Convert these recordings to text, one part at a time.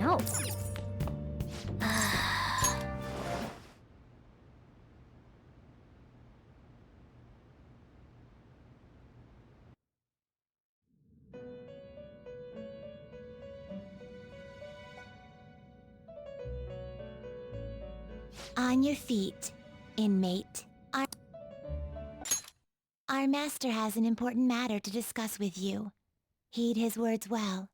out. On your feet, inmate. Our master has an important matter to discuss with you. Heed his words well.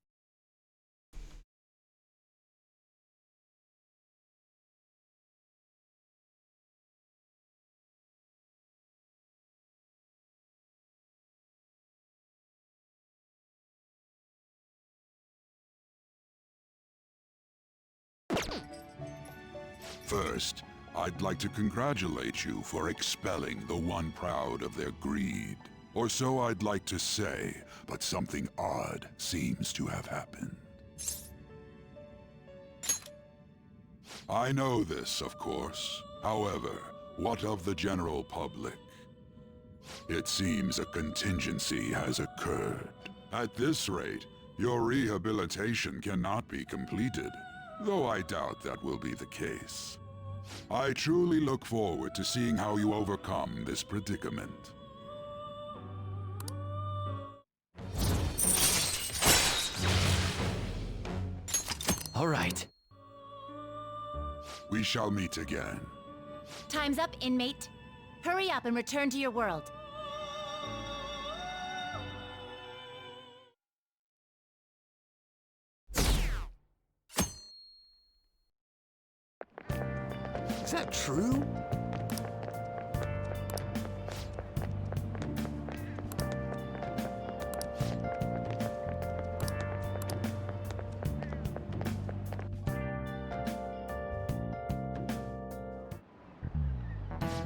First, I'd like to congratulate you for expelling the one proud of their greed. Or so I'd like to say, but something odd seems to have happened. I know this, of course. However, what of the general public? It seems a contingency has occurred. At this rate, your rehabilitation cannot be completed, though I doubt that will be the case. I truly look forward to seeing how you overcome this predicament. All right. We shall meet again. Time's up, inmate. Hurry up and return to your world. Is that true?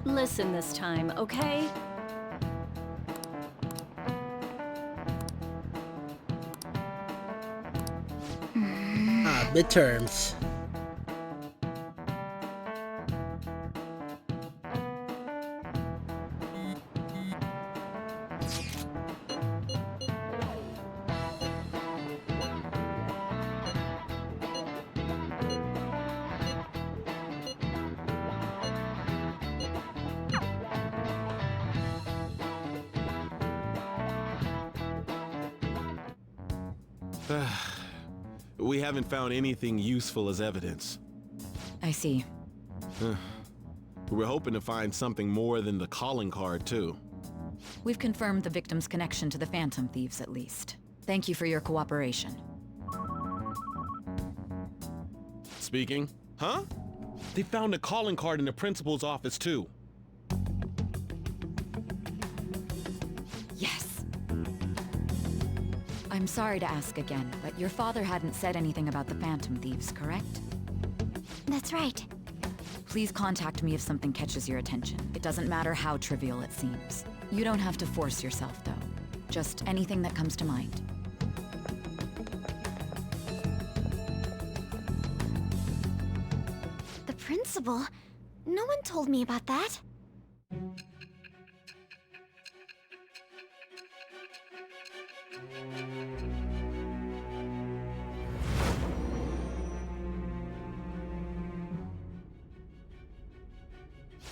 Listen this time, okay? Midterms. We haven't found anything useful as evidence. I see. We're hoping to find something more than the calling card, too. We've confirmed the victim's connection to the Phantom Thieves, at least. Thank you for your cooperation. Speaking? Huh? They found a calling card in the principal's office, too. Yes! I'm sorry to ask again, but your father hadn't said anything about the Phantom Thieves, correct? That's right. Please contact me if something catches your attention. It doesn't matter how trivial it seems. You don't have to force yourself, though. Just anything that comes to mind. The principal? No one told me about that.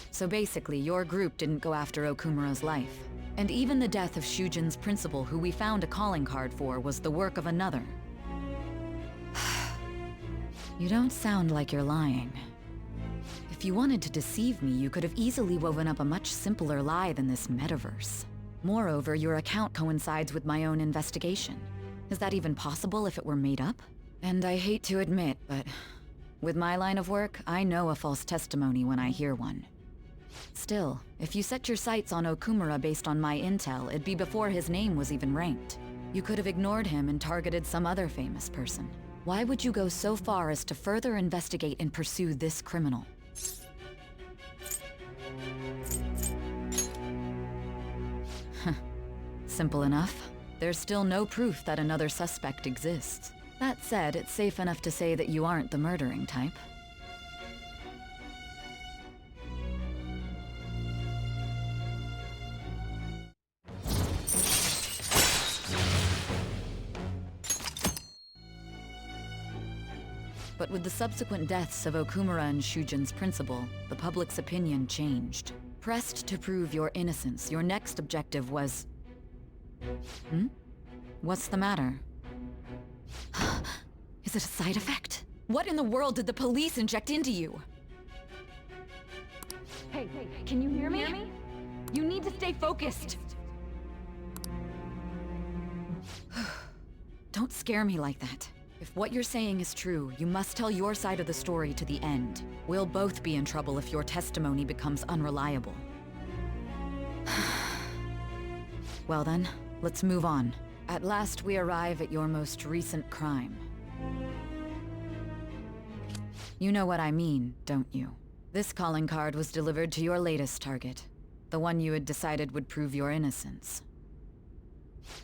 So basically, your group didn't go after Okumura's life. And even the death of Shujin's principal, who we found a calling card for, was the work of another. You don't sound like you're lying. If you wanted to deceive me, you could have easily woven up a much simpler lie than this metaverse. Moreover, your account coincides with my own investigation. Is that even possible if it were made up? And I hate to admit, but with my line of work, I know a false testimony when I hear one. Still, if you set your sights on Okumura based on my intel, it'd be before his name was even ranked. You could have ignored him and targeted some other famous person. Why would you go so far as to further investigate and pursue this criminal? Simple enough. There's still no proof that another suspect exists. That said, it's safe enough to say that you aren't the murdering type. But with the subsequent deaths of Okumura and Shujin's principal, the public's opinion changed. Pressed to prove your innocence, your next objective was... What's the matter? Is it a side effect? What in the world did the police inject into you? Hey, can you hear me? You need to stay focused. Don't scare me like that. If what you're saying is true, you must tell your side of the story to the end. We'll both be in trouble if your testimony becomes unreliable. Well then, let's move on. At last we arrive at your most recent crime. You know what I mean, don't you? This calling card was delivered to your latest target. The one you had decided would prove your innocence.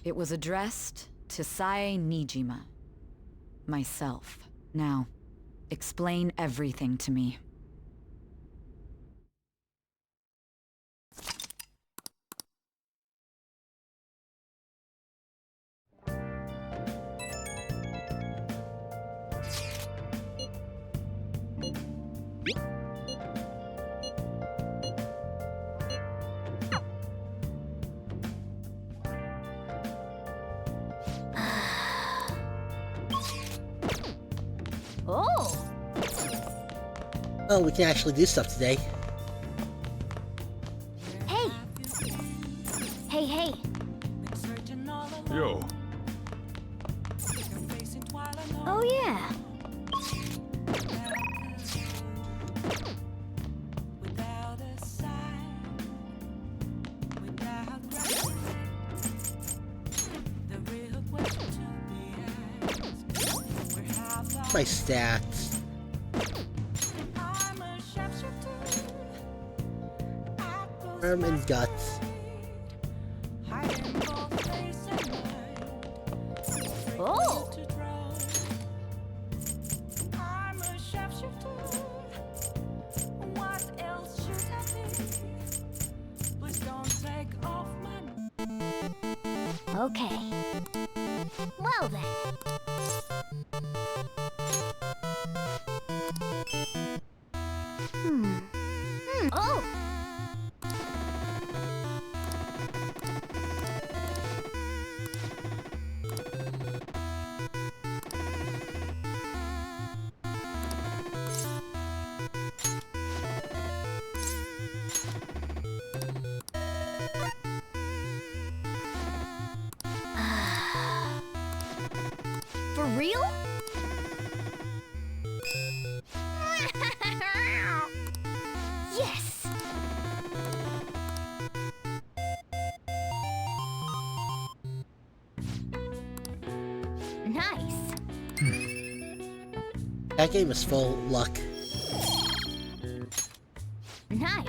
It was addressed to Sae Nijima. Myself. Now, explain everything to me. Oh! Oh, we can actually do stuff today. Hey! Hey! Yo, Oh yeah! My stats. Arm and guts. Oh! Okay. Well then. Oh! For real? Yes! Nice! That game is full luck. Nice!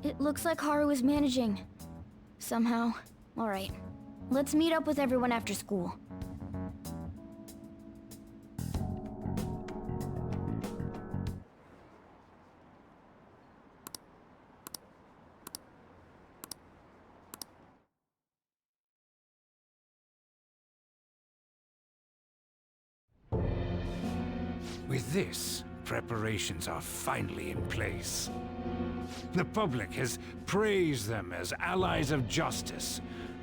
It looks like Haru is managing. Somehow. Alright. Let's meet up with everyone after school. With this, preparations are finally in place. The public has praised them as allies of justice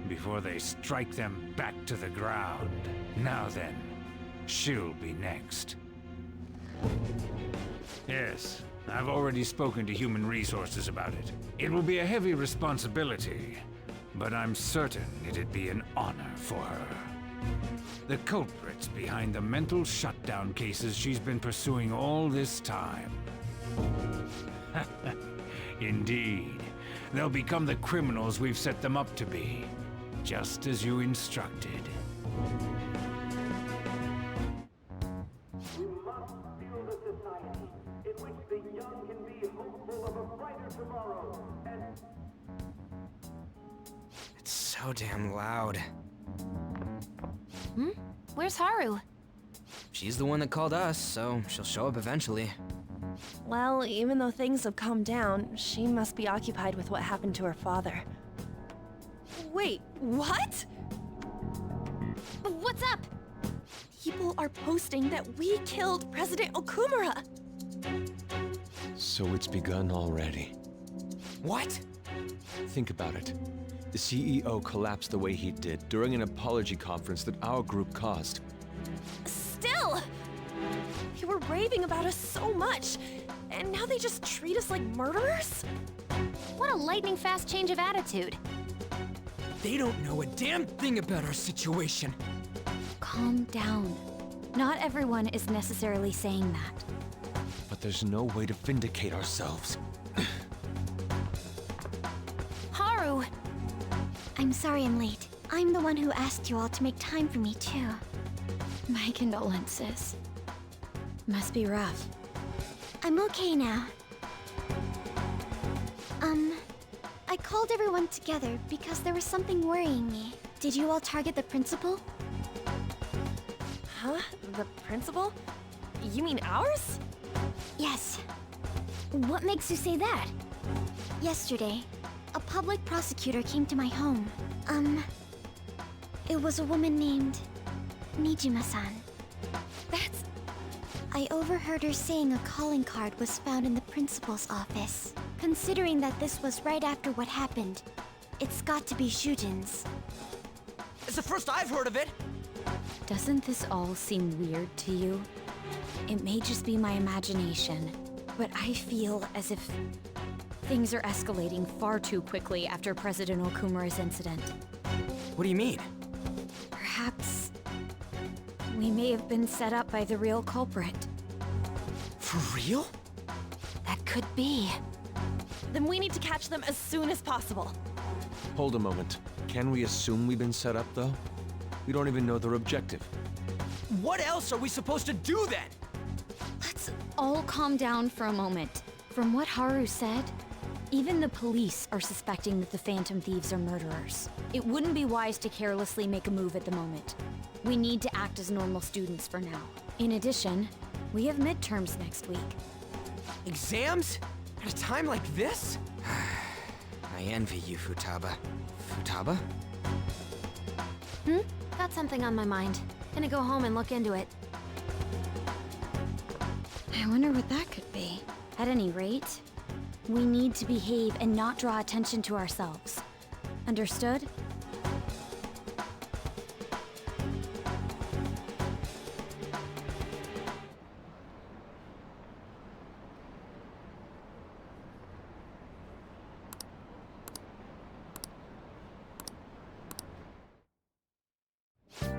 before they strike them back to the ground. Now then, she'll be next. Yes, I've already spoken to Human Resources about it. It will be a heavy responsibility, but I'm certain it'd be an honor for her. The culprits behind the mental shutdown cases she's been pursuing all this time. Indeed. They'll become the criminals we've set them up to be, just as you instructed. the young can be hopeful of a brighter tomorrow. And It's so damn loud. Where's Haru? She's the one that called us, so she'll show up eventually. Well, even though things have calmed down, she must be occupied with what happened to her father. Wait, what? What's up? People are posting that we killed President Okumura. So it's begun already. What? Think about it. The CEO collapsed the way he did during an apology conference that our group caused. Still! They were raving about us so much, and now they just treat us like murderers? What a lightning-fast change of attitude. They don't know a damn thing about our situation. Calm down. Not everyone is necessarily saying that. But there's no way to vindicate ourselves. Haru! I'm sorry I'm late. I'm the one who asked you all to make time for me, too. My condolences. Must be rough. I'm okay now. I called everyone together because there was something worrying me. Did you all target the principal? Huh? The principal? You mean ours? Yes. What makes you say that? Yesterday, a public prosecutor came to my home. It was a woman named Nijima-san. That's... I overheard her saying a calling card was found in the principal's office. Considering that this was right after what happened, it's got to be Shujin's. It's the first I've heard of it. Doesn't this all seem weird to you? It may just be my imagination, but I feel as if things are escalating far too quickly after President Okumura's incident. What do you mean? Perhaps we may have been set up by the real culprit. For real? That could be. Then we need to catch them as soon as possible. Hold a moment. Can we assume we've been set up, though? We don't even know their objective. What else are we supposed to do then? Let's all calm down for a moment. From what Haru said, even the police are suspecting that the Phantom Thieves are murderers. It wouldn't be wise to carelessly make a move at the moment. We need to act as normal students for now. In addition, we have midterms next week. Exams? At a time like this? I envy you, Futaba. Futaba? Got something on my mind. Gonna go home and look into it. I wonder what that could be. At any rate, we need to behave and not draw attention to ourselves. Understood?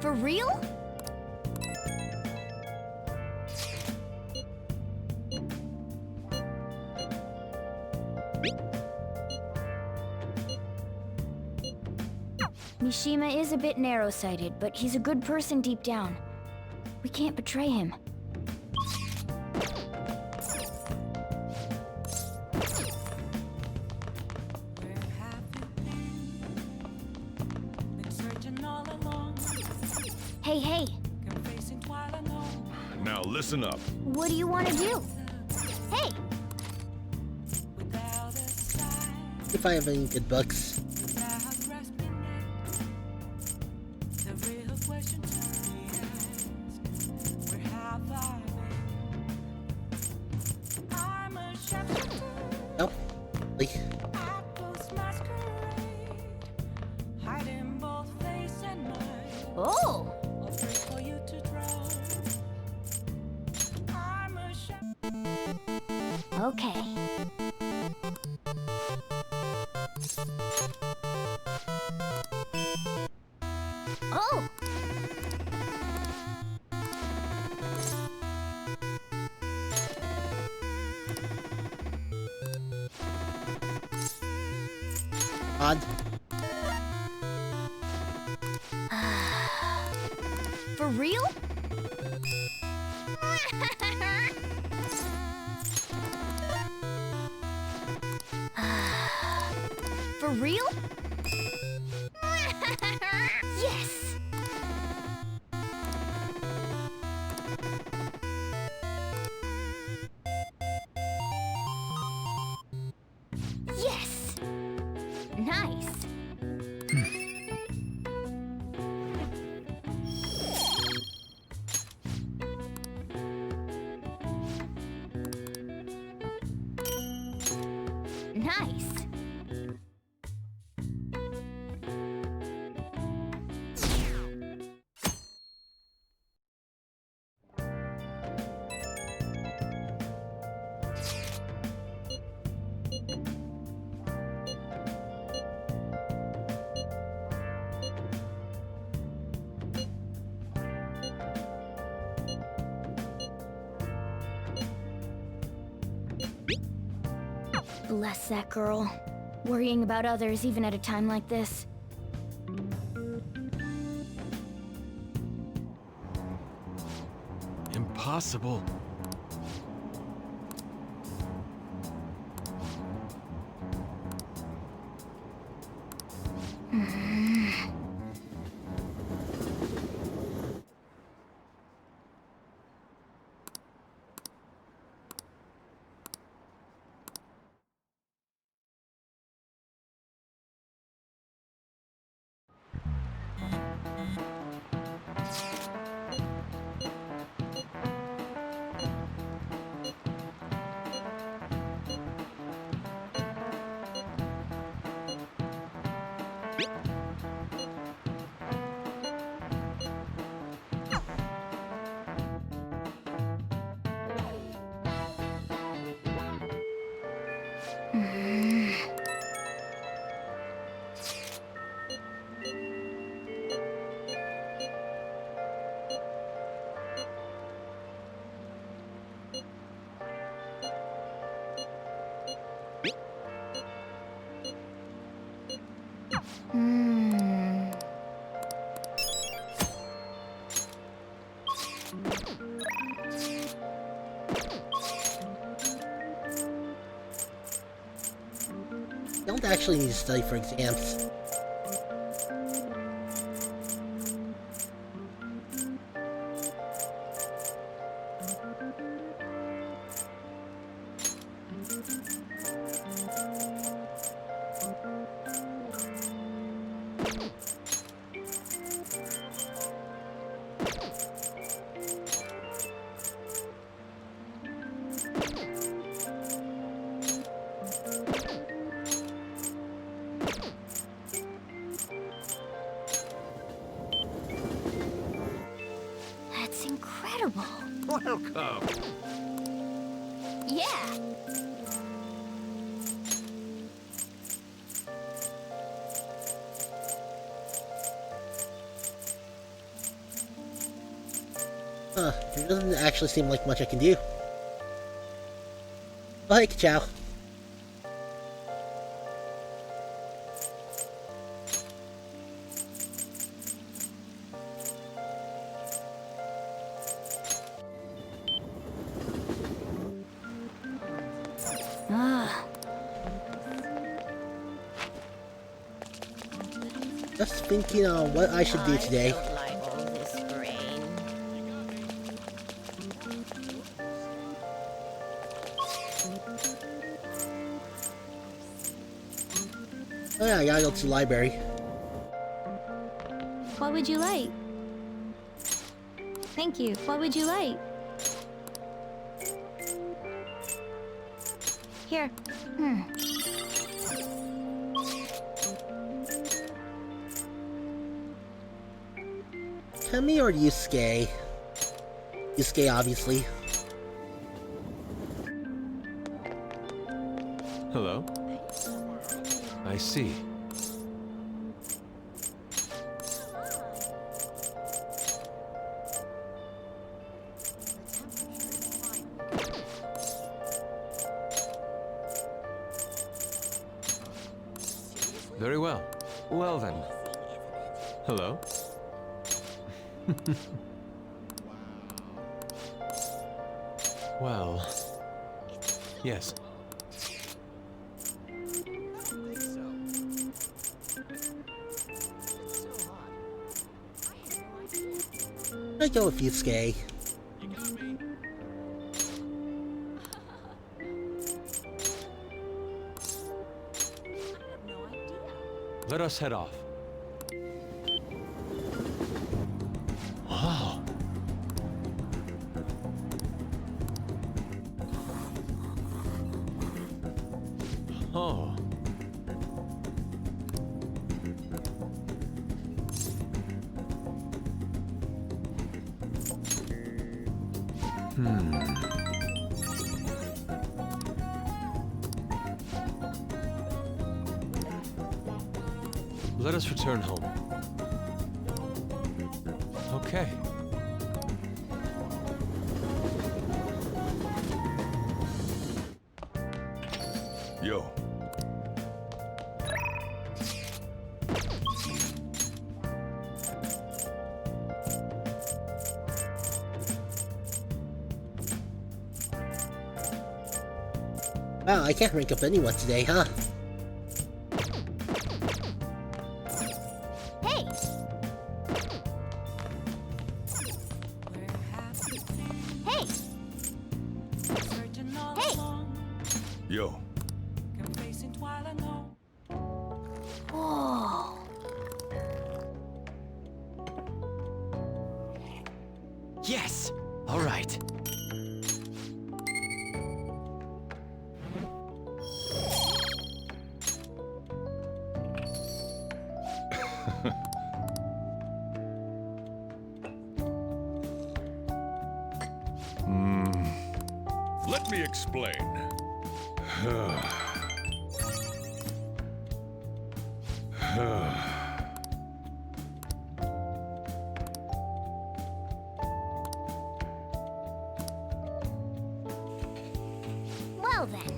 For real? Mishima is a bit narrow-sighted, but he's a good person deep down. We can't betray him. Hey, hey, Now listen up. what do you want to do? Hey! If I have any good books. Nope. Like, Oh! Okay. Oh! odd. For real? For real? Yes! Yes! Nice! Nice! Bless that girl. Worrying about others even at a time like this. Impossible. Don't actually need to study for exams. That's incredible. Welcome. Yeah. Huh, there doesn't actually seem like much I can do. Oh, hey, Ka-chow. Just thinking on what I should do today. Oh yeah, I gotta go to the library. What would you like? Thank you. What would you like? Here. Kemi or Yusuke? Yusuke, obviously. Hello? I see. Very well. Well then. Hello? Well... Yes. might go with Yusuke. Let us head off. Wow. Oh. Let us return home. Okay. Yo. Wow, I can't rank up anyone today, huh? Hey! Hey! Hey! Yo. Whoa! Yes! All right. Let me explain. Well then.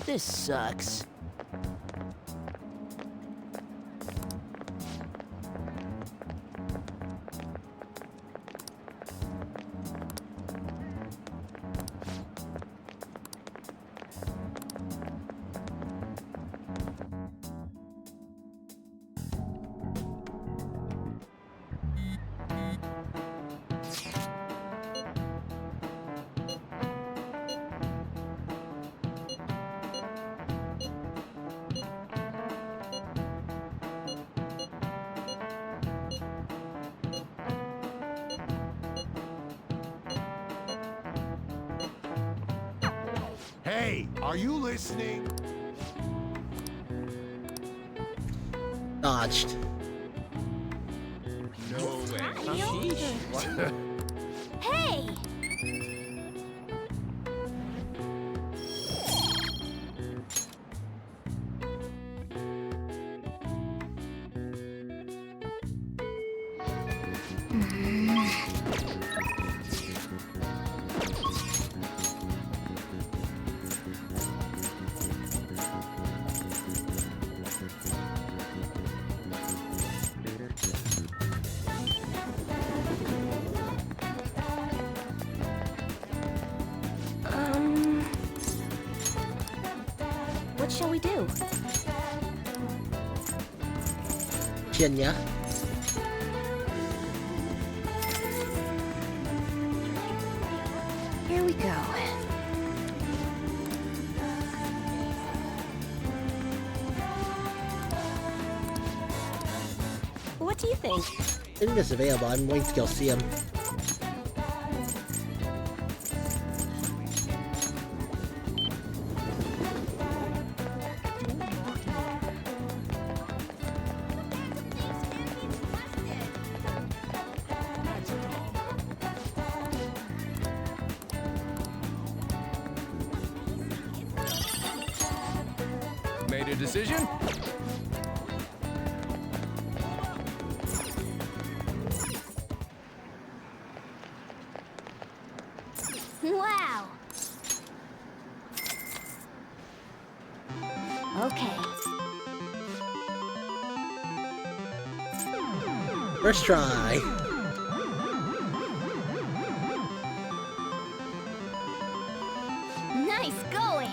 This sucks. Hey, are you listening? Dodged. No way. Hey! What shall we do? Kenya. Here we go. What do you think? If he's available, I'm waiting to go see him. Made a decision? Wow! Okay. First try. Nice going!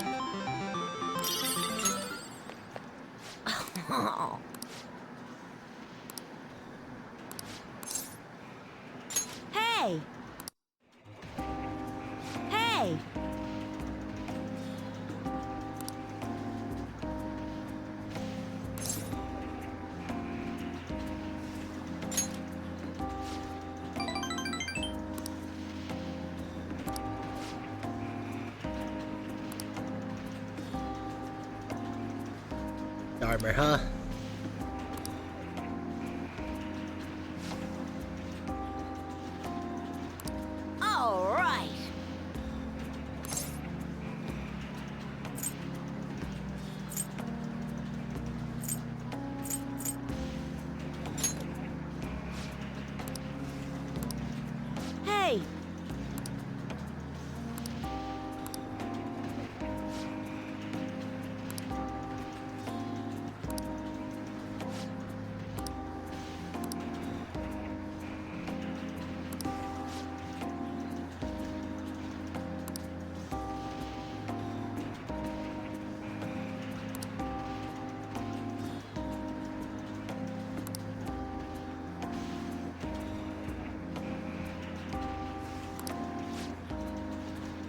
Hey! Hey! Armor, huh? All right! Hey!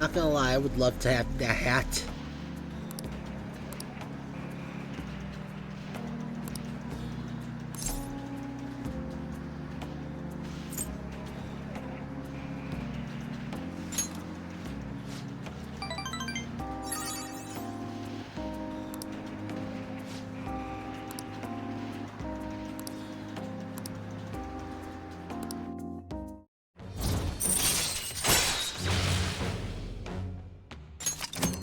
Not gonna lie, I would love to have that hat.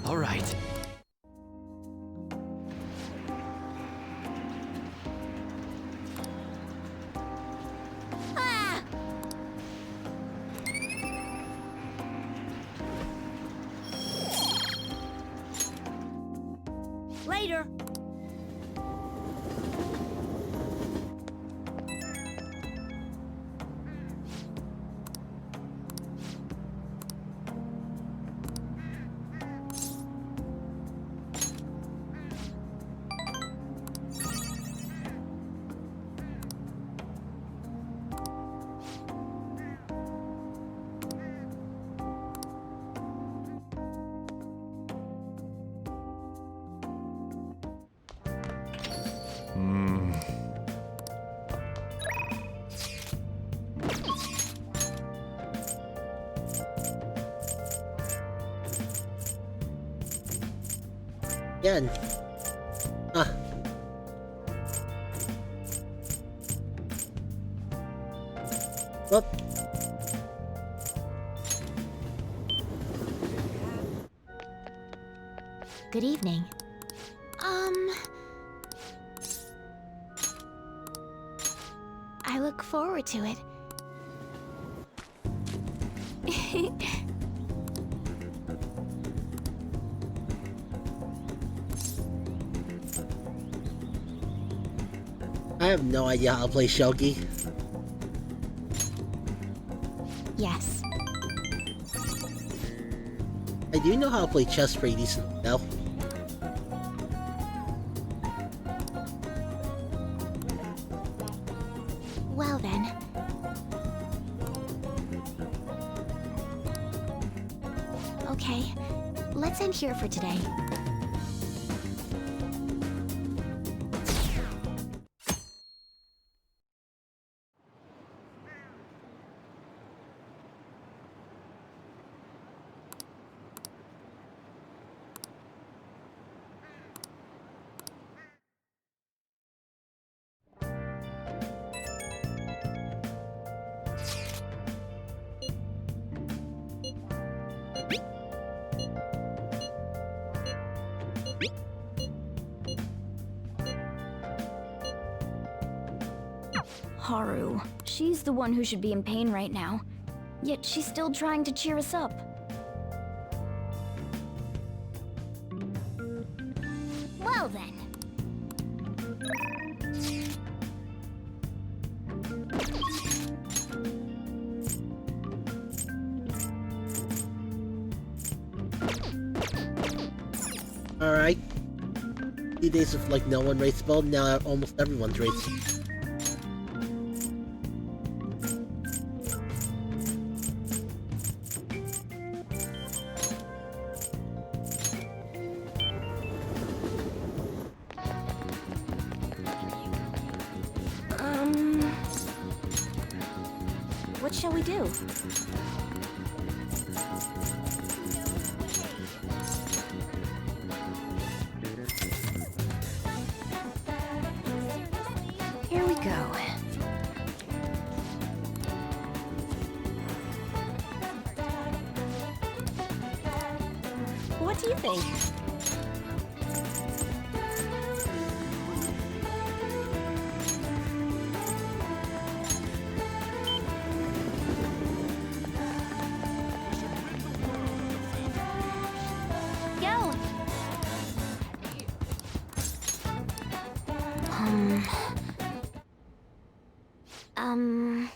All right. Ah! Later! Again. Huh. Whoop. Good evening. I look forward to it. I have no idea how to play shogi. Yes. I do know how to play chess pretty decent, though. Well then. Okay, let's end here for today. Haru. She's the one who should be in pain right now. Yet she's still trying to cheer us up. Well then. Alright. 2 days of like no one raceable, now almost everyone's raceable. What shall we do? Here we go. What do you think? Yo! Um...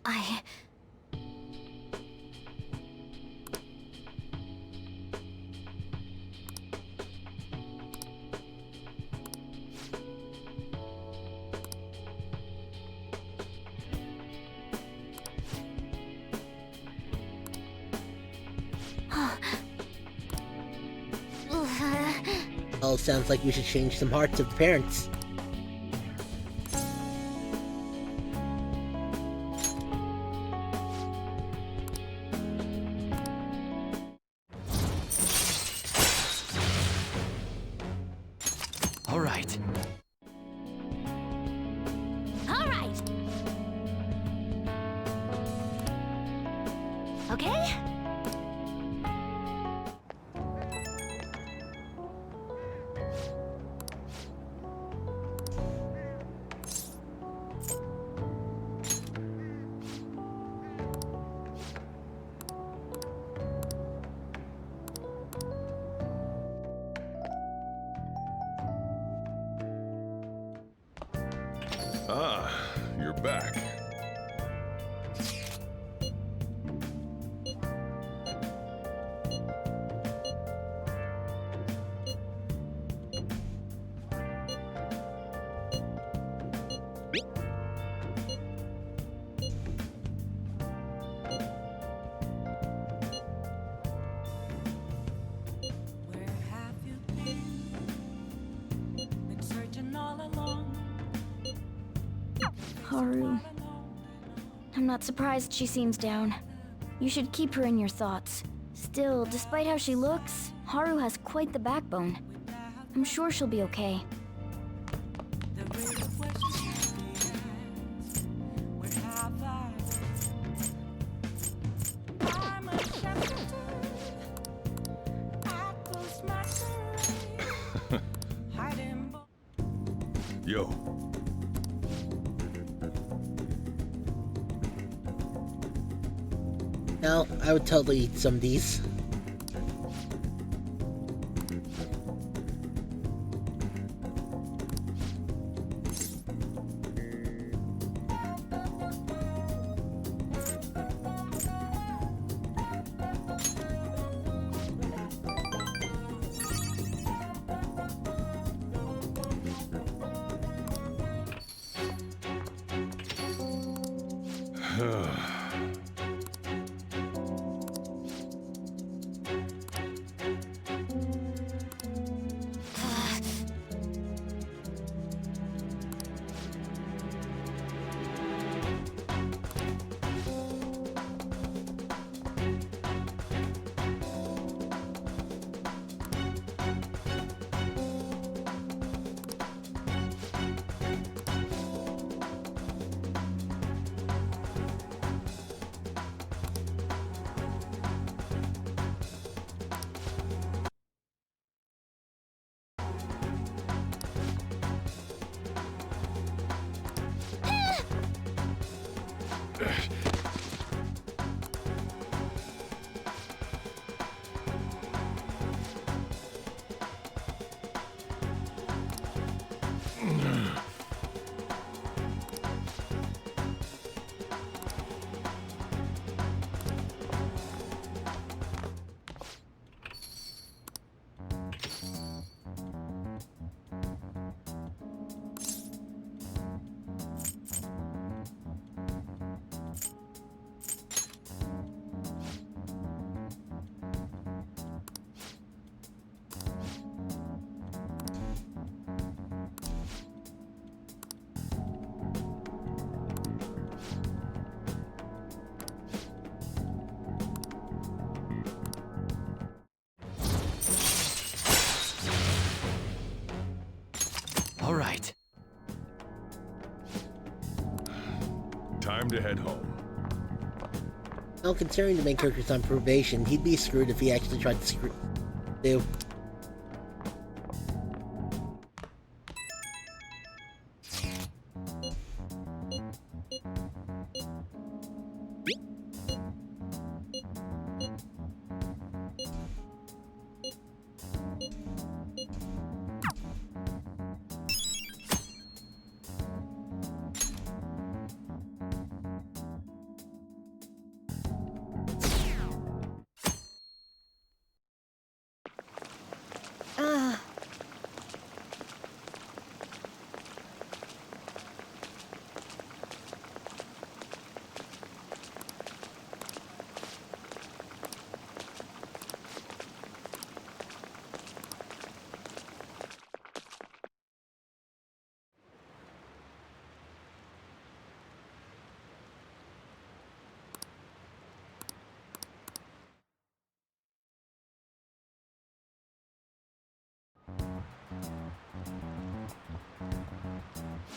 I... Well, it sounds like we should change some hearts of the parents. All right. All right! Okay? Ah, you're back. Haru. I'm not surprised she seems down. You should keep her in your thoughts. Still, despite how she looks, Haru has quite the backbone. I'm sure she'll be okay. Yo. No, I would totally eat some of these. All right. Time to head home. Well, considering the main character's on probation, he'd be screwed if he actually tried to do.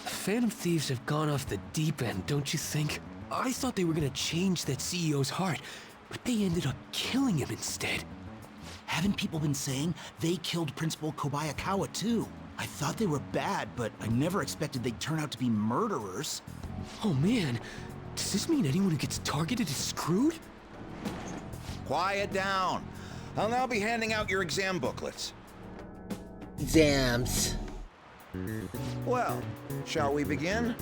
Phantom Thieves have gone off the deep end, don't you think? I thought they were gonna change that CEO's heart, but they ended up killing him instead. Haven't people been saying they killed Principal Kobayakawa too? I thought they were bad, but I never expected they'd turn out to be murderers. Oh man, does this mean anyone who gets targeted is screwed? Quiet down. I'll now be handing out your exam booklets. Exams. Well, shall we begin?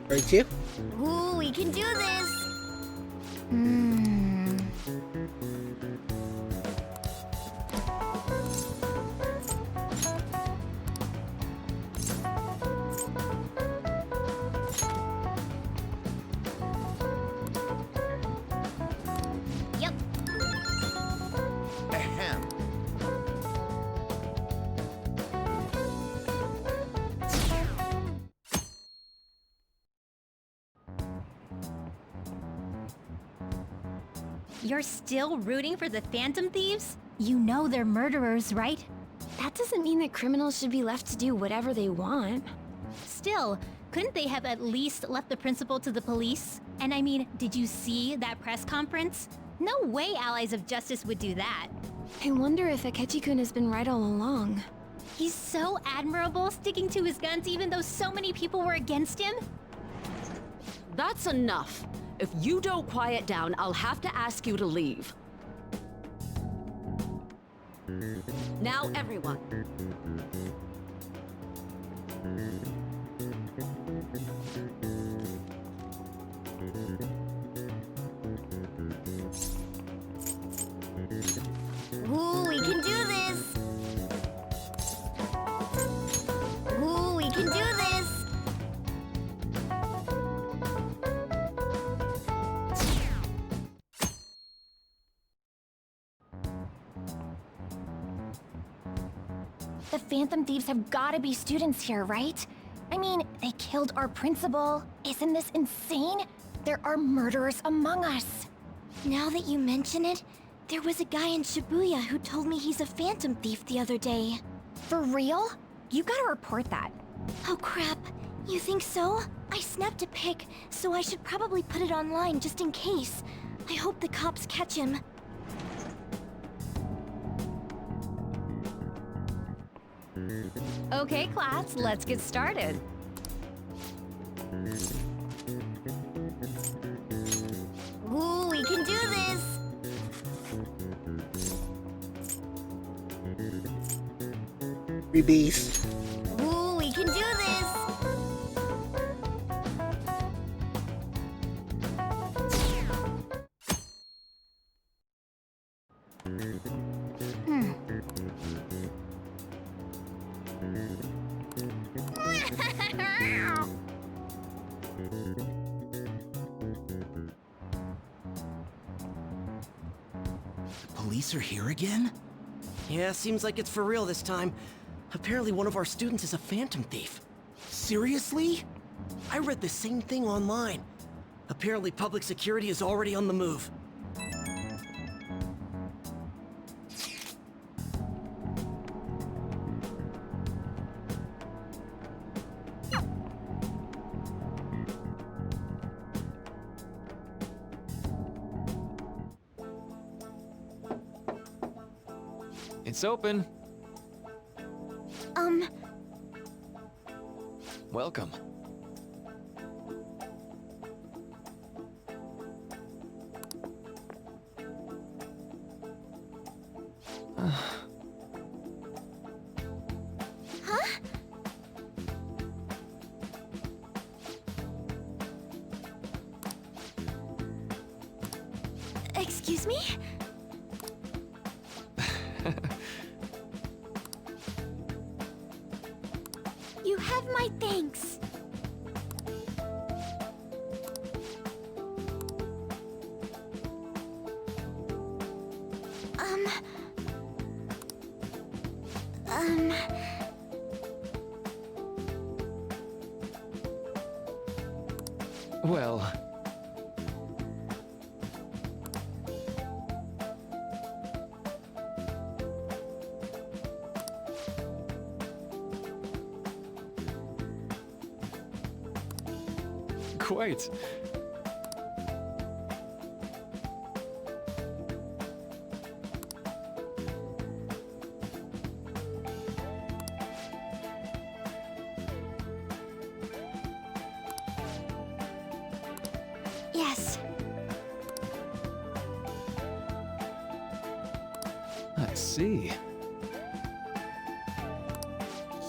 Ready to? Ooh, we can do this! Yep. Ahem. You're still rooting for the Phantom Thieves? You know they're murderers, right? That doesn't mean that criminals should be left to do whatever they want. Still, couldn't they have at least left the principal to the police? And I mean, did you see that press conference? No way Allies of Justice would do that. I wonder if Akechi-kun has been right all along. He's so admirable, sticking to his guns even though so many people were against him. That's enough. If you don't quiet down, I'll have to ask you to leave. Now, everyone. Ooh, we can do this! Ooh, we can do this! The Phantom Thieves have gotta be students here, right? I mean, they killed our principal. Isn't this insane? There are murderers among us. Now that you mention it, there was a guy in Shibuya who told me he's a Phantom Thief the other day. For real? You gotta report that. Oh crap, you think so? I snapped a pic, so I should probably put it online just in case. I hope the cops catch him. Okay, class, let's get started. Ooh, we can do this! Beast. Ooh, we can do this! Police are here again? Yeah, seems like it's for real this time. Apparently one of our students is a Phantom Thief. Seriously? I read the same thing online. Apparently public security is already on the move. It's open. Welcome. Huh? Excuse me? You have my thanks. Well... Quite. Yes. I see.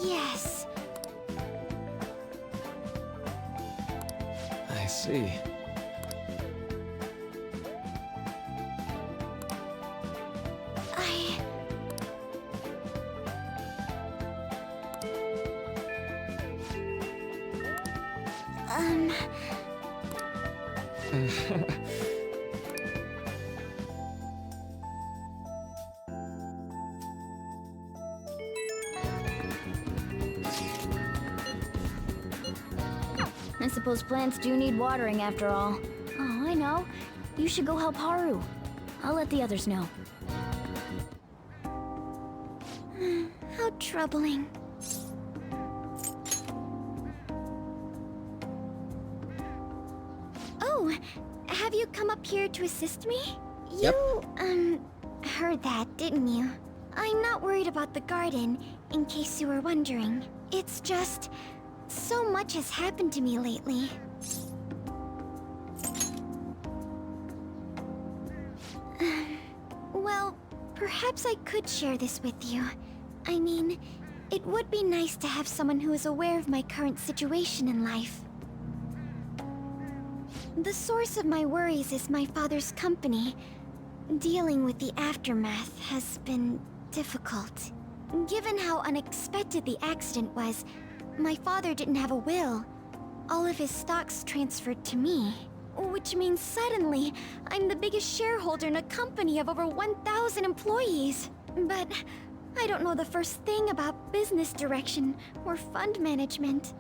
Yes. I see. I suppose plants do need watering after all. Oh, I know. You should go help Haru. I'll let the others know. How troubling. Oh, have you come up here to assist me? Yep. You, heard that, didn't you? I'm not worried about the garden, in case you were wondering. It's just... so much has happened to me lately. Well, perhaps I could share this with you. I mean, it would be nice to have someone who is aware of my current situation in life. The source of my worries is my father's company. Dealing with the aftermath has been difficult. Given how unexpected the accident was, my father didn't have a will. All of his stocks transferred to me. Which means suddenly, I'm the biggest shareholder in a company of over 1,000 employees. But I don't know the first thing about business direction or fund management.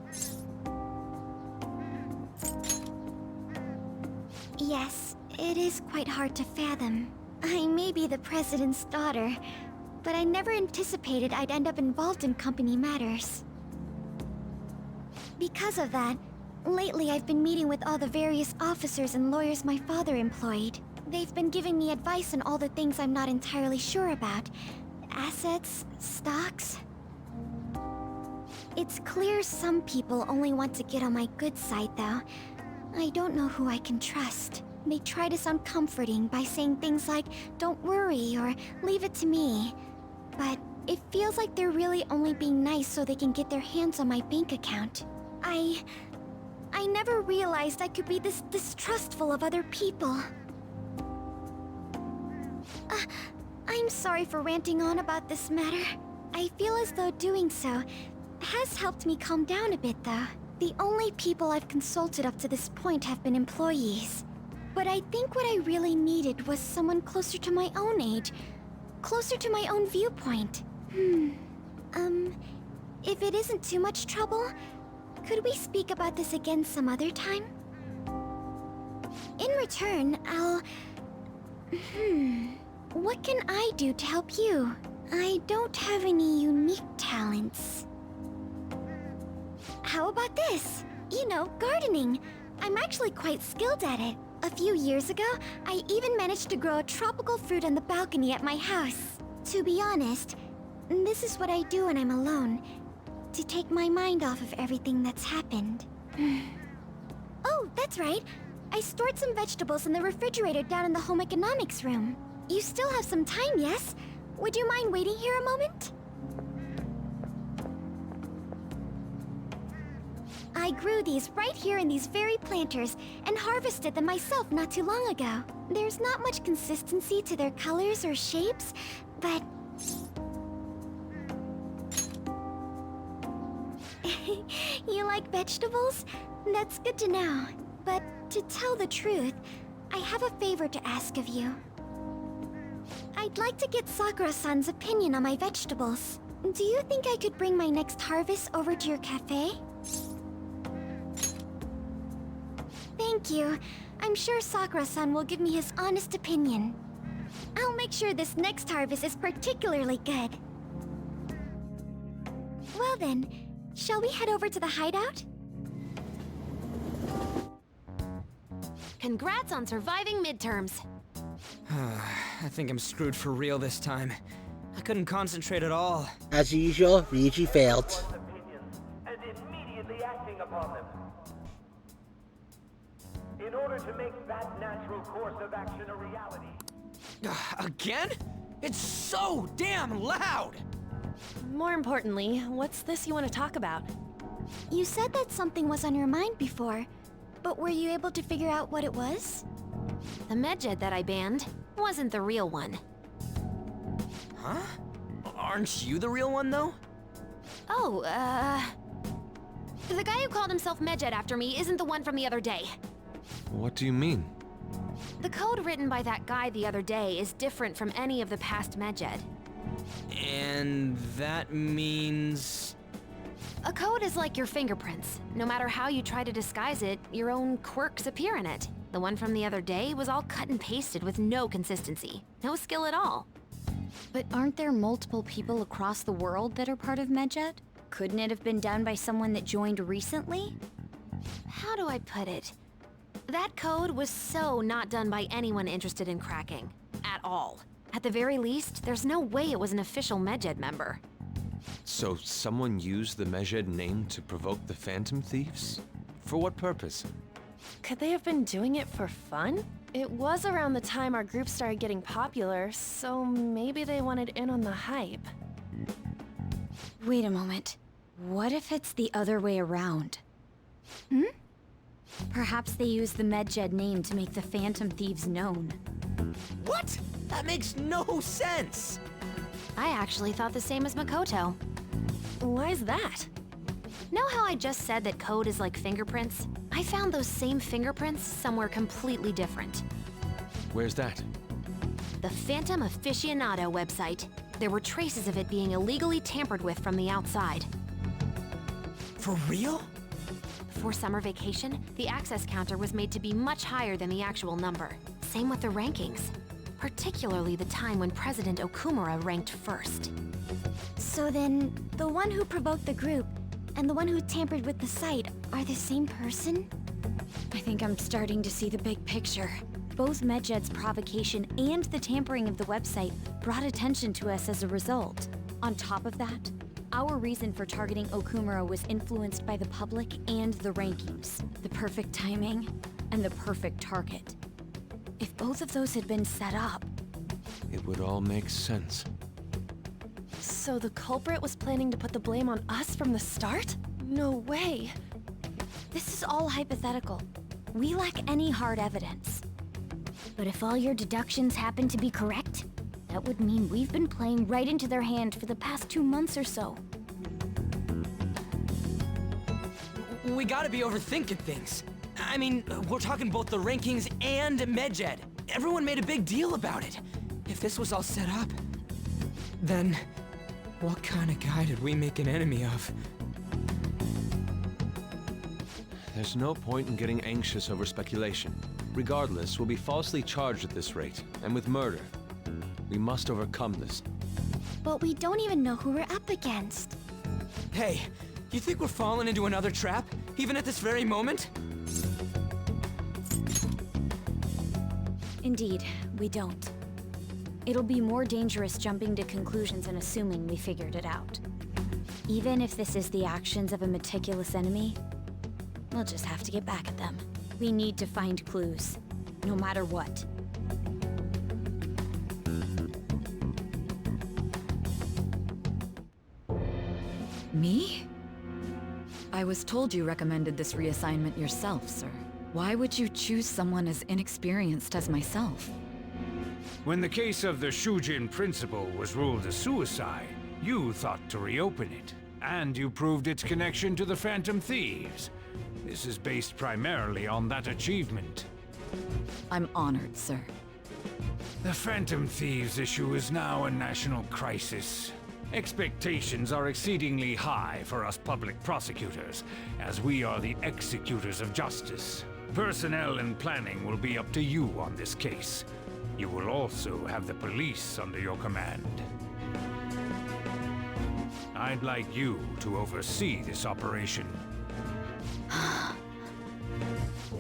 Yes, it is quite hard to fathom. I may be the president's daughter, but I never anticipated I'd end up involved in company matters. Because of that, lately I've been meeting with all the various officers and lawyers my father employed. They've been giving me advice on all the things I'm not entirely sure about. Assets, stocks... It's clear some people only want to get on my good side, though. I don't know who I can trust. They try to sound comforting by saying things like, "Don't worry," or "Leave it to me." But it feels like they're really only being nice so they can get their hands on my bank account. I never realized I could be this distrustful of other people. I'm sorry for ranting on about this matter. I feel as though doing so has helped me calm down a bit, though. The only people I've consulted up to this point have been employees. But I think what I really needed was someone closer to my own age. Closer to my own viewpoint. If it isn't too much trouble, could we speak about this again some other time? In return, I'll... What can I do to help you? I don't have any unique talents. How about this? You know, gardening. I'm actually quite skilled at it. A few years ago, I even managed to grow a tropical fruit on the balcony at my house. To be honest, this is what I do when I'm alone. To take my mind off of everything that's happened. Oh, that's right. I stored some vegetables in the refrigerator down in the home economics room. You still have some time, yes? Would you mind waiting here a moment? I grew these right here in these very planters and harvested them myself not too long ago. There's not much consistency to their colors or shapes, but... You like vegetables? That's good to know. But to tell the truth, I have a favor to ask of you. I'd like to get Sakura-san's opinion on my vegetables. Do you think I could bring my next harvest over to your cafe? Thank you. I'm sure Sakura-san will give me his honest opinion. I'll make sure this next harvest is particularly good. Well then, shall we head over to the hideout? Congrats on surviving midterms. I think I'm screwed for real this time. I couldn't concentrate at all. As usual, Ryuji failed. And immediately acting upon them. In order to make that natural course of action a reality. Again? It's so damn loud! More importantly, what's this you want to talk about? You said that something was on your mind before, but were you able to figure out what it was? The Medjed that I banned wasn't the real one. Huh? Aren't you the real one, though? Oh, the guy who called himself Medjed after me isn't the one from the other day. What do you mean? The code written by that guy the other day is different from any of the past Medjed. And that means... A code is like your fingerprints. No matter how you try to disguise it, your own quirks appear in it. The one from the other day was all cut and pasted with no consistency. No skill at all. But aren't there multiple people across the world that are part of Medjed? Couldn't it have been done by someone that joined recently? How do I put it? That code was so not done by anyone interested in cracking. At all. At the very least, there's no way it was an official Medjed member. So someone used the Medjed name to provoke the Phantom Thieves? For what purpose? Could they have been doing it for fun? It was around the time our group started getting popular, so maybe they wanted in on the hype. Wait a moment. What if it's the other way around? Hmm? Perhaps they used the Medjed name to make the Phantom Thieves known. What? That makes no sense! I actually thought the same as Makoto. Why's that? Know how I just said that code is like fingerprints? I found those same fingerprints somewhere completely different. Where's that? The Phantom Aficionado website. There were traces of it being illegally tampered with from the outside. For real? Before summer vacation, the access counter was made to be much higher than the actual number. Same with the rankings. Particularly the time when President Okumura ranked first. So then, the one who provoked the group and the one who tampered with the site are the same person? I think I'm starting to see the big picture. Both Medjed's provocation and the tampering of the website brought attention to us as a result. On top of that, our reason for targeting Okumura was influenced by the public and the rankings, the perfect timing, and the perfect target. If both of those had been set up... It would all make sense. So the culprit was planning to put the blame on us from the start? No way. This is all hypothetical. We lack any hard evidence. But if all your deductions happen to be correct, that would mean we've been playing right into their hand for the past 2 months or so. We gotta be overthinking things. I mean, we're talking both the rankings and Medjed. Everyone made a big deal about it. If this was all set up, then what kind of guy did we make an enemy of? There's no point in getting anxious over speculation. Regardless, we'll be falsely charged at this rate, and with murder. We must overcome this. But we don't even know who we're up against. Hey, you think we're falling into another trap? Even at this very moment? Indeed, we don't. It'll be more dangerous jumping to conclusions and assuming we figured it out. Even if this is the actions of a meticulous enemy, we'll just have to get back at them. We need to find clues, no matter what. Me? I was told you recommended this reassignment yourself, sir. Why would you choose someone as inexperienced as myself? When the case of the Shujin principal was ruled a suicide, you thought to reopen it, and you proved its connection to the Phantom Thieves. This is based primarily on that achievement. I'm honored, sir. The Phantom Thieves issue is now a national crisis. Expectations are exceedingly high for us public prosecutors, as we are the executors of justice. Personnel and planning will be up to you on this case. You will also have the police under your command. I'd like you to oversee this operation.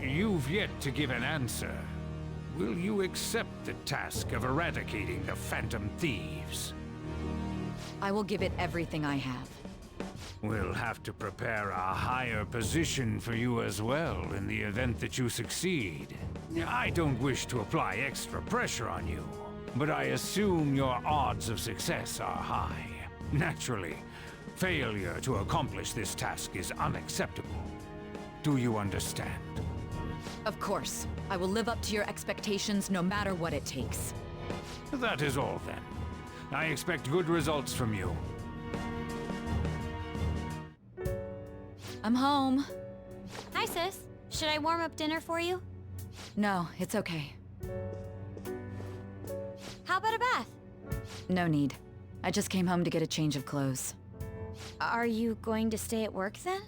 You've yet to give an answer. Will you accept the task of eradicating the Phantom Thieves? I will give it everything I have. We'll have to prepare a higher position for you as well in the event that you succeed. I don't wish to apply extra pressure on you, but I assume your odds of success are high. Naturally, failure to accomplish this task is unacceptable. Do you understand? Of course. I will live up to your expectations no matter what it takes. That is all then. I expect good results from you. I'm home. Hi, sis. Should I warm up dinner for you? No, it's okay. How about a bath? No need. I just came home to get a change of clothes. Are you going to stay at work then?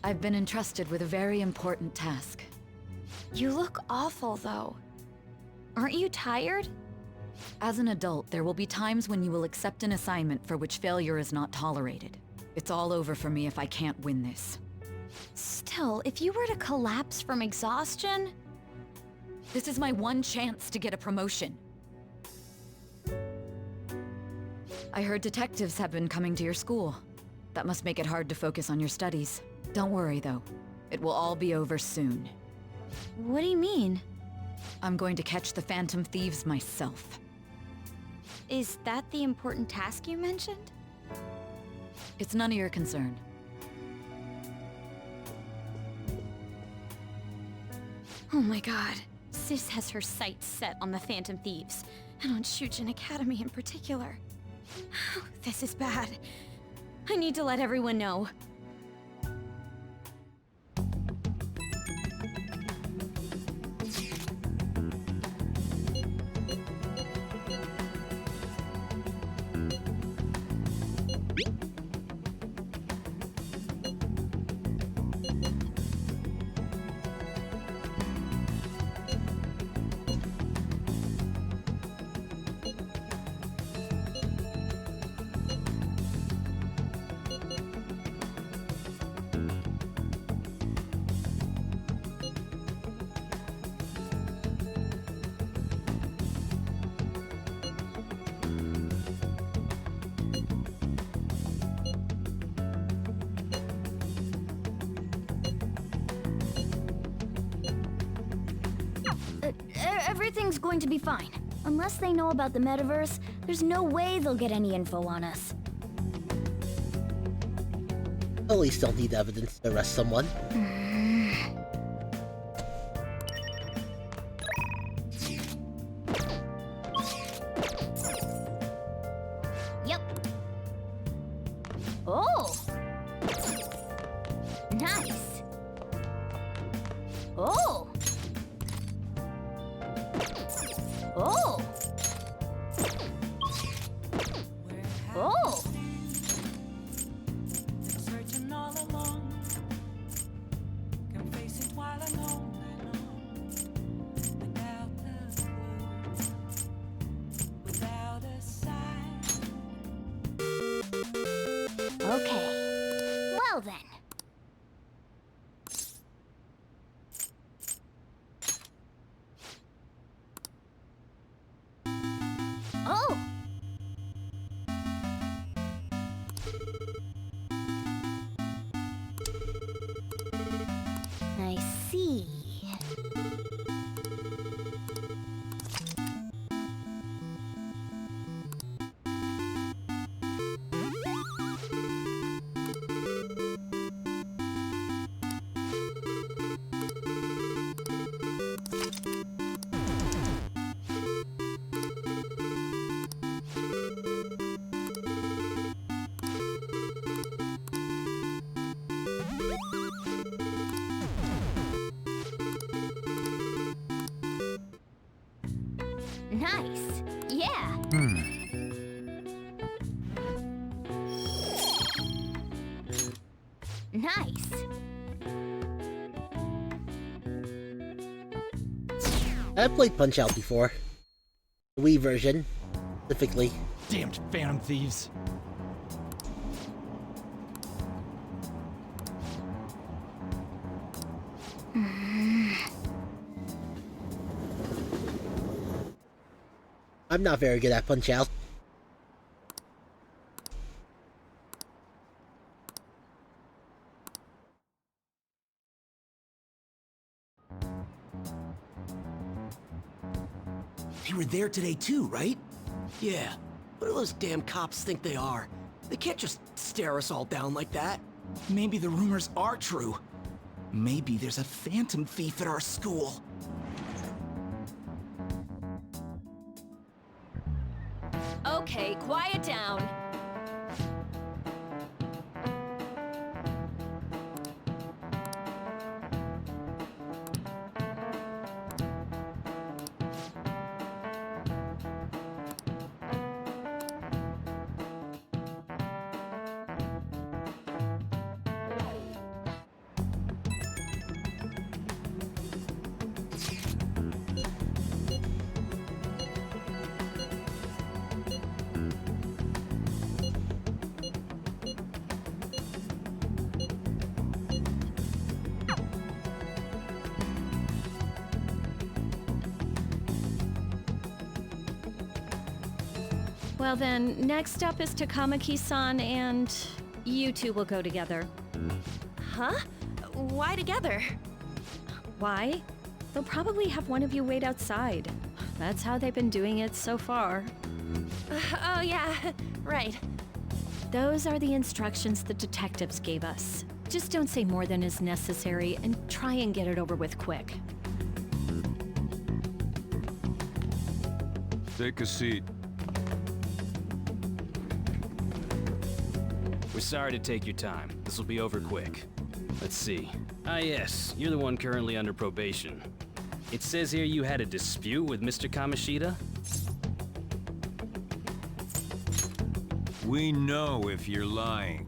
I've been entrusted with a very important task. You look awful, though. Aren't you tired? As an adult, there will be times when you will accept an assignment for which failure is not tolerated. It's all over for me if I can't win this. Still, if you were to collapse from exhaustion... This is my one chance to get a promotion. I heard detectives have been coming to your school. That must make it hard to focus on your studies. Don't worry, though. It will all be over soon. What do you mean? I'm going to catch the Phantom Thieves myself. Is that the important task you mentioned? It's none of your concern. Oh my god. Sis has her sights set on the Phantom Thieves, and on Shujin Academy in particular. This is bad. I need to let everyone know. Everything's going to be fine. Unless they know about the metaverse, there's no way they'll get any info on us. Police don't need evidence to arrest someone. Yep. Oh! Nice! Oh! Oh! Oh! Searching all along, complacent while I'm on without the clue, without a sign. Okay. Well then. Oh! I see. Nice. Yeah. Nice. I've played Punch-Out before. The Wii version, specifically. Damned Phantom Thieves. I'm not very good at Punch-Out. They were there today too, right? Yeah. What do those damn cops think they are? They can't just stare us all down like that. Maybe the rumors are true. Maybe there's a Phantom Thief at our school. Okay, quiet down. Well then, next up is Takamaki-san, and you two will go together. Huh? Why together? Why? They'll probably have one of you wait outside. That's how they've been doing it so far. Oh yeah, right. Those are the instructions the detectives gave us. Just don't say more than is necessary and try and get it over with quick. Take a seat. We're sorry to take your time. This will be over quick. Let's see. Ah yes, you're the one currently under probation. It says here you had a dispute with Mr. Kamoshida? We know if you're lying.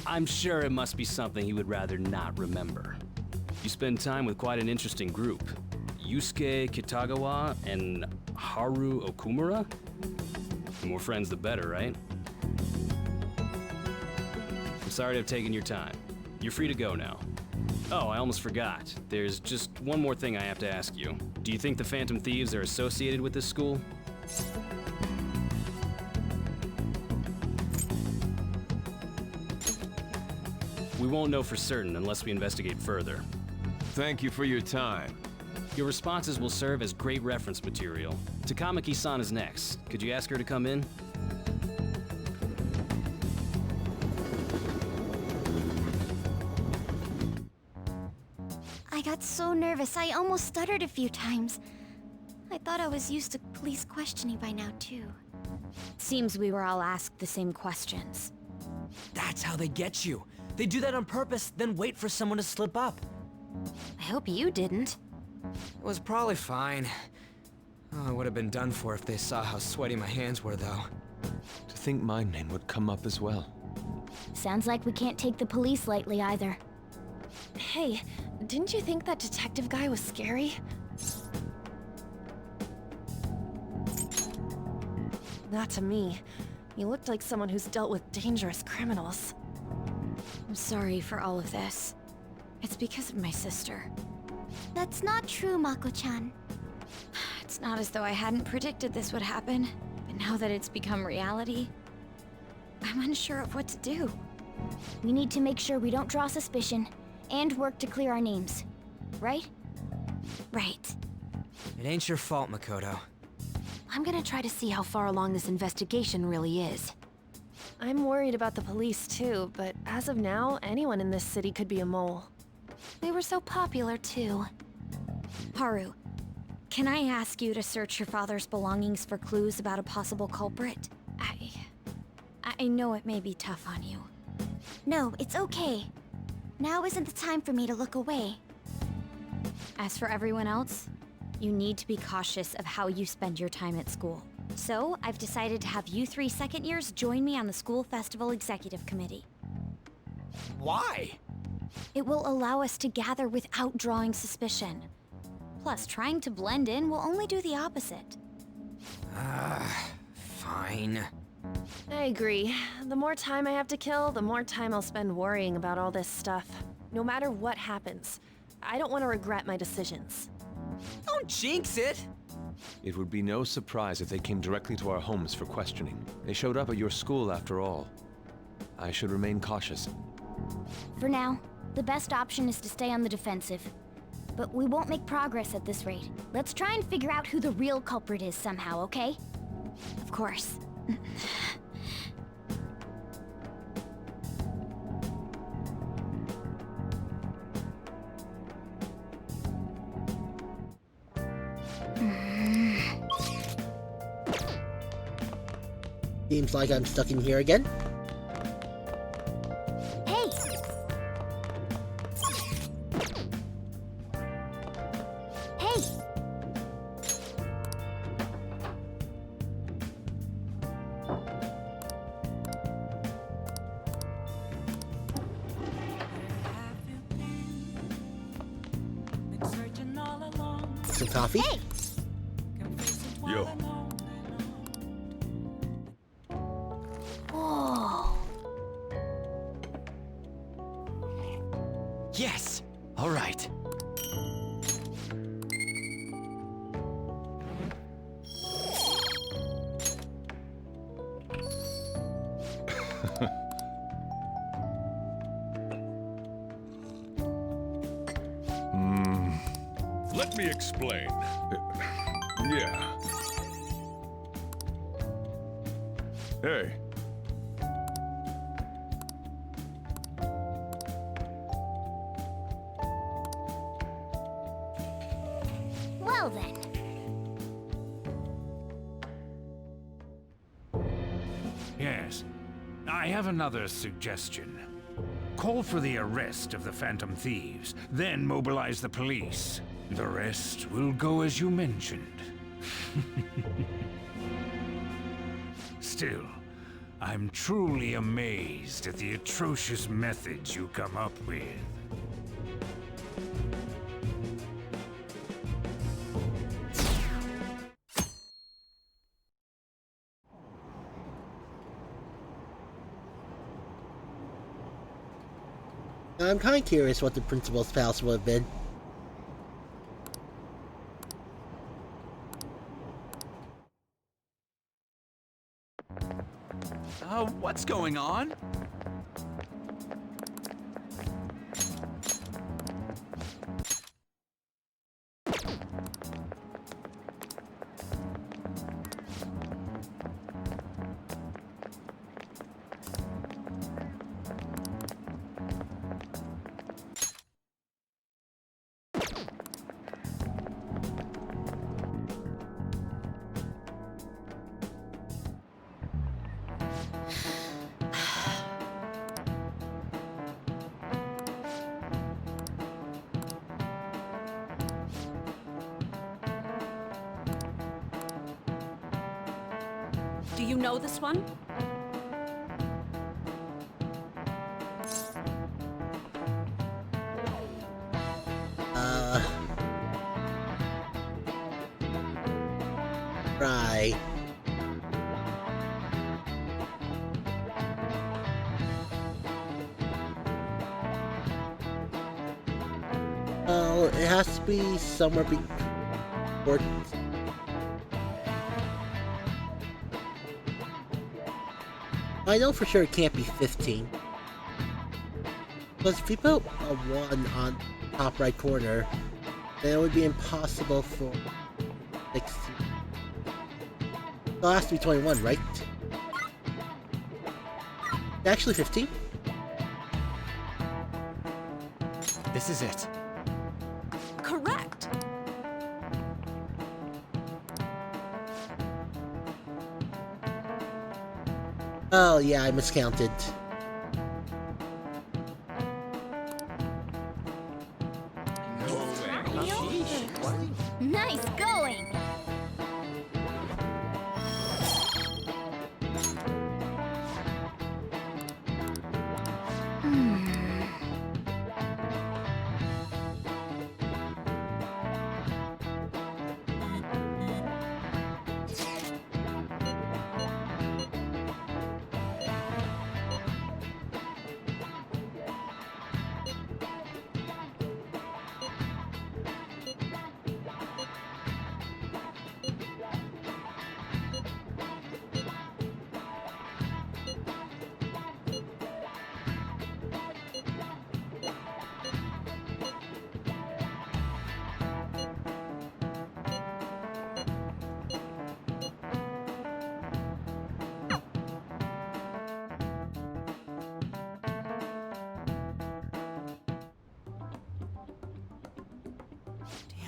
I'm sure it must be something he would rather not remember. You spend time with quite an interesting group. Yusuke Kitagawa and Haru Okumura? The more friends, the better, right? I'm sorry to have taken your time. You're free to go now. Oh, I almost forgot. There's just one more thing I have to ask you. Do you think the Phantom Thieves are associated with this school? We won't know for certain unless we investigate further. Thank you for your time. Your responses will serve as great reference material. Takamaki-san is next. Could you ask her to come in? I got so nervous, I almost stuttered a few times. I thought I was used to police questioning by now, too. Seems we were all asked the same questions. That's how they get you. They do that on purpose, then wait for someone to slip up. I hope you didn't. It was probably fine. Oh, I would have been done for if they saw how sweaty my hands were, though. To think my name would come up as well. Sounds like we can't take the police lightly either. Hey, didn't you think that detective guy was scary? Not to me. He looked like someone who's dealt with dangerous criminals. I'm sorry for all of this. It's because of my sister. That's not true, Mako-chan. It's not as though I hadn't predicted this would happen, but now that it's become reality, I'm unsure of what to do. We need to make sure we don't draw suspicion, and work to clear our names. Right? Right. It ain't your fault, Makoto. I'm gonna try to see how far along this investigation really is. I'm worried about the police too, but as of now, anyone in this city could be a mole. They were so popular too. Haru, can I ask you to search your father's belongings for clues about a possible culprit? I know it may be tough on you. No, it's okay. Now isn't the time for me to look away. As for everyone else, you need to be cautious of how you spend your time at school. So, I've decided to have you 3 second years join me on the school festival executive committee. Why? It will allow us to gather without drawing suspicion. Plus, trying to blend in will only do the opposite. Fine. I agree. The more time I have to kill, the more time I'll spend worrying about all this stuff. No matter what happens, I don't want to regret my decisions. Don't jinx it! It would be no surprise if they came directly to our homes for questioning. They showed up at your school after all. I should remain cautious. For now, the best option is to stay on the defensive. But we won't make progress at this rate. Let's try and figure out who the real culprit is somehow, okay? Of course. Seems like I'm stuck in here again. Hey! Hey! Some coffee? Hey! Yo. Whoa! Yes! All right. Let me explain. Yeah. Hey. Well then. Yes. I have another suggestion. Call for the arrest of the Phantom Thieves, then mobilize the police. The rest will go as you mentioned. Still, I'm truly amazed at the atrocious methods you come up with. I'm kind of curious what the principal's palace would have been. What's going on? Do you know this one? Right. Well, it has to be somewhere before. I know for sure it can't be 15. Because if you put a 1 on top right corner, then it would be impossible for 16. So it has to be 21, right? Actually 15? This is it. Correct. Oh yeah, I miscounted. Nice going!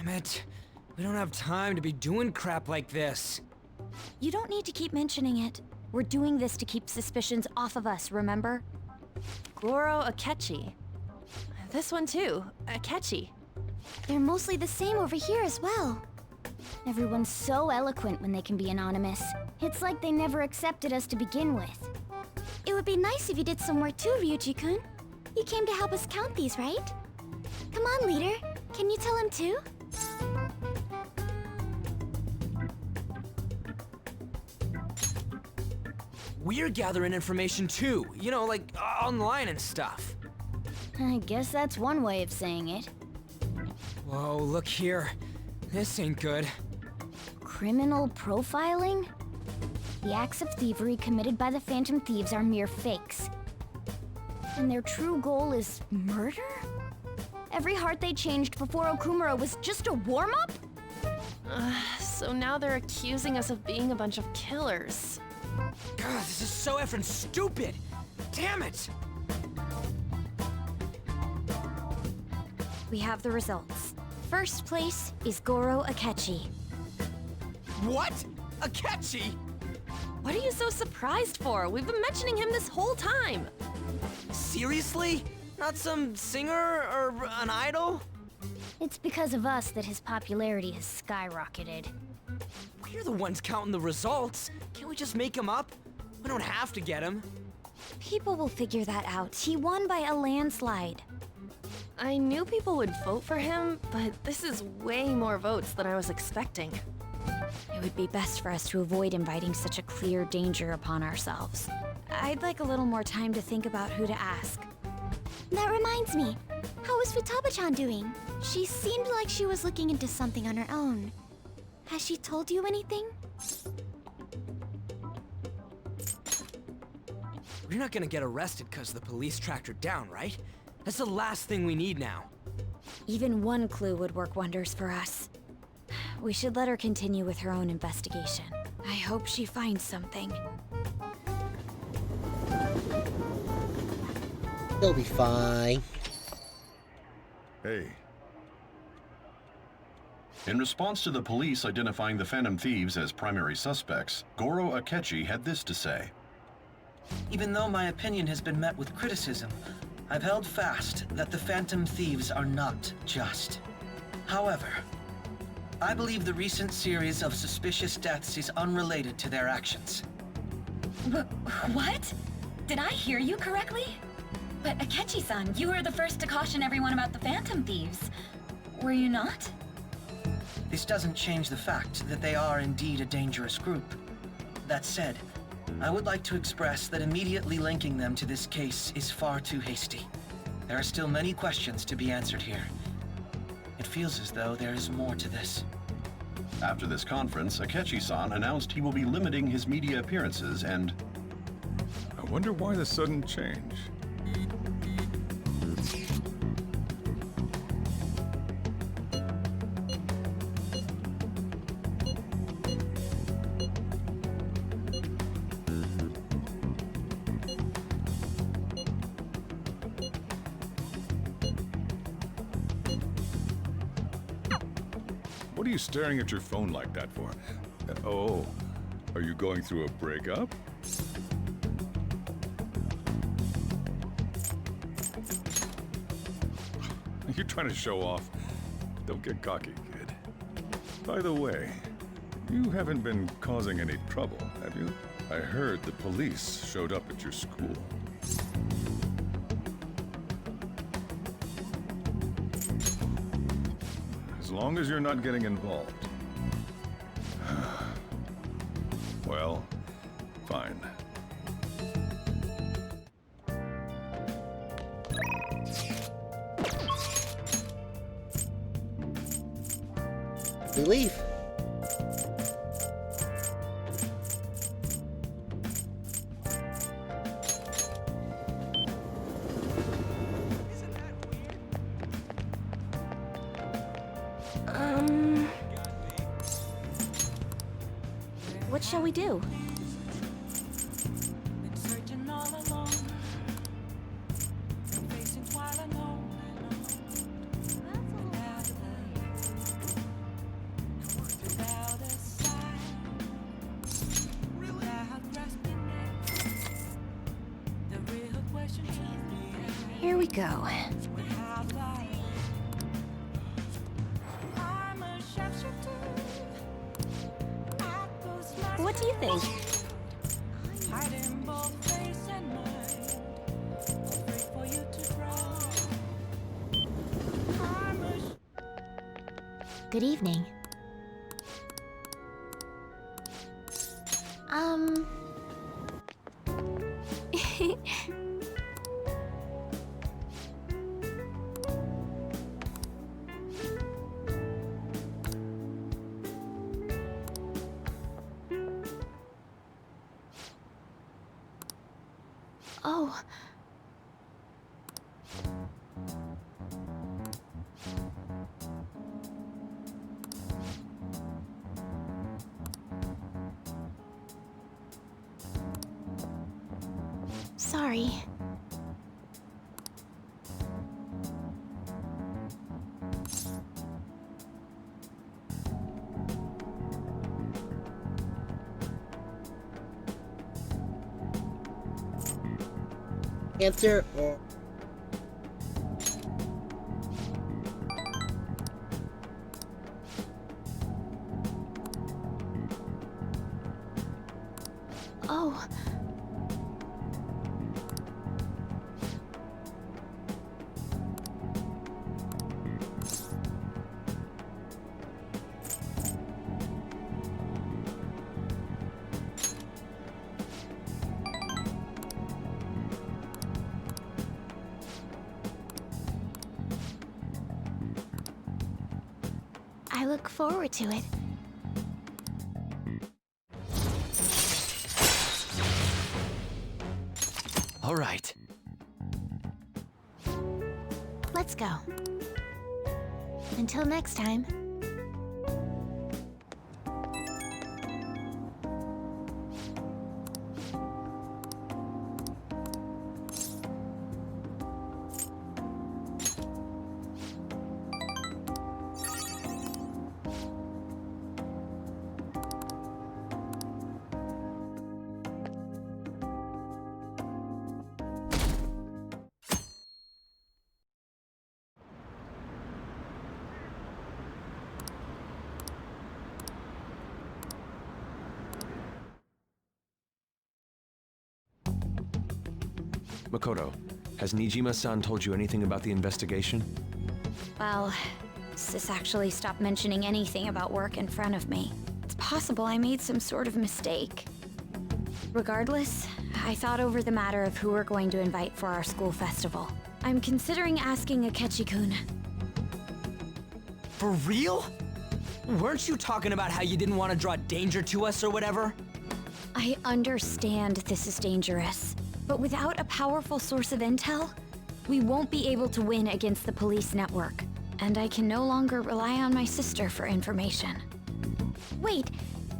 Damn it. We don't have time to be doing crap like this. You don't need to keep mentioning it. We're doing this to keep suspicions off of us, remember? Goro Akechi. This one too, Akechi. They're mostly the same over here as well. Everyone's so eloquent when they can be anonymous. It's like they never accepted us to begin with. It would be nice if you did some work too, Ryuji-kun. You came to help us count these, right? Come on, leader. Can you tell him too? We're gathering information too, you know, like online and stuff. I guess that's one way of saying it. Whoa, look here. This ain't good. Criminal profiling? The acts of thievery committed by the Phantom Thieves are mere fakes. And their true goal is murder? Every heart they changed before Okumura was just a warm-up? So now they're accusing us of being a bunch of killers. God, this is so effing stupid! Damn it! We have the results. First place is Goro Akechi. What? Akechi? What are you so surprised for? We've been mentioning him this whole time. Seriously? Not some singer or an idol? It's because of us that his popularity has skyrocketed. We're the ones counting the results. Can't we just make him up? We don't have to get him. People will figure that out. He won by a landslide. I knew people would vote for him, but this is way more votes than I was expecting. It would be best for us to avoid inviting such a clear danger upon ourselves. I'd like a little more time to think about who to ask. That reminds me. How is Futaba-chan doing? She seemed like she was looking into something on her own. Has she told you anything? We're not gonna get arrested because the police tracked her down, right? That's the last thing we need now. Even one clue would work wonders for us. We should let her continue with her own investigation. I hope she finds something. He'll be fine. Hey. In response to the police identifying the Phantom Thieves as primary suspects, Goro Akechi had this to say. Even though my opinion has been met with criticism, I've held fast that the Phantom Thieves are not just. However, I believe the recent series of suspicious deaths is unrelated to their actions. What? Did I hear you correctly? But Akechi-san, you were the first to caution everyone about the Phantom Thieves. Were you not? This doesn't change the fact that they are indeed a dangerous group. That said, I would like to express that immediately linking them to this case is far too hasty. There are still many questions to be answered here. It feels as though there is more to this. After this conference, Akechi-san announced he will be limiting his media appearances and... I wonder why the sudden change. What are you staring at your phone like that for? Oh, are you going through a breakup? You're trying to show off. Don't get cocky, kid. By the way, you haven't been causing any trouble, have you? I heard the police showed up at your school. As long as you're not getting involved. Well, fine. We leave. What shall we do? Been searching all along, facing while I know. Without a sign, without grasping it, the real question to me Here we go. is how far I'm a sharpshooter. What do you think? Hiding both face and mind, afraid for you to grow. I'm a Good evening. Oh. Sorry. Answer or... Oh. I look forward to it. All right. Let's go. Until next time. Makoto, has Nijima-san told you anything about the investigation? Well, Sis actually stopped mentioning anything about work in front of me. It's possible I made some sort of mistake. Regardless, I thought over the matter of who we're going to invite for our school festival. I'm considering asking Akechi-kun. For real? Weren't you talking about how you didn't want to draw danger to us or whatever? I understand this is dangerous, but without a powerful source of intel, we won't be able to win against the police network. And I can no longer rely on my sister for information. Wait,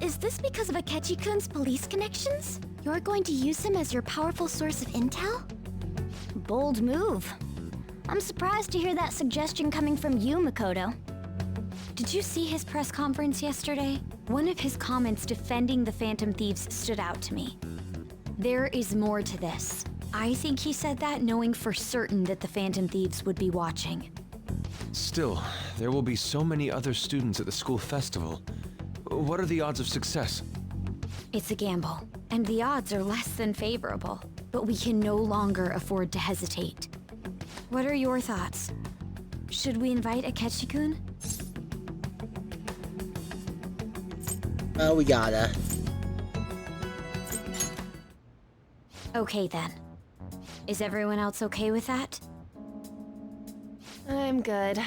is this because of Akechi-kun's police connections? You're going to use him as your powerful source of intel? Bold move. I'm surprised to hear that suggestion coming from you, Makoto. Did you see his press conference yesterday? One of his comments defending the Phantom Thieves stood out to me. There is more to this. I think he said that knowing for certain that the Phantom Thieves would be watching. Still, there will be so many other students at the school festival. What are the odds of success? It's a gamble, and the odds are less than favorable. But we can no longer afford to hesitate. What are your thoughts? Should we invite Akechi-kun? Well, we gotta. Okay then. Is everyone else okay with that? I'm good.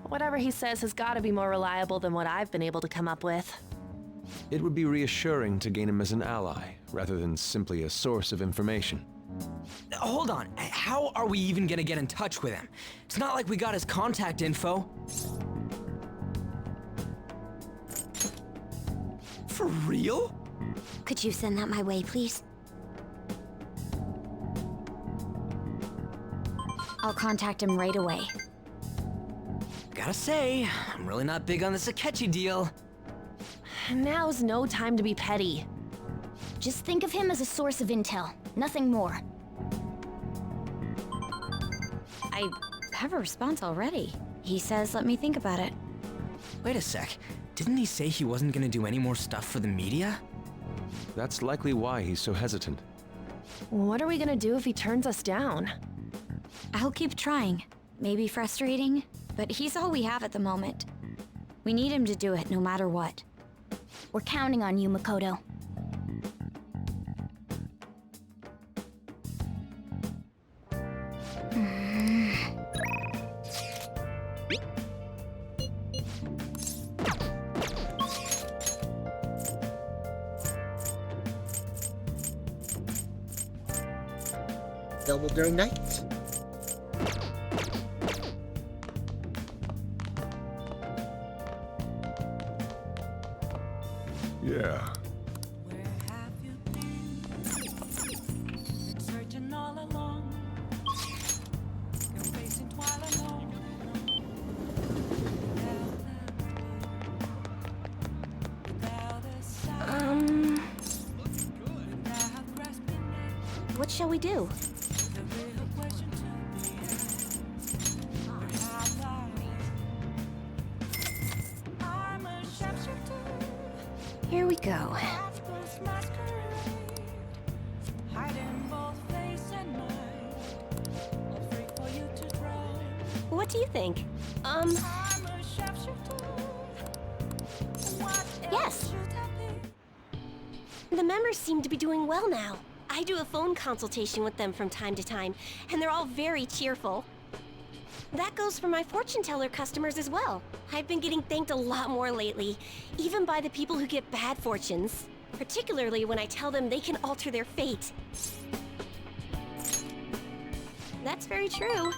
Whatever he says has got to be more reliable than what I've been able to come up with. It would be reassuring to gain him as an ally, rather than simply a source of information. Hold on, how are we even gonna get in touch with him? It's not like we got his contact info. For real? Could you send that my way, please? I'll contact him right away. Gotta say, I'm really not big on this Akechi deal. Now's no time to be petty. Just think of him as a source of intel, nothing more. I have a response already. He says let me think about it. Wait a sec, didn't he say he wasn't gonna do any more stuff for the media? That's likely why he's so hesitant. What are we gonna do if he turns us down? I'll keep trying. Maybe frustrating, but he's all we have at the moment. We need him to do it no matter what. We're counting on you, Makoto. Available during night. Yeah. Searching all shall we do? Here we go. What do you think? Yes. The members seem to be doing well now. I do a phone consultation with them from time to time, and they're all very cheerful. That goes for my fortune teller customers as well. I've been getting thanked a lot more lately, even by the people who get bad fortunes. Particularly when I tell them they can alter their fate. That's very true.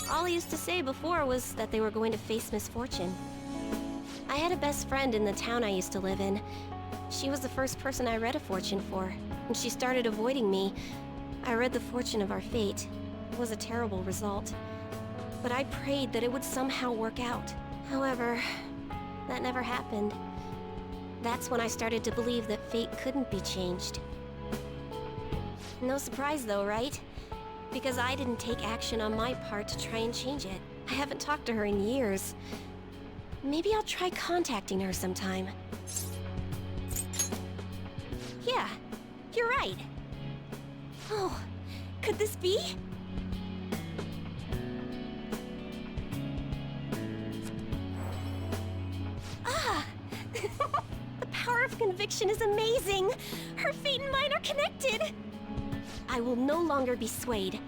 All I used to say before was that they were going to face misfortune. I had a best friend in the town I used to live in. She was the first person I read a fortune for. When she started avoiding me, I read the fortune of our fate. It was a terrible result. But I prayed that it would somehow work out. However, that never happened. That's when I started to believe that fate couldn't be changed. No surprise though, right? Because I didn't take action on my part to try and change it. I haven't talked to her in years. Maybe I'll try contacting her sometime. Yeah, you're right. Oh, could this be? Ah! The power of conviction is amazing! Her fate and mine are connected! I will no longer be swayed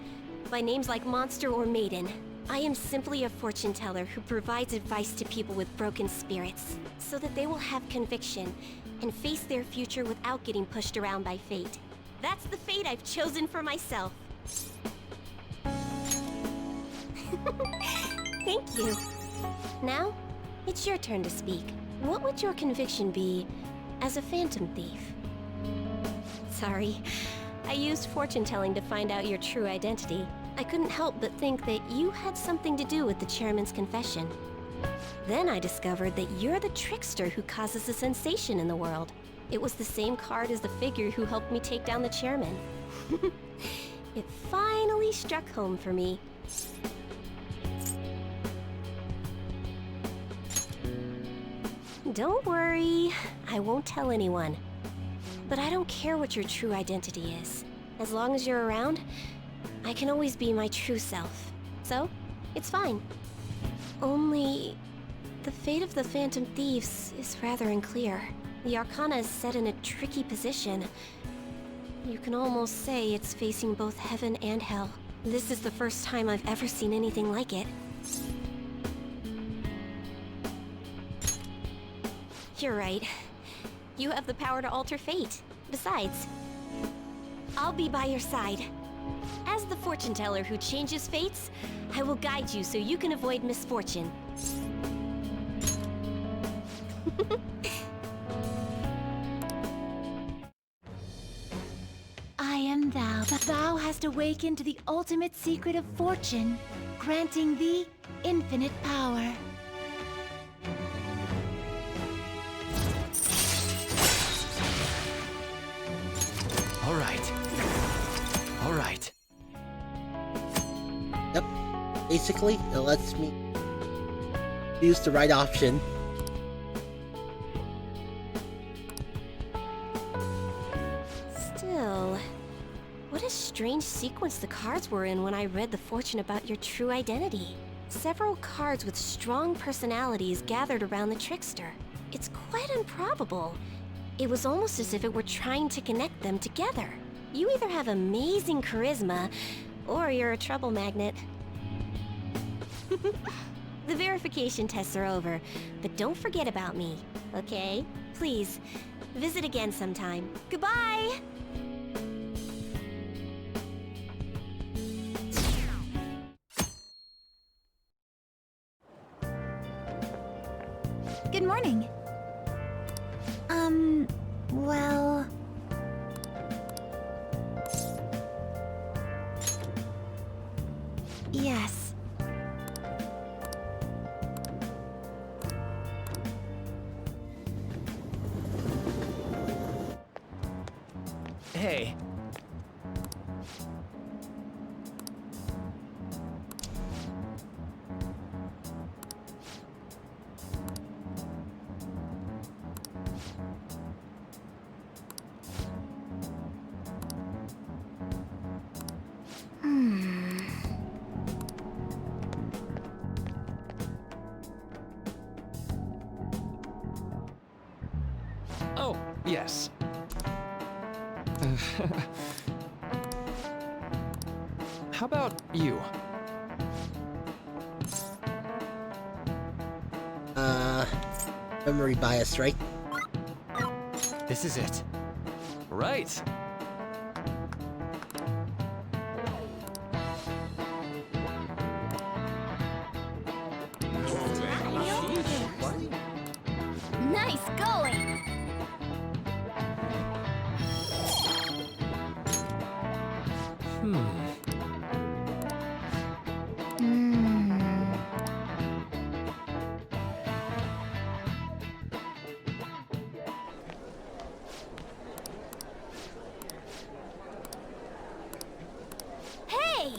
by names like Monster or Maiden. I am simply a fortune teller who provides advice to people with broken spirits, so that they will have conviction and face their future without getting pushed around by fate. That's the fate I've chosen for myself. Thank you. Now, it's your turn to speak. What would your conviction be as a phantom thief? Sorry, I used fortune telling to find out your true identity. I couldn't help but think that you had something to do with the chairman's confession. Then I discovered that you're the trickster who causes a sensation in the world. It was the same card as the figure who helped me take down the chairman. It finally struck home for me. Don't worry, I won't tell anyone. But I don't care what your true identity is. As long as you're around, I can always be my true self. So, it's fine. Only, the fate of the Phantom Thieves is rather unclear. The Arcana is set in a tricky position. You can almost say it's facing both heaven and hell. This is the first time I've ever seen anything like it. You're right. You have the power to alter fate. Besides, I'll be by your side. As the fortune teller who changes fates, I will guide you so you can avoid misfortune. I am thou. Thou hast awakened to the ultimate secret of fortune, granting thee infinite power. All right. All right. Yep. Basically, it lets me use the right option. Still, what a strange sequence the cards were in when I read the fortune about your true identity. Several cards with strong personalities gathered around the trickster. It's quite improbable. It was almost as if it were trying to connect them together. You either have amazing charisma, or you're a trouble magnet. The verification tests are over, but don't forget about me, okay? Please, visit again sometime. Goodbye! Good morning. Well... Yes. Hey. Yes. How about you? Memory bias, right? This is it. Right. Nice going! Hey!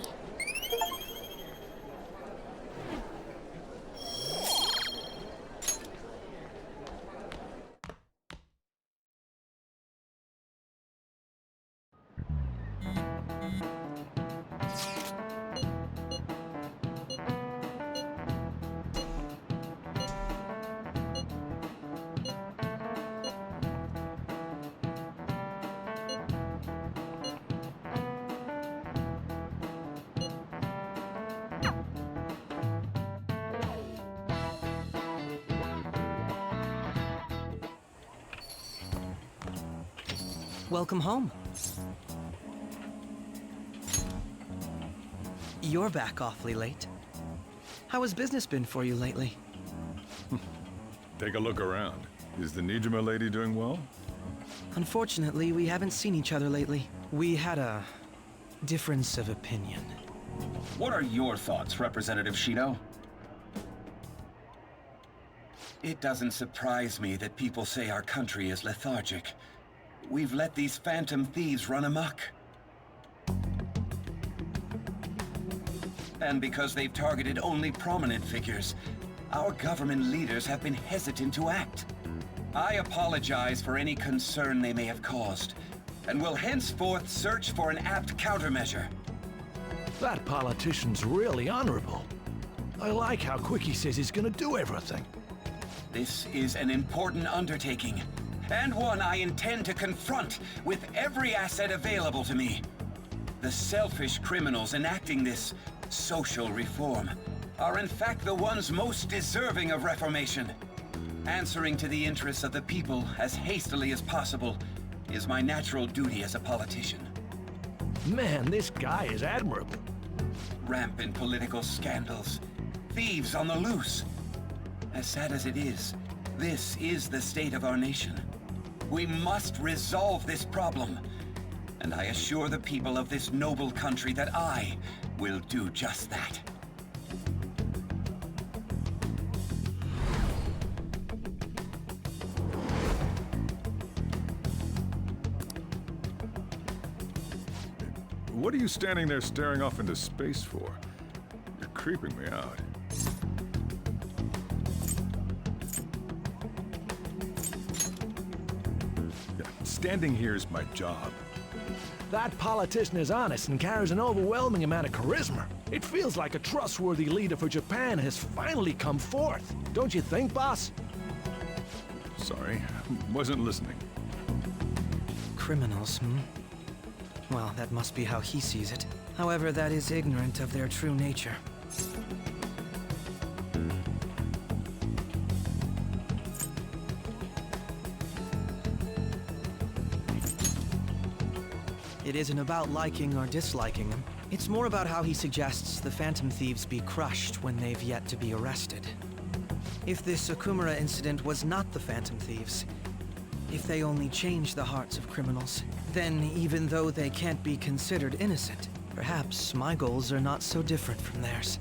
Welcome home. You're back awfully late. How has business been for you lately? Take a look around. Is the Nijima lady doing well? Unfortunately, we haven't seen each other lately. We had a difference of opinion. What are your thoughts, Representative Shido? It doesn't surprise me that people say our country is lethargic. We've let these phantom thieves run amok. And because they've targeted only prominent figures, our government leaders have been hesitant to act. I apologize for any concern they may have caused, and will henceforth search for an apt countermeasure. That politician's really honorable. I like how quick he says he's gonna do everything. This is an important undertaking, and one I intend to confront with every asset available to me. The selfish criminals enacting this social reform are in fact the ones most deserving of reformation. Answering to the interests of the people as hastily as possible is my natural duty as a politician. Man, this guy is admirable. Rampant political scandals, thieves on the loose. As sad as it is, this is the state of our nation. We must resolve this problem, and I assure the people of this noble country that I will do just that. What are you standing there staring off into space for? You're creeping me out. Yeah, standing here is my job. That politician is honest and carries an overwhelming amount of charisma. It feels like a trustworthy leader for Japan has finally come forth. Don't you think, boss? Sorry, wasn't listening. Criminals, Well, that must be how he sees it. However, that is ignorant of their true nature. It isn't about liking or disliking them. It's more about how he suggests the Phantom Thieves be crushed when they've yet to be arrested. If this Okumura incident was not the Phantom Thieves, if they only change the hearts of criminals, then even though they can't be considered innocent, perhaps my goals are not so different from theirs.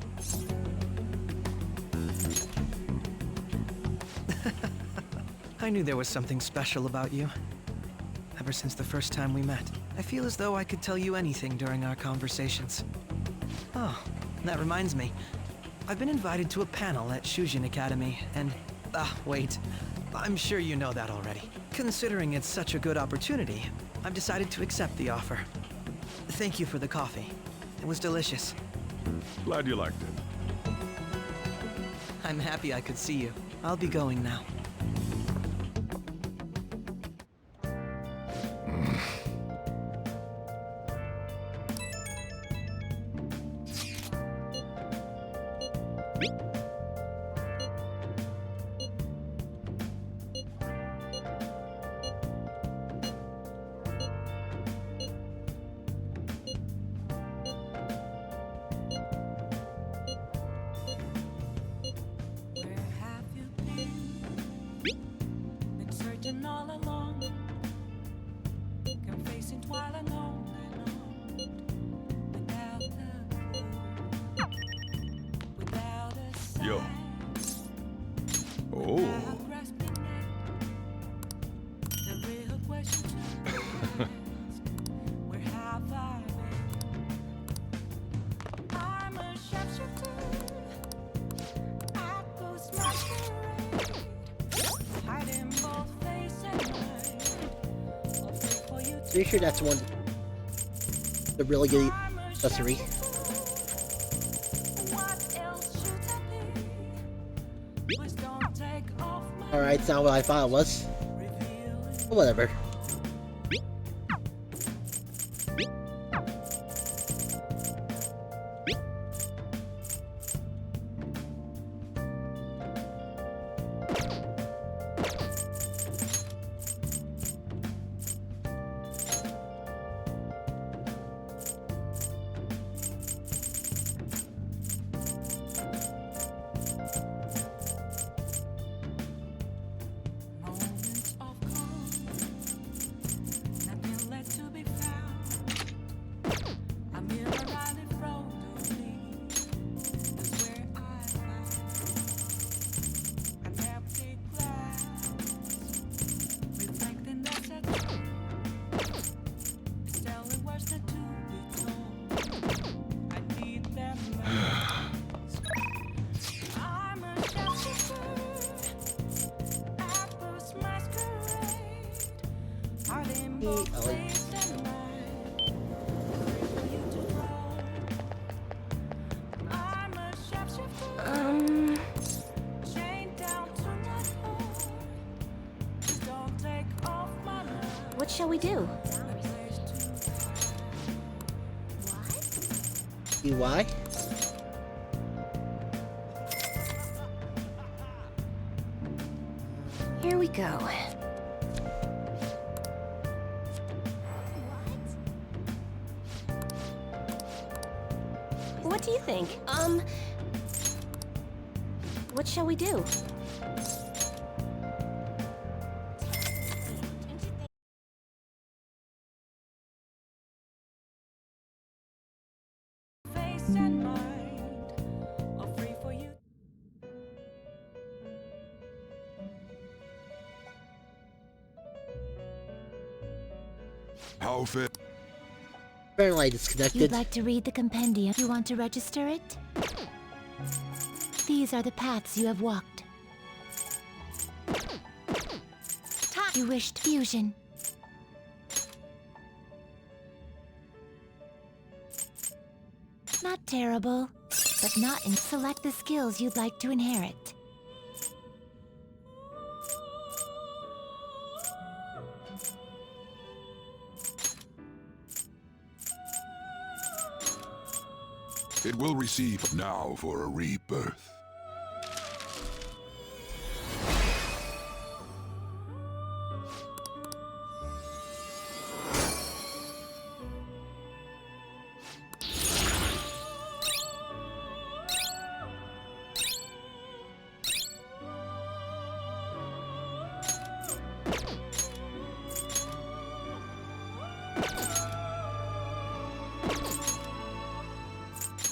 I knew there was something special about you. Ever since the first time we met, I feel as though I could tell you anything during our conversations. Oh, that reminds me. I've been invited to a panel at Shujin Academy, and... wait. I'm sure you know that already. Considering it's such a good opportunity, I've decided to accept the offer. Thank you for the coffee. It was delicious. Glad you liked it. I'm happy I could see you. I'll be going now. Yo. Oh. Pretty sure that's one. The really good accessory. Alright, it's not what I thought it was. But whatever. What shall we do? Why? Here we go. What do you think? What shall we do? How fit? Apparently disconnected. You'd like to read the compendium? You want to register it? These are the paths you have walked. You wished fusion. Not terrible, but not in. Select the skills you'd like to inherit. It will receive now for a rebirth.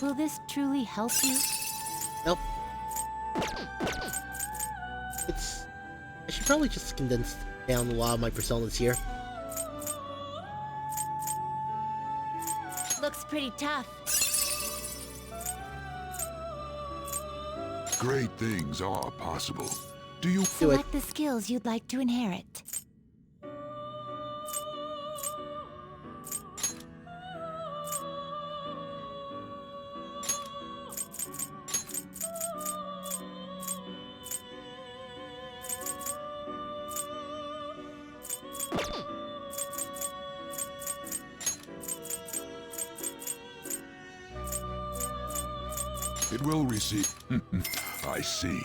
Will this truly help you? Nope. I should probably just condense down a lot of my personas here. Looks pretty tough. Great things are possible. Do you select the skills you'd like to inherit? It will receive... I see.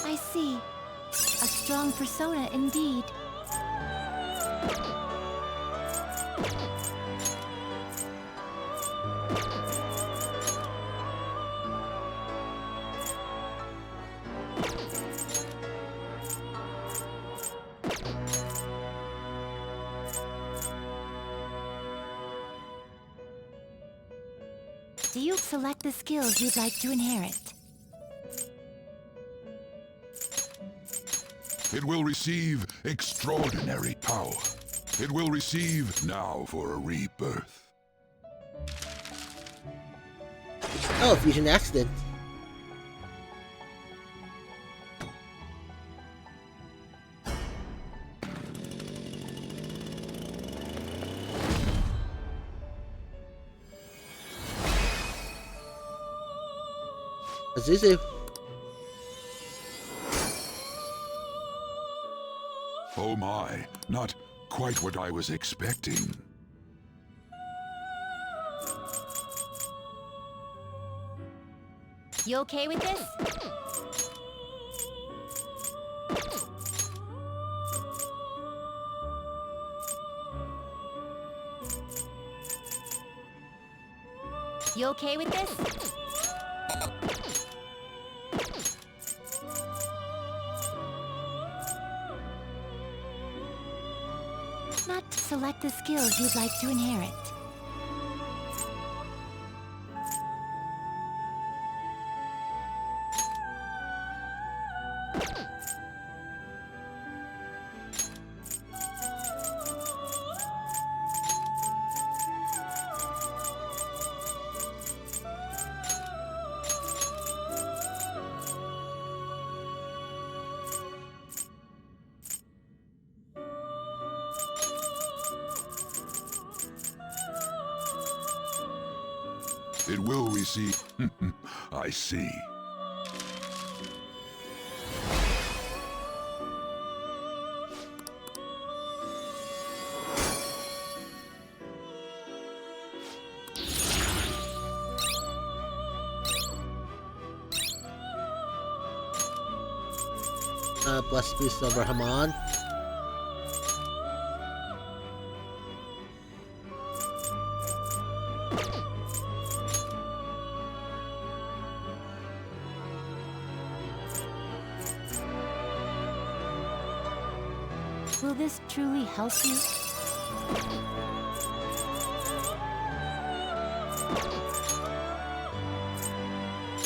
I see. A strong persona indeed. Do you select the skills you'd like to inherit? It will receive extraordinary power. It will receive now for a rebirth. Oh, fusion accident. Azuzu. Oh my, not quite what I was expecting. You okay with this? You okay with this? Not select the skills you'd like to inherit. It will receive... I see. Blessed boost over Haman. Will this truly help you?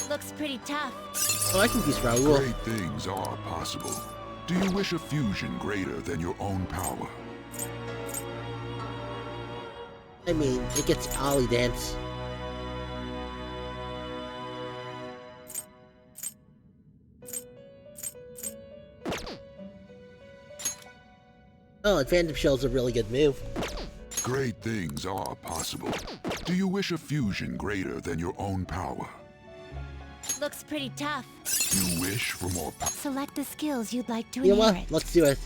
Looks pretty tough. Oh, I can use Raoul. Great things are possible. Do you wish a fusion greater than your own power? I mean, it gets Ollie Dance. Oh, and Phantom Shell's a really good move. Great things are possible. Do you wish a fusion greater than your own power? Looks pretty tough. You wish for more power? Select the skills you'd like to You know inherit. what? Let's do it.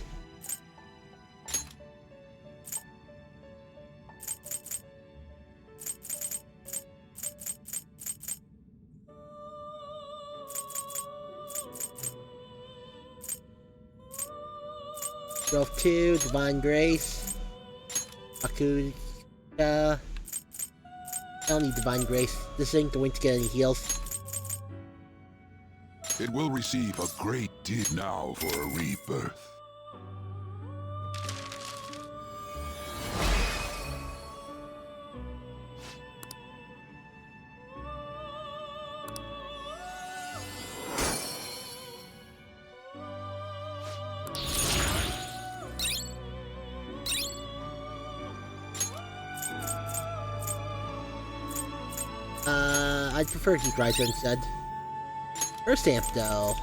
Growth 2, Divine Grace. Akuka. I don't need Divine Grace. This ain't going to get any heals. It will receive a great deal now for a rebirth. I'd prefer Heat Riser instead. First amp, though.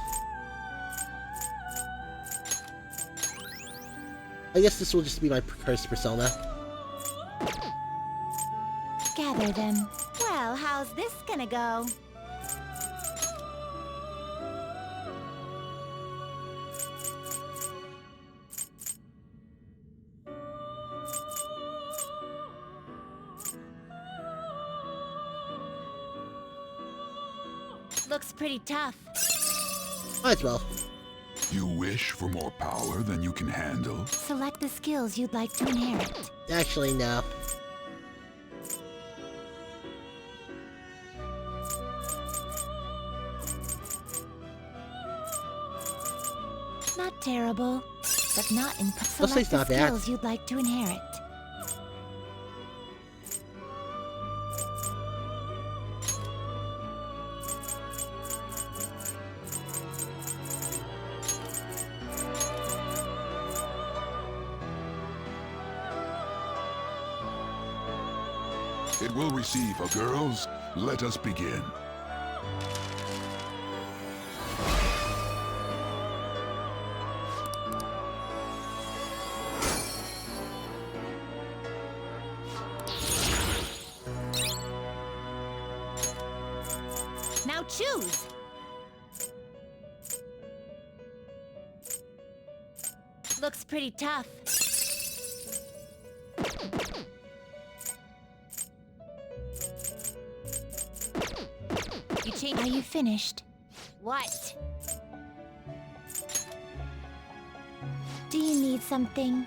I guess this will just be my cursed persona. Gather them. Well, how's this gonna go? Looks pretty tough. Might as well. You wish for more power than you can handle? Select the skills you'd like to inherit. Actually, no. Not terrible, but not impossible. Mostly Select it's the not bad. skills you'd like to inherit. It will receive a girls. Let us begin. Now choose! Looks pretty tough. Are you finished? What? Do you need something?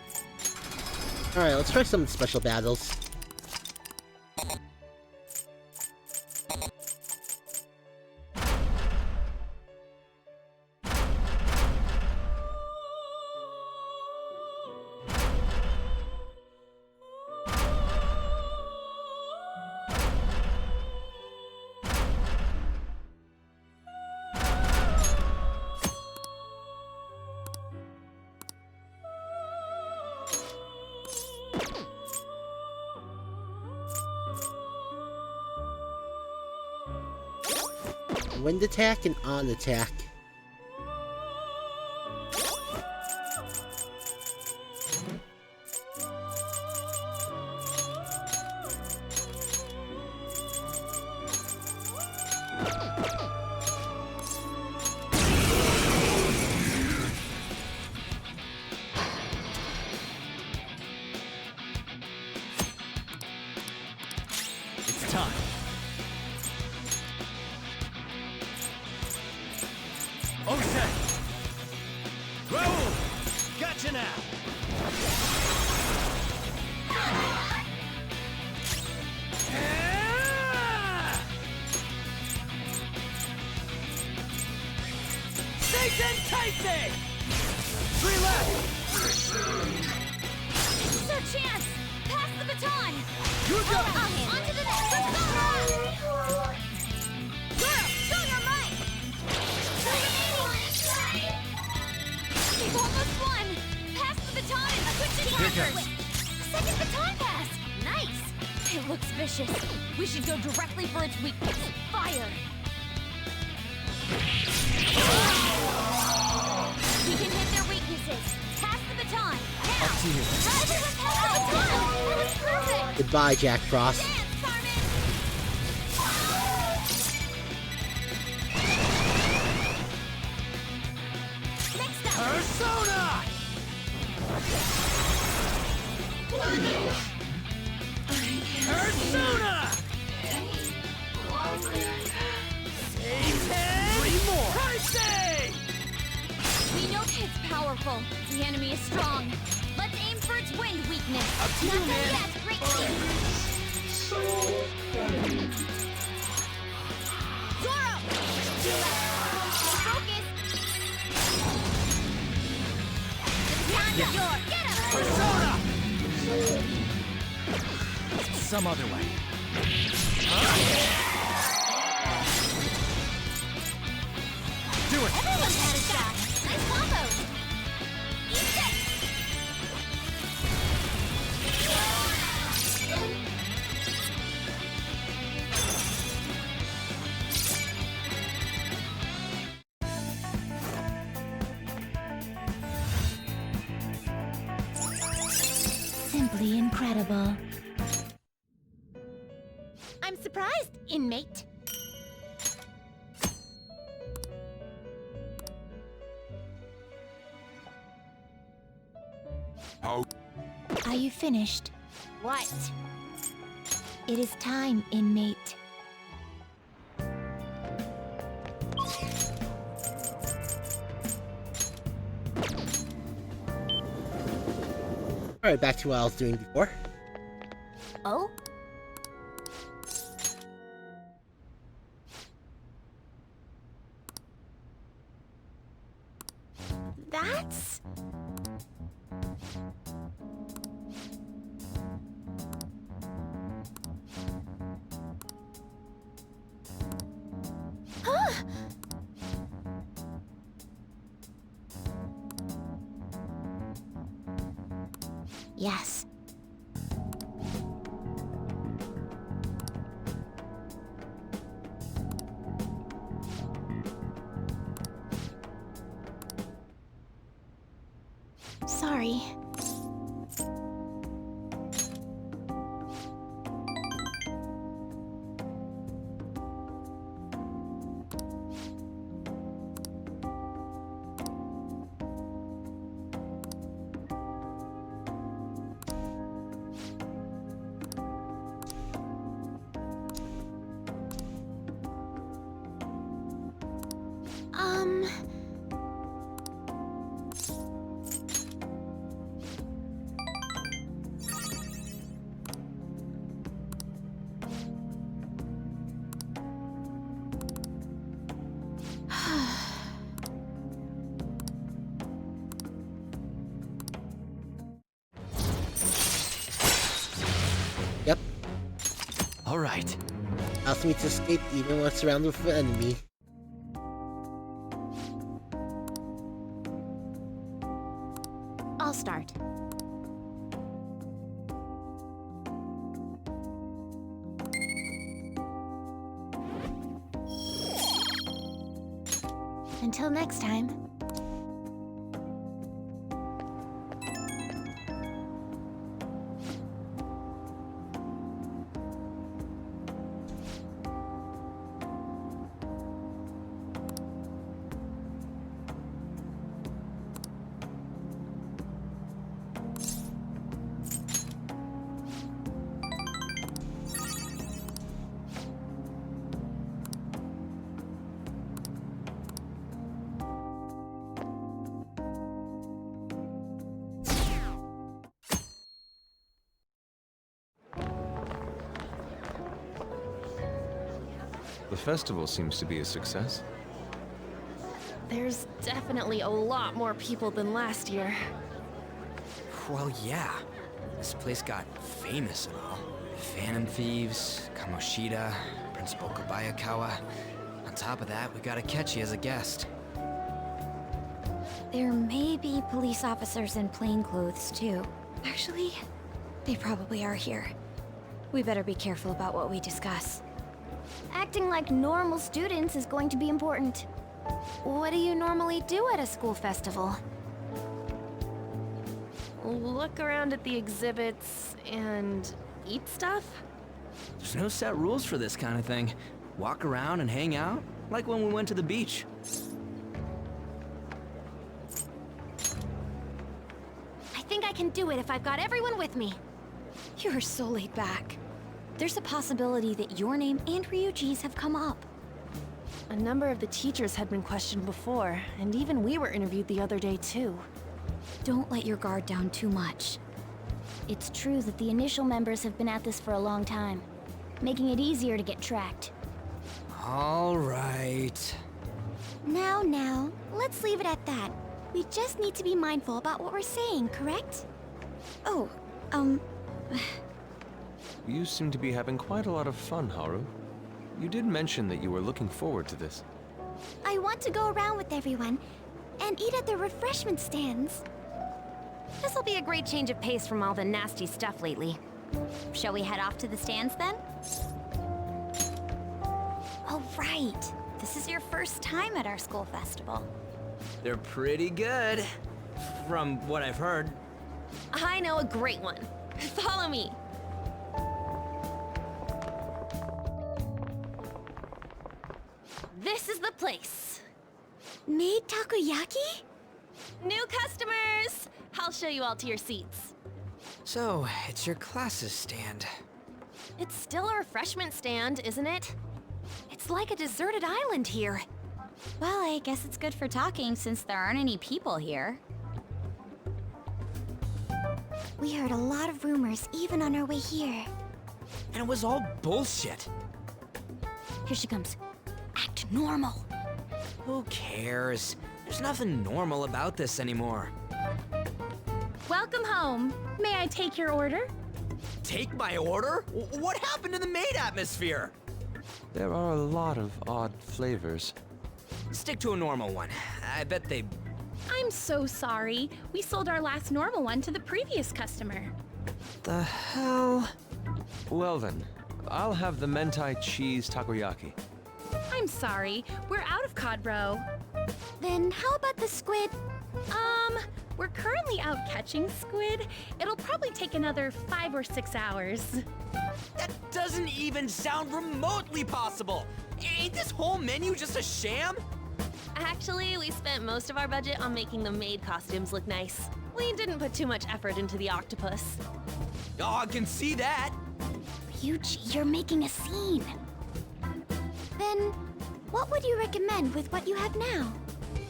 Alright, let's try some special battles. Wind attack and on attack. It's time. Ose! Raoul! Gotcha now! Satan Tyson! 3 left! This is our chance! Pass the baton! You go! On to the next! Let's go! Zoro, show your might! We've almost won! Pass the baton and switch it Here backwards! goes. Second baton pass! Nice! It looks vicious. We should go directly for its weakness. Fire! We can hit their weaknesses. Pass the baton. Now! Up to you. Everyone pass the baton! That was perfect! Goodbye, Jack Frost. Dance, Carmen! Next up! Persona! Persona! Satan! 3 more! Hersey! We know it's powerful. The enemy is strong. Let's aim for its wind weakness. Up to you, Not man. yet. Great team. Zoro! Focus. The baton's yours. Get him! Persona! Some other way. Do it! Everyone's had a shot. Nice combos. Eat it. Simply incredible. I'm surprised, inmate. How? Are you finished? What? It is time, inmate. Alright, back to what I was doing before. Oh? That's... Huh! Yes. All right. Allows me to escape even when surrounded with an enemy. I'll start. Until next time. The festival seems to be a success. There's definitely a lot more people than last year. Well, yeah. This place got famous and all. Phantom Thieves, Kamoshida, Principal Kobayakawa. On top of that, we got Akechi as a guest. There may be police officers in plainclothes, too. Actually, they probably are here. We better be careful about what we discuss. Acting like normal students is going to be important. What do you normally do at a school festival? Look around at the exhibits and eat stuff? There's no set rules for this kind of thing. Walk around and hang out, like when we went to the beach. I think I can do it if I've got everyone with me. You're so laid back. There's a possibility that your name and Ryuji's have come up. A number of the teachers had been questioned before, and even we were interviewed the other day too. Don't let your guard down too much. It's true that the initial members have been at this for a long time, making it easier to get tracked. All right. Now, let's leave it at that. We just need to be mindful about what we're saying, correct? Oh, You seem to be having quite a lot of fun, Haru. You did mention that you were looking forward to this. I want to go around with everyone and eat at the refreshment stands. This'll be a great change of pace from all the nasty stuff lately. Shall we head off to the stands then? Oh, right. This is your first time at our school festival. They're pretty good, from what I've heard. I know a great one. Follow me. This is the place. Made takoyaki? New customers! I'll show you all to your seats. So, it's your class's stand. It's still a refreshment stand, isn't it? It's like a deserted island here. Well, I guess it's good for talking since there aren't any people here. We heard a lot of rumors even on our way here. And it was all bullshit. Here she comes. Act normal. Who cares? There's nothing normal about this anymore. Welcome home. May I take your order? Take my order? What happened to the maid atmosphere? There are a lot of odd flavors. Stick to a normal one. I bet they... I'm so sorry. We sold our last normal one to the previous customer. The hell? Well then, I'll have the mentai cheese takoyaki. I'm sorry. We're out of cod roe. Then how about the squid? We're currently out catching squid. It'll probably take another 5 or 6 hours. That doesn't even sound remotely possible! Ain't this whole menu just a sham? Actually, we spent most of our budget on making the maid costumes look nice. We didn't put too much effort into the octopus. Oh, I can see that! Ryuji, you're making a scene. Then, what would you recommend with what you have now?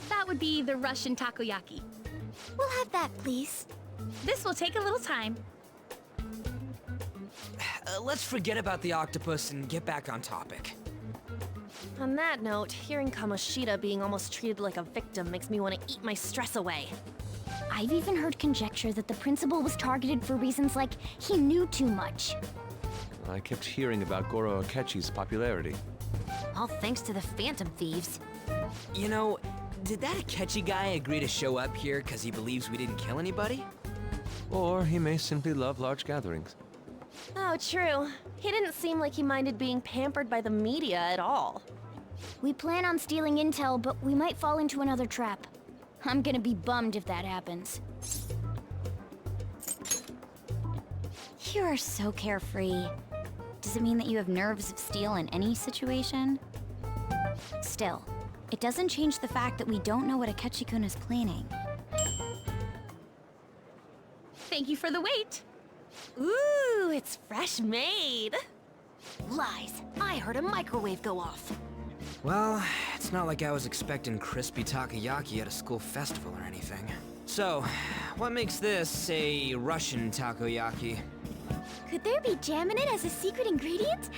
That would be the Russian takoyaki. We'll have that, please. This will take a little time. Let's forget about the octopus and get back on topic. On that note, hearing Kamoshida being almost treated like a victim makes me want to eat my stress away. I've even heard conjecture that the principal was targeted for reasons like he knew too much. I kept hearing about Goro Akechi's popularity. All thanks to the Phantom Thieves. You know, did that Akechi guy agree to show up here because he believes we didn't kill anybody? Or he may simply love large gatherings. Oh, true. He didn't seem like he minded being pampered by the media at all. We plan on stealing intel, but we might fall into another trap. I'm gonna be bummed if that happens. You are so carefree. Does it mean that you have nerves of steel in any situation? Still, it doesn't change the fact that we don't know what Akechi-kun is planning. Thank you for the wait. Ooh, it's fresh made. Lies. I heard a microwave go off. Well, it's not like I was expecting crispy takoyaki at a school festival or anything. So, what makes this a Russian takoyaki? Could there be jam in it as a secret ingredient?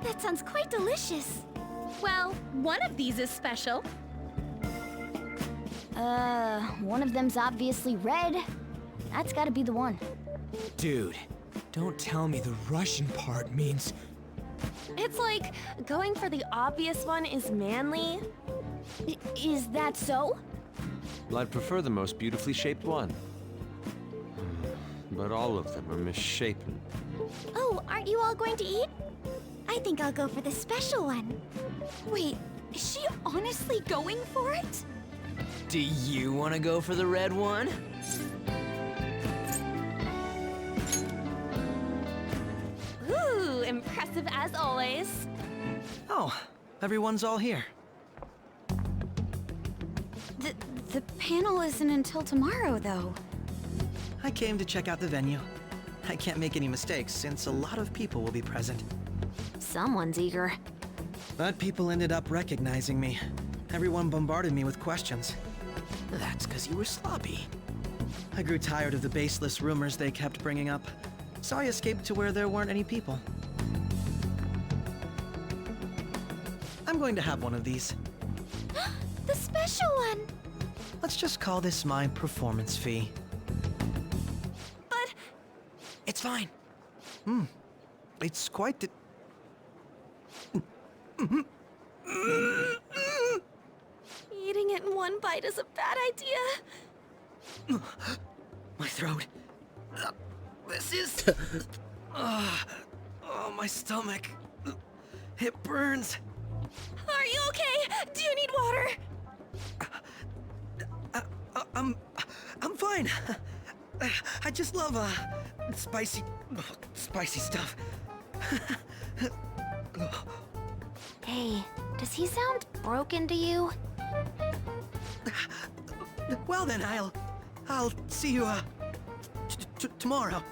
That sounds quite delicious. Well, one of these is special. One of them's obviously red. That's gotta be the one. Dude, don't tell me the Russian part means... It's like going for the obvious one is manly. Is that so? Well, I'd prefer the most beautifully shaped one. But all of them are misshapen. Oh, aren't you all going to eat? I think I'll go for the special one. Wait, is she honestly going for it? Do you want to go for the red one? Ooh, impressive as always. Oh, everyone's all here. The panel isn't until tomorrow, though. I came to check out the venue. I can't make any mistakes since a lot of people will be present. Someone's eager. But people ended up recognizing me. Everyone bombarded me with questions. That's because you were sloppy. I grew tired of the baseless rumors they kept bringing up, so I escaped to where there weren't any people. I'm going to have one of these. The special one! Let's just call this my performance fee. But... It's fine. It's quite the... Eating it in one bite is a bad idea. My throat. This is... oh, my stomach. It burns. Are you okay? Do you need water? I'm fine. I just love, spicy stuff. Hey, does he sound broken to you? Well then, I'll see you, tomorrow.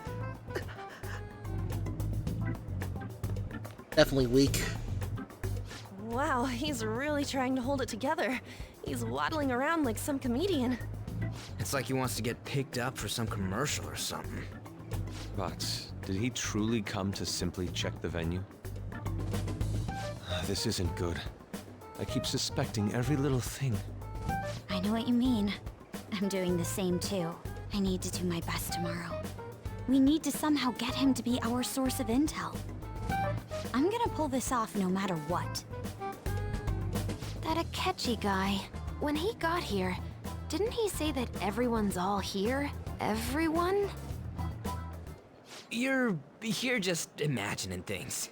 Definitely weak. Wow, he's really trying to hold it together. He's waddling around like some comedian. It's like he wants to get picked up for some commercial or something. But did he truly come to simply check the venue? This isn't good. I keep suspecting every little thing. I know what you mean. I'm doing the same too. I need to do my best tomorrow. We need to somehow get him to be our source of intel. I'm gonna pull this off no matter what. That Akechi guy, when he got here, didn't he say that everyone's all here? Everyone? You're just imagining things.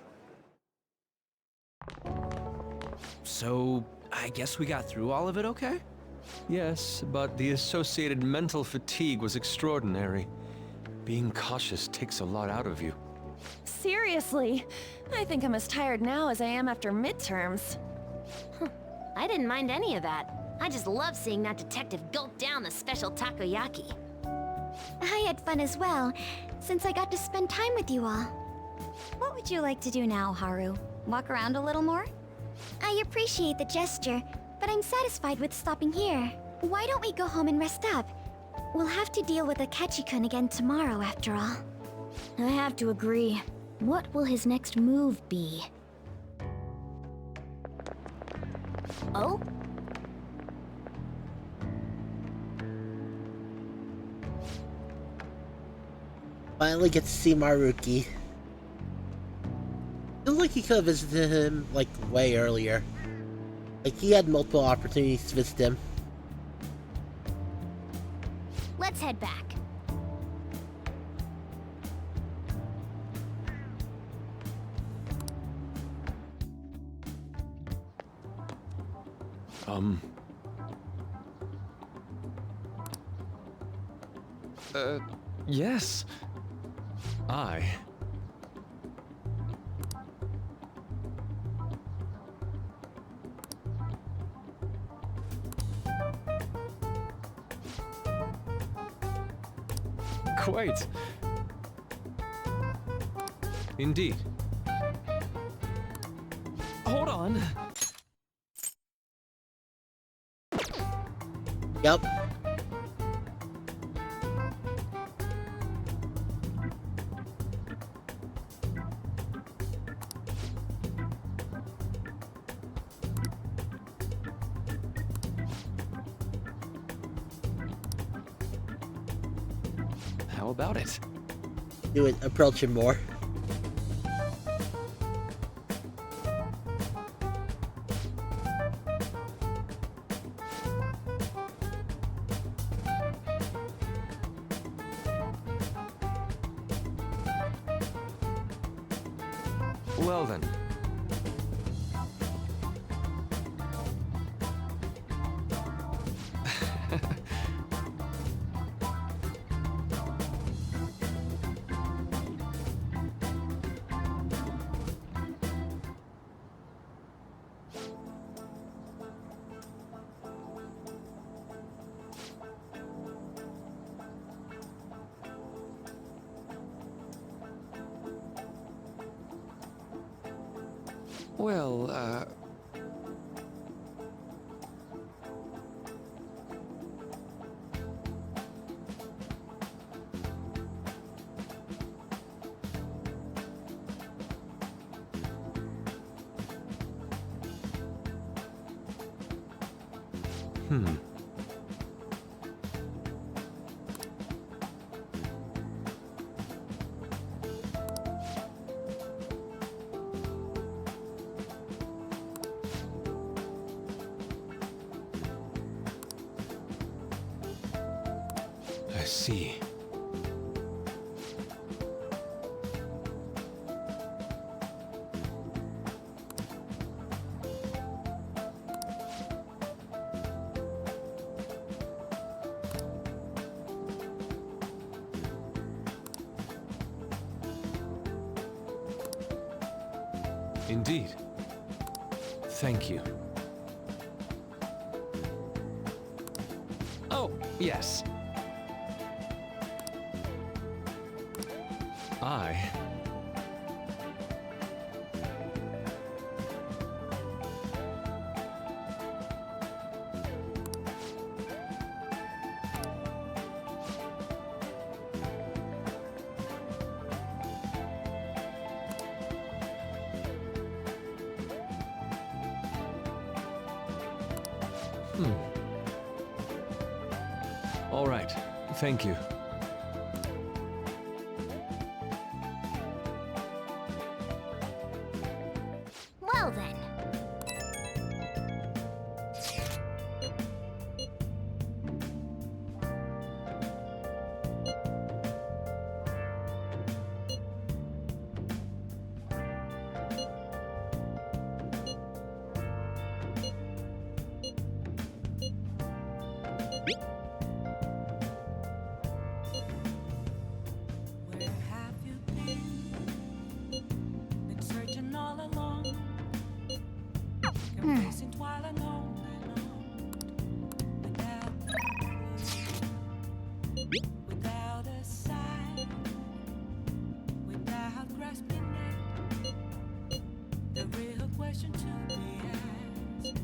So, I guess we got through all of it okay? Yes, but the associated mental fatigue was extraordinary. Being cautious takes a lot out of you. Seriously, I think I'm as tired now as I am after midterms. I didn't mind any of that. I just love seeing that detective gulp down the special takoyaki. I had fun as well, since I got to spend time with you all. What would you like to do now, Haru? Walk around a little more? I appreciate the gesture, but I'm satisfied with stopping here. Why don't we go home and rest up? We'll have to deal with Akechi-kun again tomorrow, after all. I have to agree. What will his next move be? Oh? Finally get to see Maruki. Feels like he could have visited him, like, way earlier. Like, he had multiple opportunities to visit him. Let's head back. Yes. Quite. Indeed. Hold on. Yep. How about it? Do it. Approach him more. Well then. Well, I see. Indeed. Thank you. Oh, yes. All right. Thank you. Well then. Where have you been? Been searching all along. Confessing while alone and on. Without a sign. Without grasping it. The real question to be asked.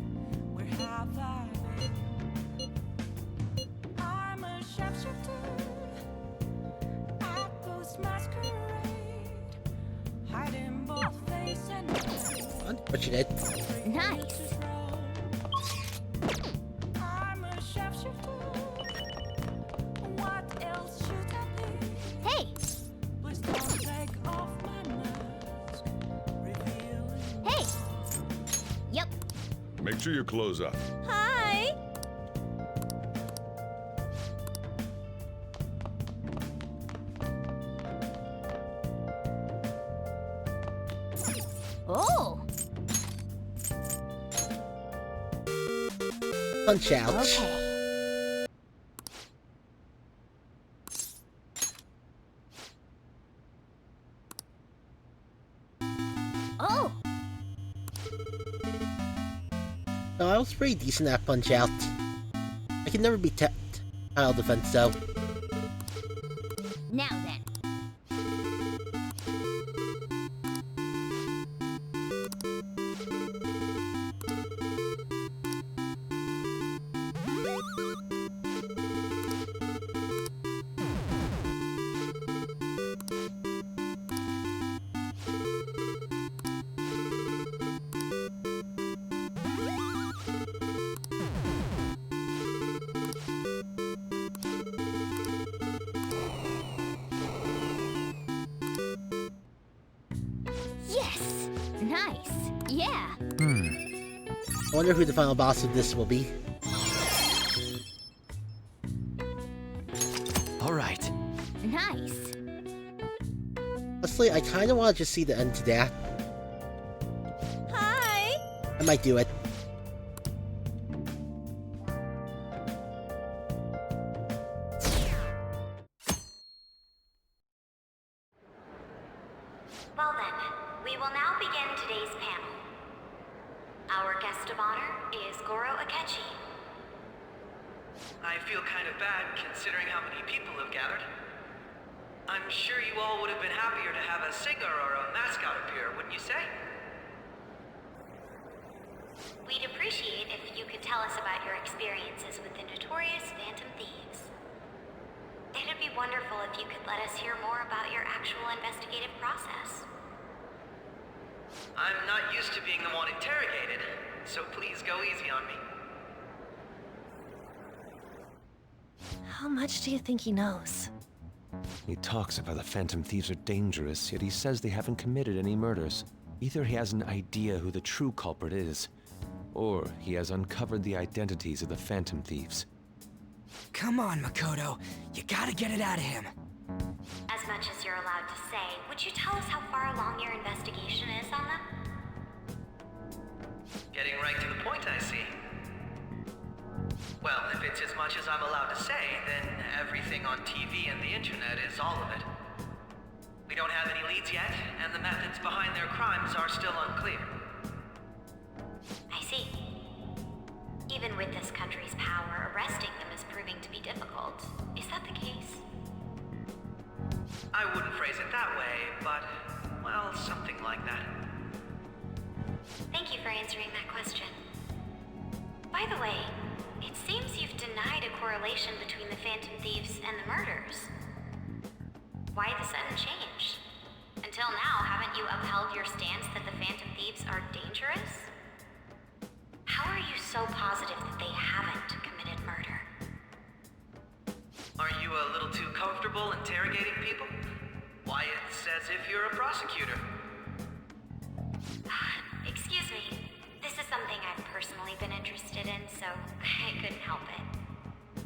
Where have I been? I'm a sharpshooter. Masquerade, hiding both face and Unfortunate. Nice. I'm a sharpshooter. What else should I be? Hey! Please don't take off my mask. Reveal Make sure you close up. Hi! Oh! Punch out. Okay. Oh! No, I was pretty decent at Punch Out. I can never be tile defense though. Now then. Yes! Nice. Yeah. I wonder who the final boss of this will be. Alright. Nice. Honestly, I kinda wanna just see the end to that. Hi! I might do it. Well then, we will now begin today's panel. Our guest of honor is Goro Akechi. I feel kind of bad considering how many people have gathered. I'm sure you all would have been happier to have a singer or a mascot appear, wouldn't you say? We'd appreciate if you could tell us about your experiences with the notorious Phantom Thieves. It'd be wonderful if you could let us hear more about your actual investigative process. I'm not used to being the one interrogated, so please go easy on me. How much do you think he knows? He talks about the Phantom Thieves are dangerous, yet he says they haven't committed any murders. Either he has an idea who the true culprit is, or he has uncovered the identities of the Phantom Thieves. Come on, Makoto. You gotta get it out of him. As much as you're allowed to say, would you tell us how far along your investigation is on them? Getting right to the point, I see. Well, if it's as much as I'm allowed to say, then everything on TV and the internet is all of it. We don't have any leads yet, and the methods behind their crimes are still unclear. I see. Even with this country's power, arresting them is proving to be difficult. Is that the case? I wouldn't phrase it that way, but, well, something like that. Thank you for answering that question. By the way, it seems you've denied a correlation between the Phantom Thieves and the murders. Why the sudden change? Until now, haven't you upheld your stance that the Phantom Thieves are dangerous? How are you so positive that they haven't committed murder? Aren't you a little too comfortable interrogating people? Why, it's as if you're a prosecutor. Excuse me. This is something I've personally been interested in, so I couldn't help it.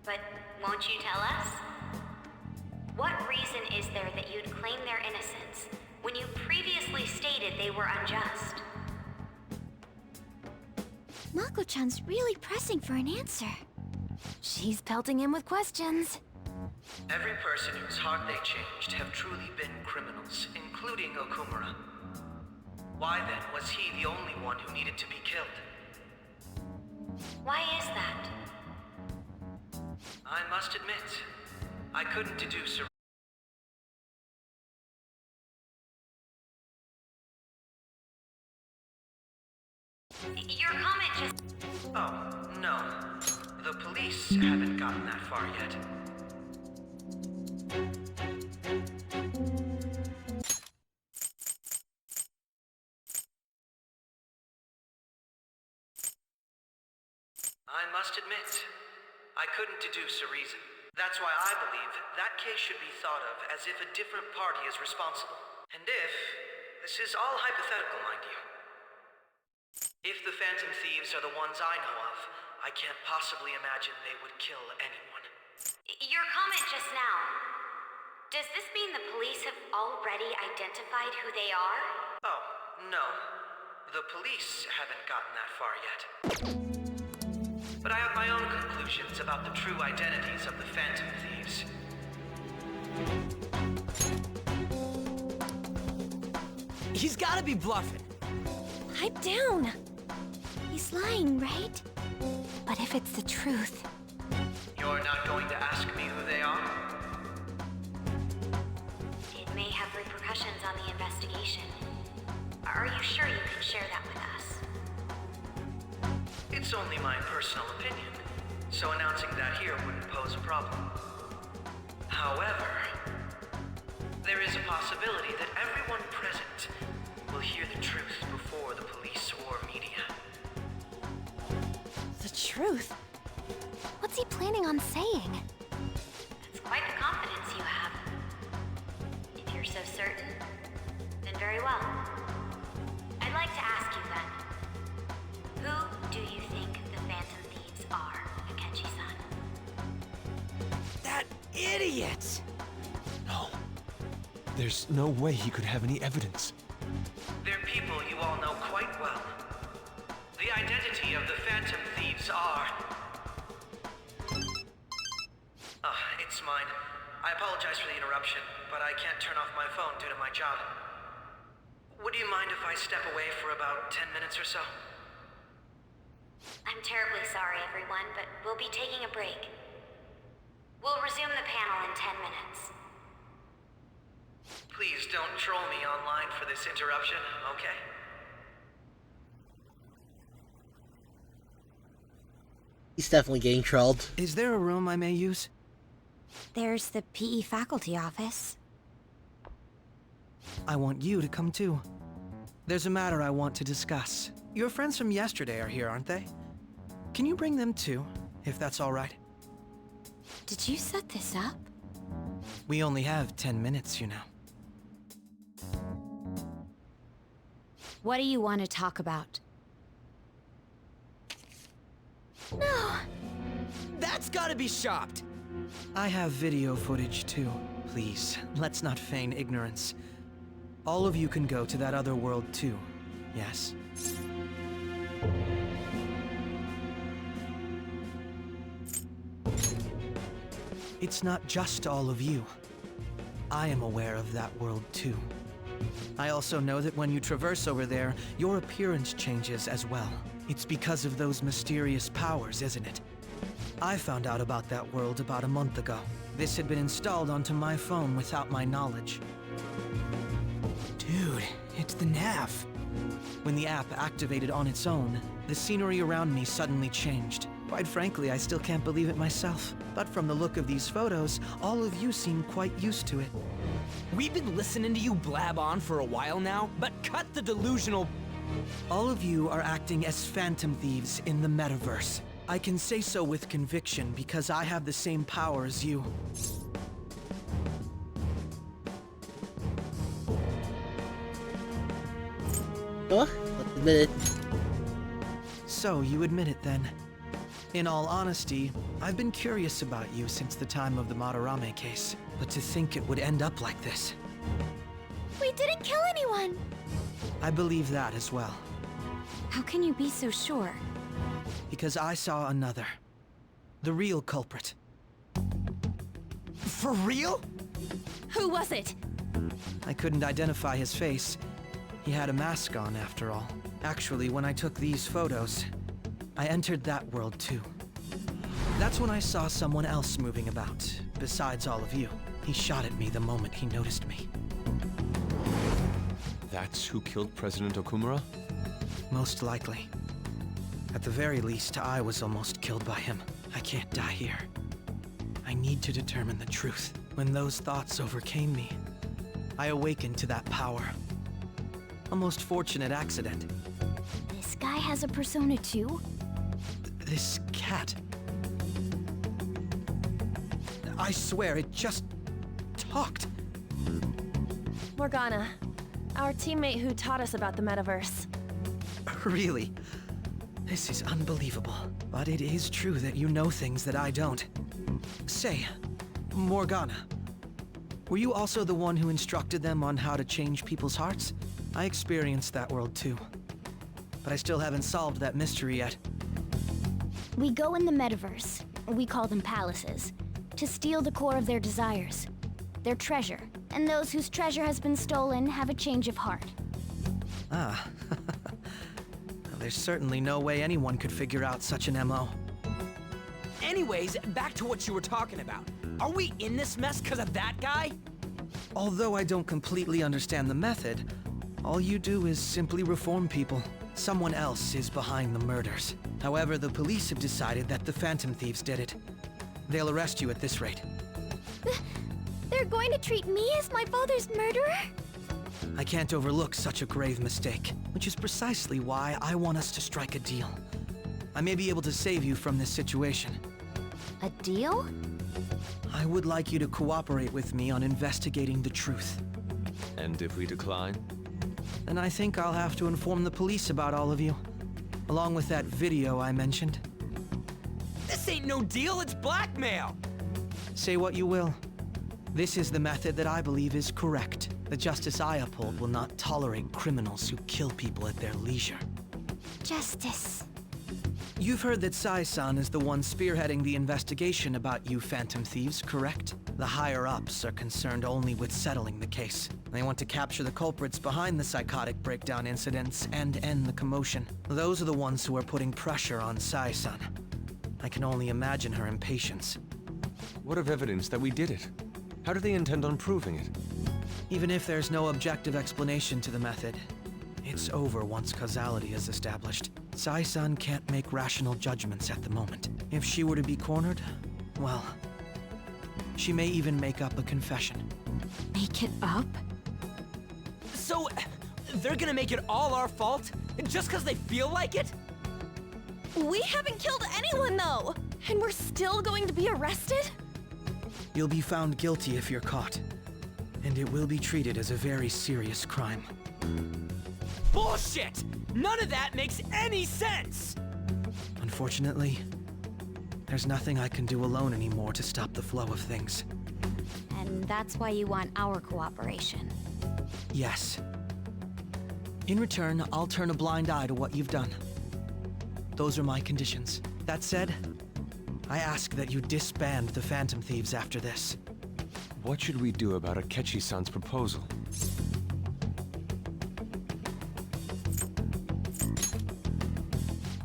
But won't you tell us? What reason is there that you'd claim their innocence when you previously stated they were unjust? Mako-chan's really pressing for an answer. She's pelting him with questions. Every person whose heart they changed have truly been criminals, including Okumura. Why then was he the only one who needed to be killed? Why is that? I must admit, I couldn't deduce a... Your comment just... Oh, no. The police haven't gotten that far yet. I must admit, I couldn't deduce a reason. That's why I believe that case should be thought of as if a different party is responsible. And if, this is all hypothetical, mind you, If the Phantom Thieves are the ones I know of, I can't possibly imagine they would kill anyone. Your comment just now. Does this mean the police have already identified who they are? Oh, no. The police haven't gotten that far yet. But I have my own conclusions about the true identities of the Phantom Thieves. He's gotta be bluffing. Pipe down. He's lying, right? But if it's the truth... You're not going to ask me who they are? It may have repercussions on the investigation. Are you sure you can share that with us? It's only my personal opinion, so announcing that here wouldn't pose a problem. However, there is a possibility that everyone present will hear the truth before the police or media. The truth? What's he planning on saying? That's quite the confidence you have. If you're so certain, then very well. I'd like to ask you then, who do you think the Phantom Thieves are, Akechi-san? That idiot! No. There's no way he could have any evidence. They're people you all know quite well. The identity of the Phantom Thieves are... it's mine. I apologize for the interruption, but I can't turn off my phone due to my job. Would you mind if I step away for about 10 minutes or so? I'm terribly sorry, everyone, but we'll be taking a break. We'll resume the panel in 10 minutes. Please don't troll me online for this interruption, okay? He's definitely getting trolled. Is there a room I may use? There's the PE faculty office. I want you to come too. There's a matter I want to discuss. Your friends from yesterday are here, aren't they? Can you bring them too, if that's all right? Did you set this up? We only have 10 minutes, you know. What do you want to talk about? No! That's gotta be shopped! I have video footage too. Please, let's not feign ignorance. All of you can go to that other world too, yes? It's not just all of you. I am aware of that world too. I also know that when you traverse over there, your appearance changes as well. It's because of those mysterious powers, isn't it? I found out about that world about a month ago. This had been installed onto my phone without my knowledge. Dude, it's the nav. When the app activated on its own, the scenery around me suddenly changed. Quite frankly, I still can't believe it myself. But from the look of these photos, all of you seem quite used to it. We've been listening to you blab on for a while now, but cut the delusional... All of you are acting as Phantom Thieves in the metaverse. I can say so with conviction because I have the same power as you. Let's admit it. So, you admit it then. In all honesty, I've been curious about you since the time of the Madarame case, but to think it would end up like this. We didn't kill anyone! I believe that as well. How can you be so sure? Because I saw another. The real culprit. For real? Who was it? I couldn't identify his face. He had a mask on, after all. Actually, when I took these photos, I entered that world too. That's when I saw someone else moving about, besides all of you. He shot at me the moment he noticed me. That's who killed President Okumura? Most likely. At the very least, I was almost killed by him. I can't die here. I need to determine the truth. When those thoughts overcame me, I awakened to that power. A most fortunate accident. This guy has a persona too? This cat. I swear, it just talked. Morgana, our teammate who taught us about the metaverse. Really? This is unbelievable, but it is true that you know things that I don't. Say, Morgana, were you also the one who instructed them on how to change people's hearts? I experienced that world too, but I still haven't solved that mystery yet. We go in the metaverse, we call them palaces, to steal the core of their desires, their treasure, and those whose treasure has been stolen have a change of heart. Ah. There's certainly no way anyone could figure out such an MO. Anyways, back to what you were talking about. Are we in this mess because of that guy? Although I don't completely understand the method, all you do is simply reform people. Someone else is behind the murders. However, the police have decided that the Phantom Thieves did it. They'll arrest you at this rate. They're going to treat me as my father's murderer? I can't overlook such a grave mistake, which is precisely why I want us to strike a deal. I may be able to save you from this situation. A deal? I would like you to cooperate with me on investigating the truth. And if we decline? Then I think I'll have to inform the police about all of you, along with that video I mentioned. This ain't no deal, it's blackmail! Say what you will. This is the method that I believe is correct. The justice I uphold will not tolerate criminals who kill people at their leisure. Justice. You've heard that Sai-san is the one spearheading the investigation about you Phantom Thieves, correct? The higher-ups are concerned only with settling the case. They want to capture the culprits behind the psychotic breakdown incidents and end the commotion. Those are the ones who are putting pressure on Sai-san. I can only imagine her impatience. What of evidence that we did it? How do they intend on proving it? Even if there's no objective explanation to the method, it's over once causality is established. Sai-san can't make rational judgments at the moment. If she were to be cornered, well, she may even make up a confession. Make it up? So, they're gonna make it all our fault? Just because they feel like it? We haven't killed anyone, though! And we're still going to be arrested? You'll be found guilty if you're caught, and it will be treated as a very serious crime. Bullshit! None of that makes any sense! Unfortunately, there's nothing I can do alone anymore to stop the flow of things. And that's why you want our cooperation. Yes. In return, I'll turn a blind eye to what you've done. Those are my conditions. That said, I ask that you disband the Phantom Thieves after this. What should we do about Akechi-san's proposal?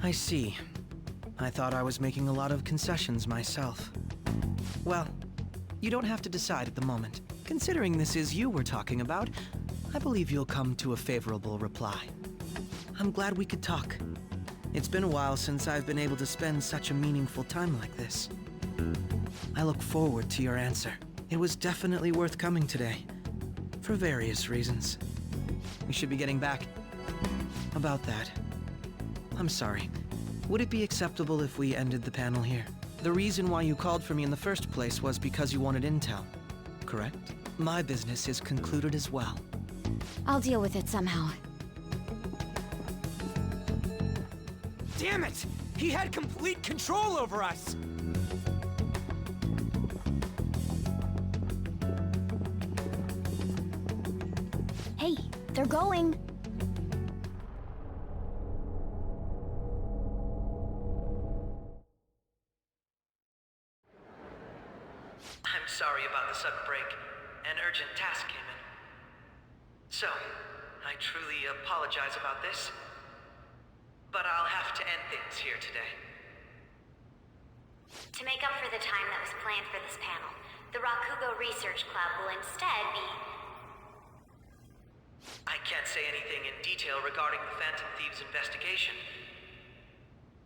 I see. I thought I was making a lot of concessions myself. Well, you don't have to decide at the moment. Considering this is you we're talking about, I believe you'll come to a favorable reply. I'm glad we could talk. It's been a while since I've been able to spend such a meaningful time like this. I look forward to your answer. It was definitely worth coming today, for various reasons. We should be getting back. About that, I'm sorry. Would it be acceptable if we ended the panel here? The reason why you called for me in the first place was because you wanted intel, correct? My business is concluded as well. I'll deal with it somehow. Damn it! He had complete control over us! Hey, they're going. I'm sorry about the sudden break. An urgent task came in. So, I truly apologize about this, but I'll have to end things here today. To make up for the time that was planned for this panel, the Rakugo Research Club will instead be... I can't say anything in detail regarding the Phantom Thieves investigation,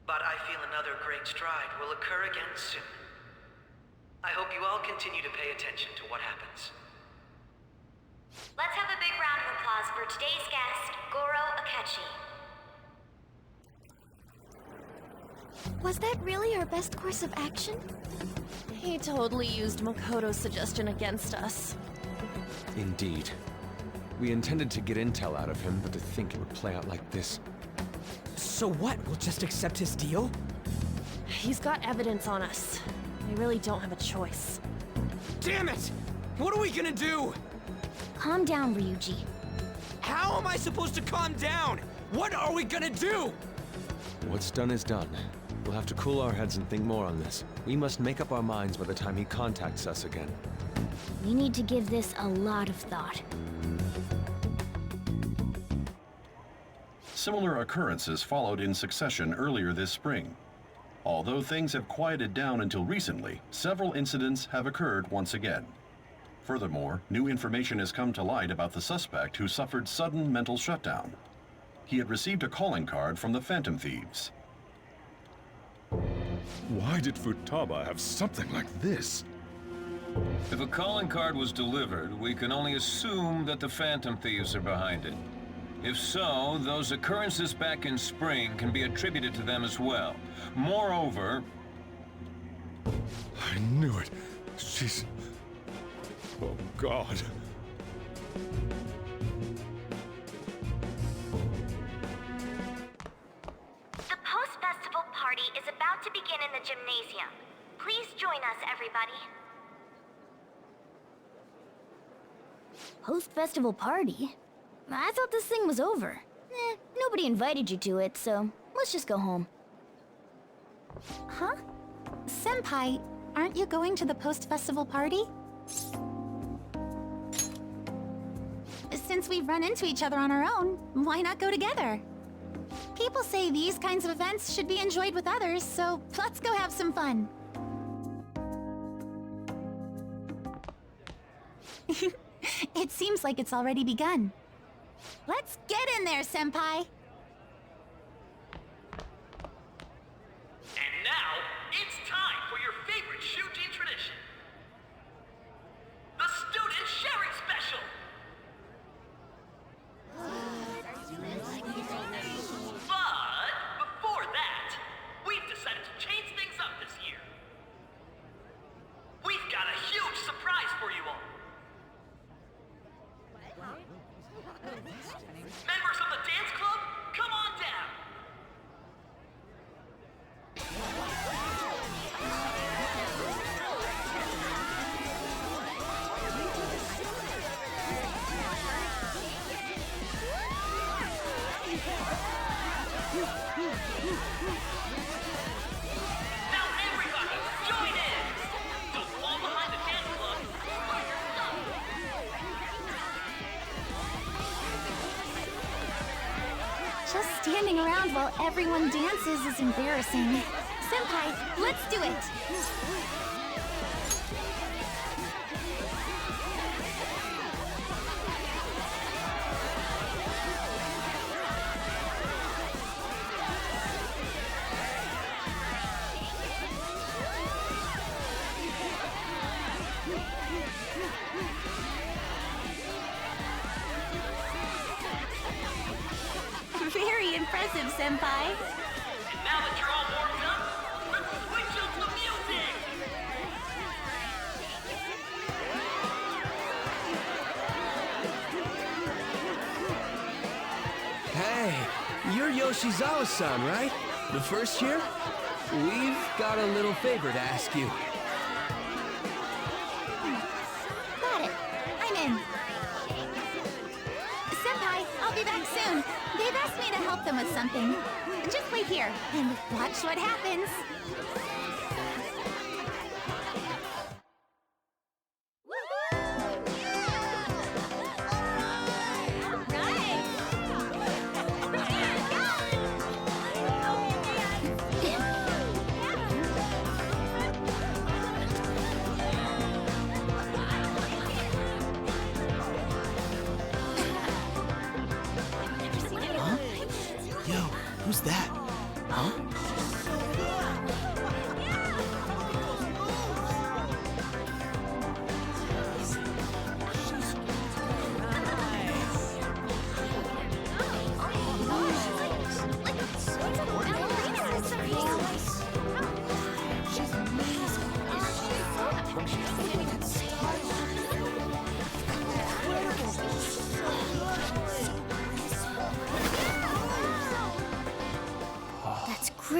but I feel another great stride will occur again soon. I hope you all continue to pay attention to what happens. Let's have a big round of applause for today's guest, Goro Akechi. Was that really our best course of action? He totally used Makoto's suggestion against us. Indeed. We intended to get intel out of him, but to think it would play out like this. So what? We'll just accept his deal? He's got evidence on us. We really don't have a choice. Damn it! What are we gonna do? Calm down, Ryuji. How am I supposed to calm down? What are we gonna do? What's done is done. We'll have to cool our heads and think more on this. We must make up our minds by the time he contacts us again. We need to give this a lot of thought. Similar occurrences followed in succession earlier this spring. Although things have quieted down until recently, several incidents have occurred once again. Furthermore, new information has come to light about the suspect who suffered sudden mental shutdown. He had received a calling card from the Phantom Thieves. Why did Futaba have something like this? If a calling card was delivered, we can only assume that the Phantom Thieves are behind it. If so, those occurrences back in spring can be attributed to them as well. Moreover... I knew it. She's... Oh, God. The post-festival party is about to begin in the gymnasium. Please join us, everybody. Post-festival party? I thought this thing was over. Nobody invited you to it, so let's just go home. Huh? Senpai, aren't you going to the post-festival party? Since we've run into each other on our own, why not go together? People say these kinds of events should be enjoyed with others, so let's go have some fun. It seems like it's already begun. Let's get in there, Senpai! And now, it's time for your favorite Shuji tradition. The Student Sharing Special! But before that, we've decided to change things up this year. We've got a huge surprise for you all. Members of the dance club, come on down. Now everybody, join in! Don't fall behind the dance club. Put your stuff. Just standing around while everyone dances is embarrassing. Senpai, let's do it! Very impressive, Senpai. And now that you're all warmed up, let's switch up the music! Hey, you're Yoshizawa-san, right? The first year? We've got a little favor to ask you. Got it. I'm in. Senpai, I'll be back soon. They've asked me to help them with something. Just wait here and watch what happens. Yo, who's that? Huh?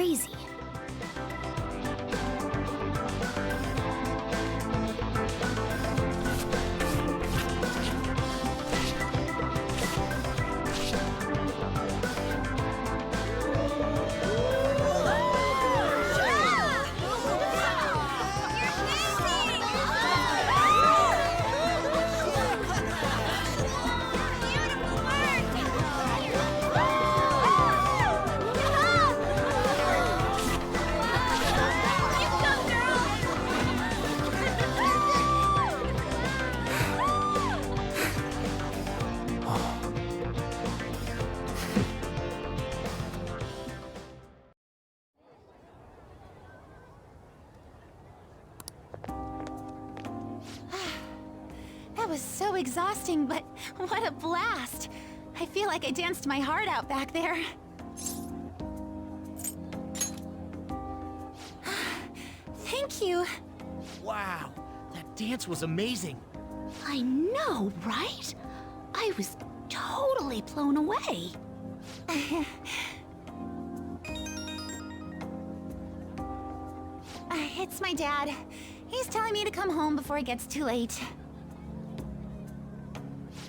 crazy. That was so exhausting, but what a blast! I feel like I danced my heart out back there. Thank you. Wow, that dance was amazing. I know, right? I was totally blown away. It's my dad. He's telling me to come home before it gets too late.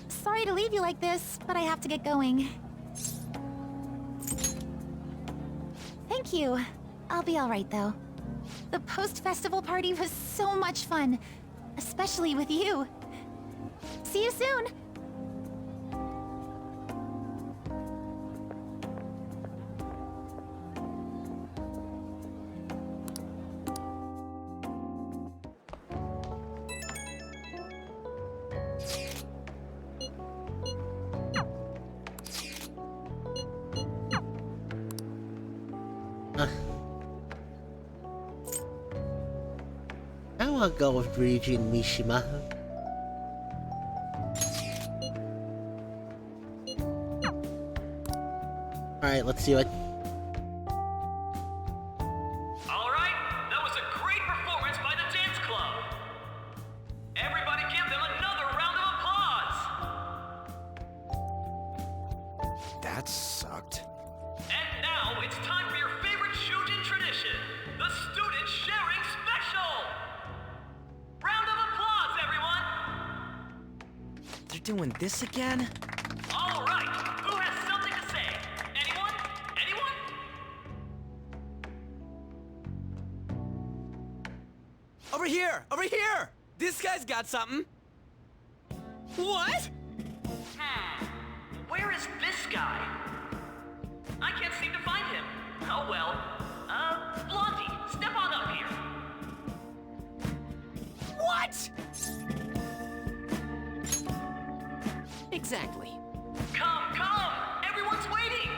Sorry to leave you like this, but I have to get going. Thank you. I'll be all right, though. The post-festival party was so much fun, especially with you. See you soon! I want to go with Ryuji and Mishima. Alright, let's do it. Alright, that was a great performance by the dance club. Everybody give them another round of applause. That sucked. And now it's time for your favorite Shujin tradition, the Student Sharing Special! Round of applause, everyone! They're doing this again? Alright, who has something to say? Anyone? Anyone? Over here! Over here! This guy's got something. What? Where is this guy? I can't seem to find him. Oh well. Blondie, step on up here. What? Exactly. Come, come! Everyone's waiting!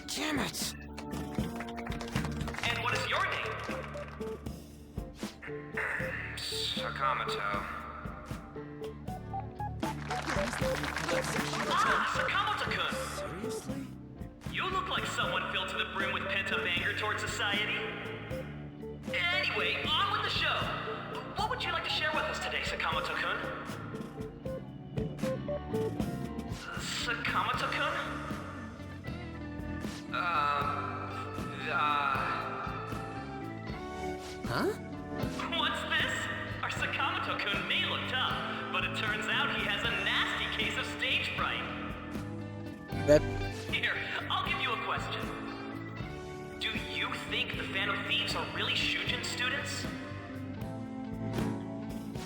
Damn it! And what is your name? Sakamoto. Sakamoto-kun! Seriously? You look like someone filled to the brim with pent-up anger towards society. Anyway, on with the show! What would you like to share with us today, Sakamoto-kun? Sakamoto-kun? Huh? What's this? Our Sakamoto-kun may look tough, but it turns out he has a nasty case of stage fright. Rip. Here, I'll give you a question. Do you think the Phantom Thieves are really Shujin students?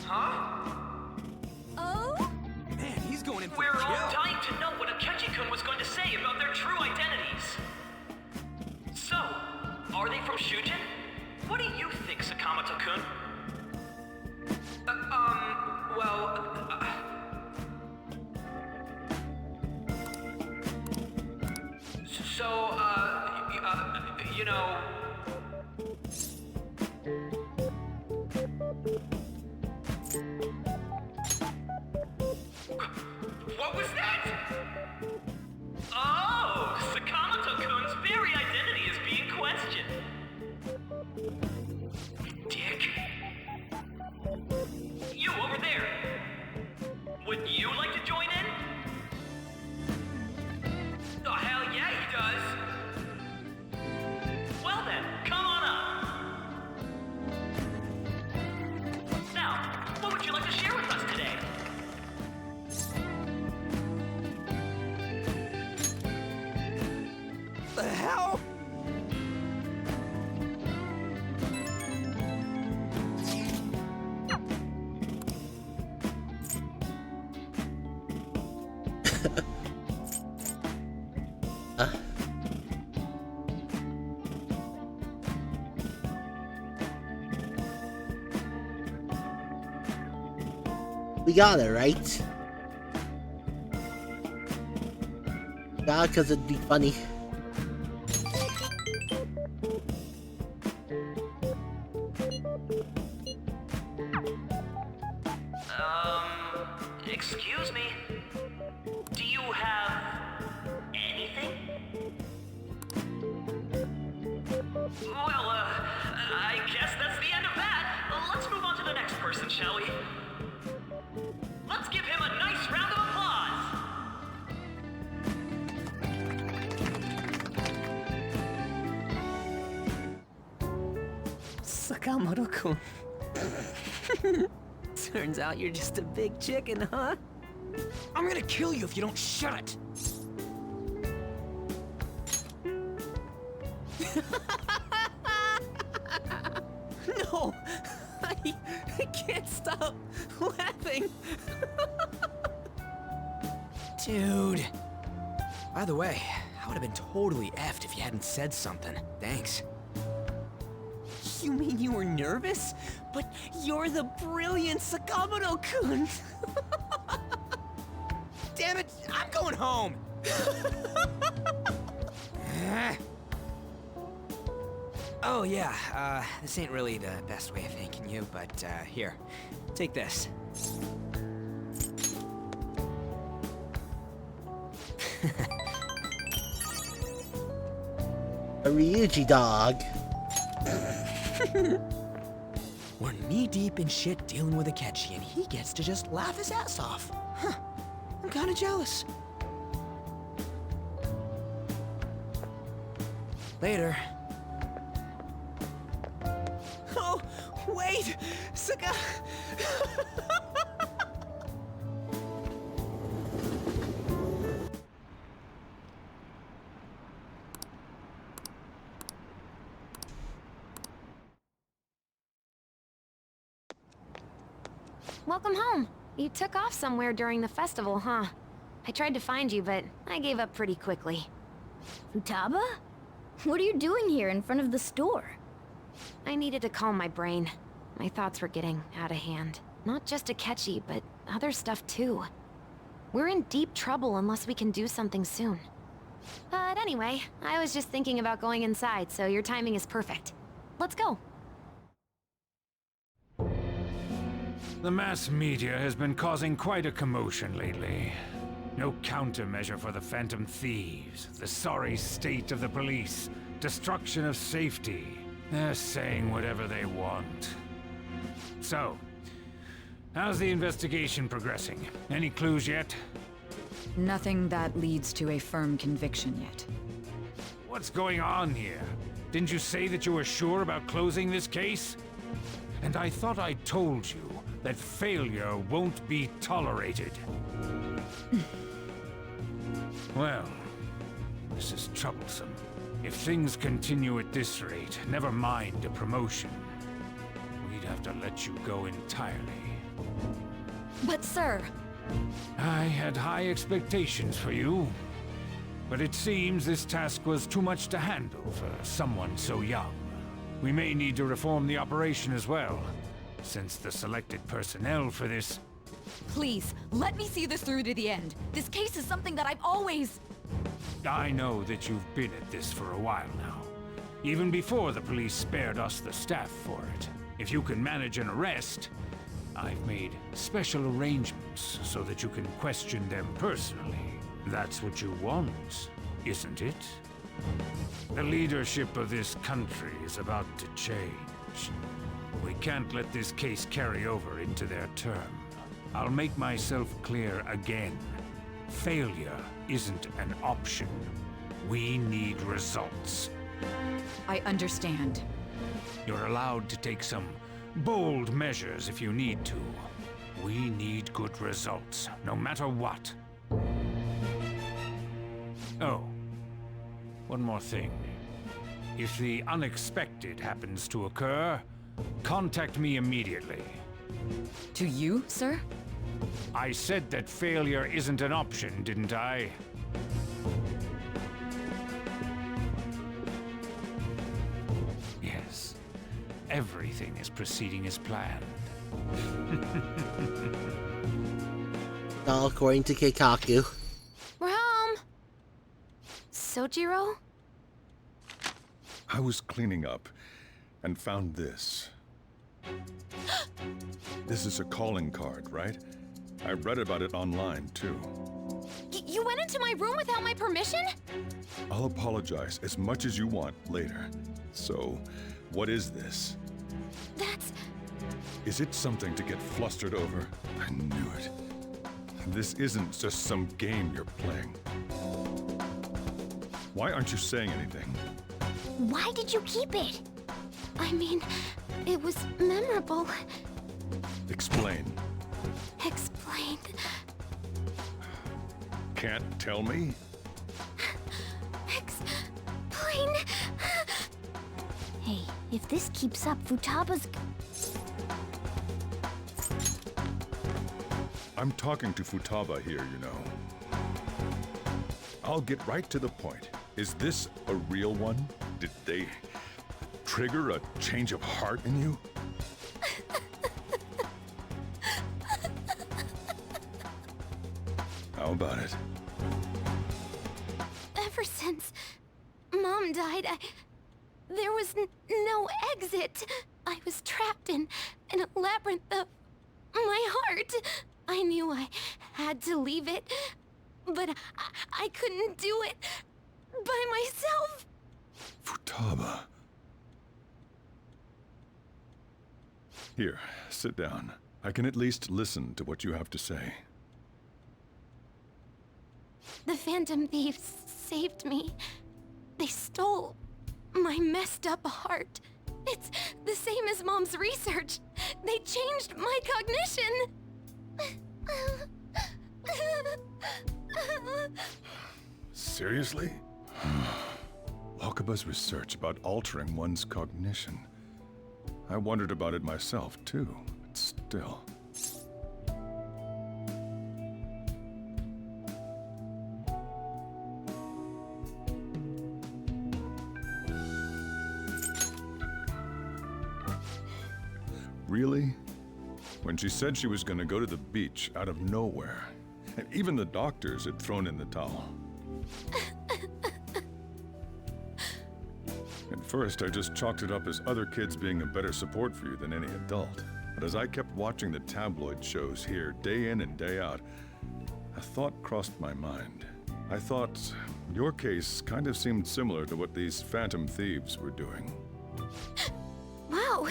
Huh? Oh? Man, he's going in for We're a all kill. dying to know what Akechi-kun was going to say about their true identities. So, are they from Shujin? What do you think, Sakamoto-kun? You know... What was that? Oh, Sakamoto-kun's very identity is being questioned. Dick. You over there. Would you like to join in? Oh, hell yeah, he does. We got it, right? Yeah, because it'd be funny. Excuse me? Do you have anything? Well, I guess that's the end of that. Let's move on to the next person, shall we? Let's give him a nice round of applause. Sakamoto-kun. Turns out you're just a big chicken, huh? I'm gonna kill you if you don't shut it! No! I can't stop laughing! Dude. By the way, I would have been totally effed if you hadn't said something. Thanks. You mean you were nervous? But you're the brilliant Sakamoto-kun! Damn it, I'm going home! Oh yeah, this ain't really the best way of thanking you, but here, take this. A Ryuji dog. We're knee-deep in shit dealing with Akechi, and he gets to just laugh his ass off. Huh. I'm kinda jealous. Later. Oh, wait! Saka... Welcome home. You took off somewhere during the festival, huh? I tried to find you, but I gave up pretty quickly. Futaba? What are you doing here in front of the store? I needed to calm my brain. My thoughts were getting out of hand. Not just Akechi, but other stuff too. We're in deep trouble unless we can do something soon. But anyway, I was just thinking about going inside, so your timing is perfect. Let's go. The mass media has been causing quite a commotion lately. No countermeasure for the Phantom Thieves, the sorry state of the police, destruction of safety. They're saying whatever they want. So, how's the investigation progressing? Any clues yet? Nothing that leads to a firm conviction yet. What's going on here? Didn't you say that you were sure about closing this case? And I thought I told you that failure won't be tolerated. Well, this is troublesome. If things continue at this rate, never mind a promotion. We'd have to let you go entirely. But sir... I had high expectations for you. But it seems this task was too much to handle for someone so young. We may need to reform the operation as well, since the selected personnel for this... Please, let me see this through to the end. This case is something that I've always... I know that you've been at this for a while now. Even before the police spared us the staff for it. If you can manage an arrest, I've made special arrangements so that you can question them personally. That's what you want, isn't it? The leadership of this country is about to change. We can't let this case carry over into their term. I'll make myself clear again. Failure isn't an option. We need results. I understand. You're allowed to take some bold measures if you need to. We need good results, no matter what. Oh, one more thing. If the unexpected happens to occur, contact me immediately. To you, sir? I said that failure isn't an option, didn't I? Yes. Everything is proceeding as planned. All according to Keikaku. We're home. Sojiro? I was cleaning up and found this. This is a calling card, right? I read about it online, too. You went into my room without my permission? I'll apologize as much as you want later. So, what is this? That's... Is it something to get flustered over? I knew it. This isn't just some game you're playing. Why aren't you saying anything? Why did you keep it? I mean, it was memorable. Explain. Explain. Can't tell me? Explain. Hey, if this keeps up, Futaba's... I'm talking to Futaba here, you know. I'll get right to the point. Is this a real one? Did they trigger a change of heart in you? How about it? Ever since Mom died, there was no exit. I was trapped in a labyrinth of my heart. I knew I had to leave it, but I couldn't do it by myself. Futaba. Here, sit down. I can at least listen to what you have to say. The Phantom Thieves saved me. They stole my messed up heart. It's the same as Mom's research. They changed my cognition. Seriously? Wakaba's research about altering one's cognition. I wondered about it myself, too, but still. Really? When she said she was going to go to the beach out of nowhere, and even the doctors had thrown in the towel. At first, I just chalked it up as other kids being a better support for you than any adult. But as I kept watching the tabloid shows here, day in and day out, a thought crossed my mind. I thought your case kind of seemed similar to what these Phantom Thieves were doing. Wow.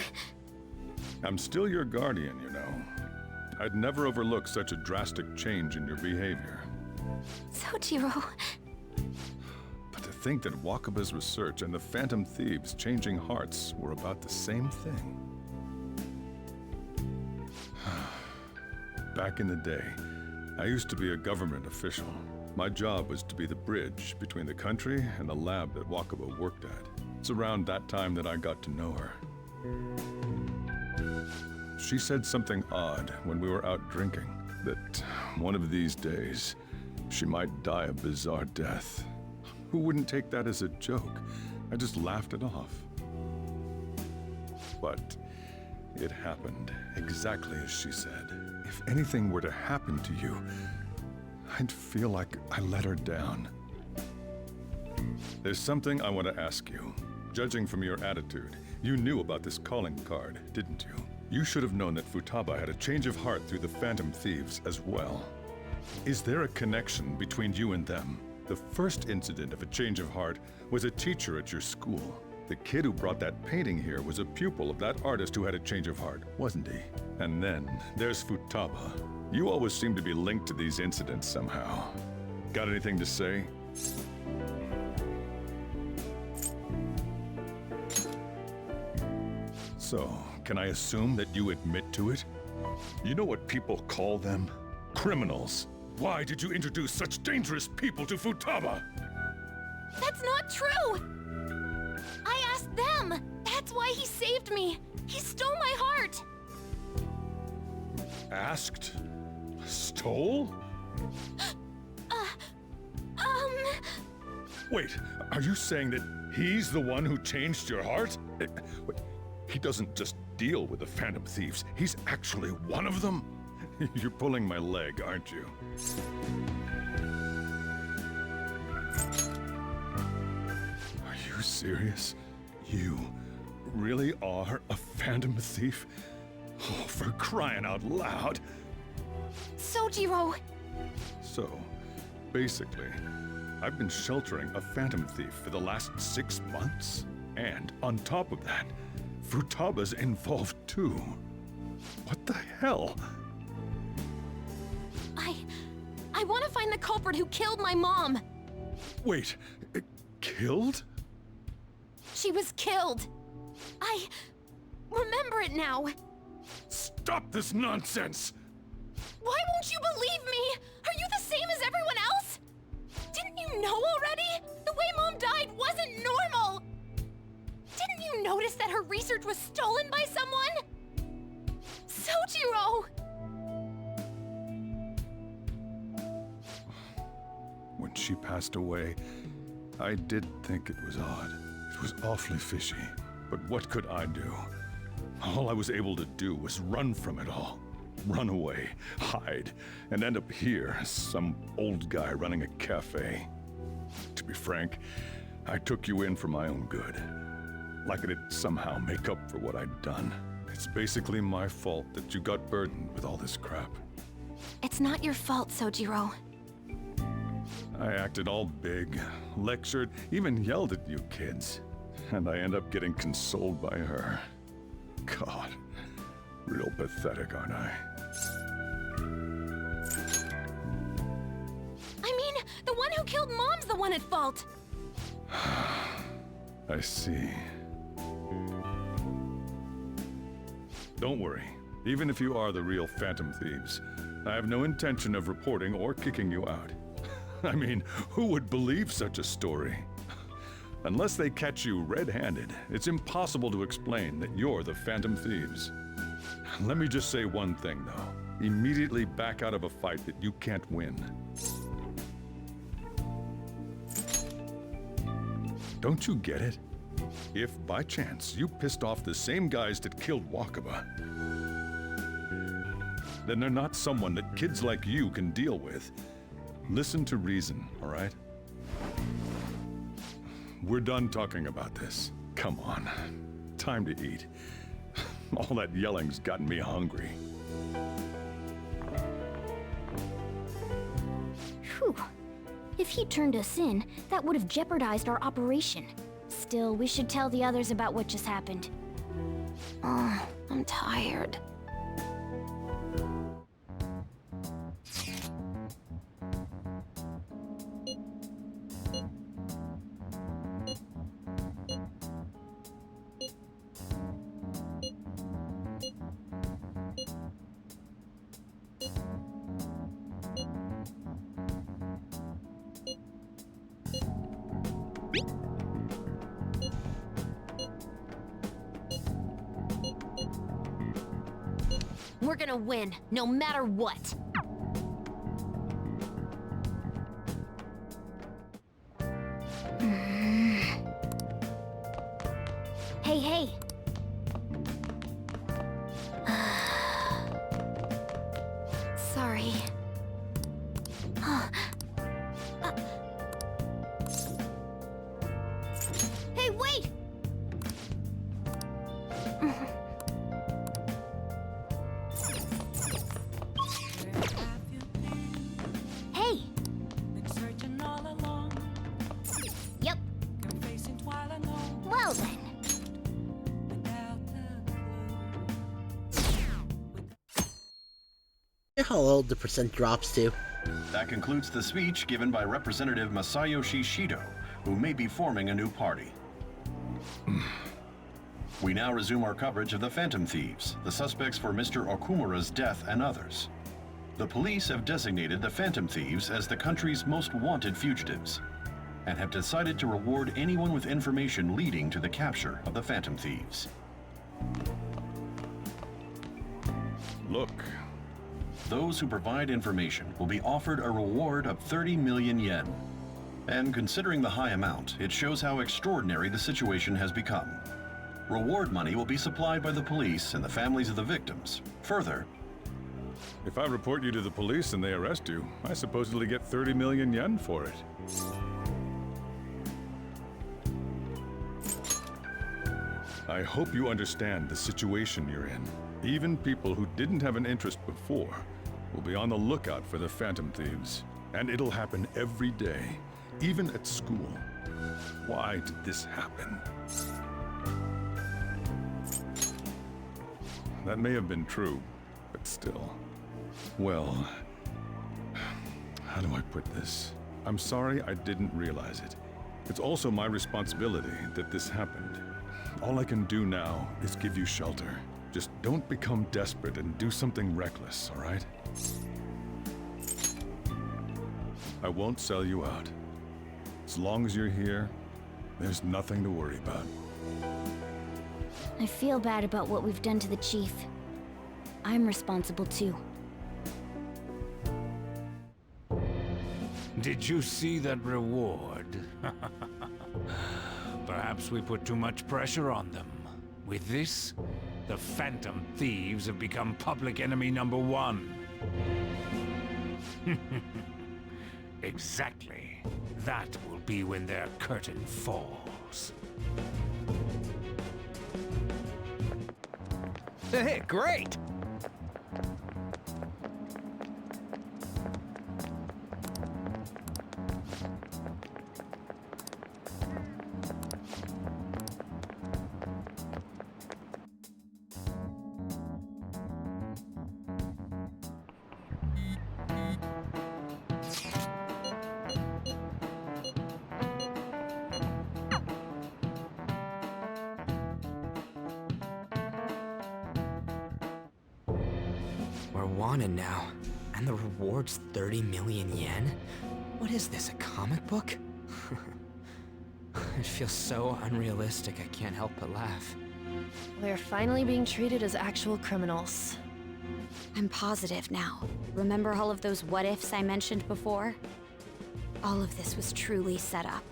I'm still your guardian, you know. I'd never overlook such a drastic change in your behavior. Sojiro. But to think that Wakaba's research and the Phantom Thieves changing hearts were about the same thing. Back in the day, I used to be a government official. My job was to be the bridge between the country and the lab that Wakaba worked at. It's around that time that I got to know her. She said something odd when we were out drinking, that one of these days, she might die a bizarre death. Who wouldn't take that as a joke? I just laughed it off. But it happened exactly as she said. If anything were to happen to you, I'd feel like I let her down. There's something I want to ask you. Judging from your attitude, you knew about this calling card, didn't you? You should have known that Futaba had a change of heart through the Phantom Thieves as well. Is there a connection between you and them? The first incident of a change of heart was a teacher at your school. The kid who brought that painting here was a pupil of that artist who had a change of heart, wasn't he? And then there's Futaba. You always seem to be linked to these incidents somehow. Got anything to say? So, can I assume that you admit to it? You know what people call them? Criminals. Why did you introduce such dangerous people to Futaba? That's not true! I asked them! That's why he saved me! He stole my heart! Asked? Stole? Wait, are you saying that he's the one who changed your heart? Wait, he doesn't just deal with the Phantom Thieves, he's actually one of them? You're pulling my leg, aren't you? Are you serious? You really are a Phantom Thief? Oh, for crying out loud! Sojiro! So, basically, I've been sheltering a Phantom Thief for the last 6 months. And on top of that, Futaba's involved too. What the hell? I want to find the culprit who killed my mom! Wait, killed? She was killed! I remember it now! Stop this nonsense! Why won't you believe me? Are you the same as everyone else? Didn't you know already? The way Mom died wasn't normal! Didn't you notice that her research was stolen by someone? Sojiro! When she passed away, I did think it was odd. It was awfully fishy. But what could I do? All I was able to do was run from it all. Run away, hide, and end up here as some old guy running a cafe. To be frank, I took you in for my own good. Like it'd somehow make up for what I'd done. It's basically my fault that you got burdened with all this crap. It's not your fault, Sojiro. I acted all big, lectured, even yelled at you kids. And I end up getting consoled by her. God, real pathetic, aren't I? I mean, the one who killed Mom's the one at fault! I see. Don't worry. Even if you are the real Phantom Thieves, I have no intention of reporting or kicking you out. I mean, who would believe such a story? Unless they catch you red-handed, it's impossible to explain that you're the Phantom Thieves. Let me just say one thing, though. Immediately back out of a fight that you can't win. Don't you get it? If, by chance, you pissed off the same guys that killed Wakaba, then they're not someone that kids like you can deal with. Listen to reason, all right? We're done talking about this. Come on. Time to eat. All that yelling's gotten me hungry. Whew. If he turned us in, that would have jeopardized our operation. Still, we should tell the others about what just happened. Oh, I'm tired. We're gonna win, no matter what. Hey, hey! Sorry. Hey, wait! Hey! Yep. Well then. How low the percent drops to. That concludes the speech given by Representative Masayoshi Shido, who may be forming a new party. We now resume our coverage of the Phantom Thieves, the suspects for Mr. Okumura's death and others. The police have designated the Phantom Thieves as the country's most wanted fugitives, and have decided to reward anyone with information leading to the capture of the Phantom Thieves. Look, Those who provide information will be offered a reward of 30 million yen. And considering the high amount, it shows how extraordinary the situation has become. Reward money will be supplied by the police and the families of the victims. Further, if I report you to the police and they arrest you, I supposedly get 30 million yen for it. I hope you understand the situation you're in. Even people who didn't have an interest before will be on the lookout for the Phantom Thieves. And it'll happen every day, even at school. Why did this happen? That may have been true, but still. Well, how do I put this? I'm sorry I didn't realize it. It's also my responsibility that this happened. All I can do now is give you shelter. Just don't become desperate and do something reckless, all right? I won't sell you out. As long as you're here, there's nothing to worry about. I feel bad about what we've done to the chief. I'm responsible too. Did you see that reward? Perhaps we put too much pressure on them. With this, the Phantom Thieves have become public enemy #1. Exactly. That will be when their curtain falls. Hey, great! We're wanted now, and the reward's 30 million yen? What is this, a comic book? It feels so unrealistic I can't help but laugh. We're finally being treated as actual criminals. I'm positive now. Remember all of those what-ifs I mentioned before? All of this was truly set up.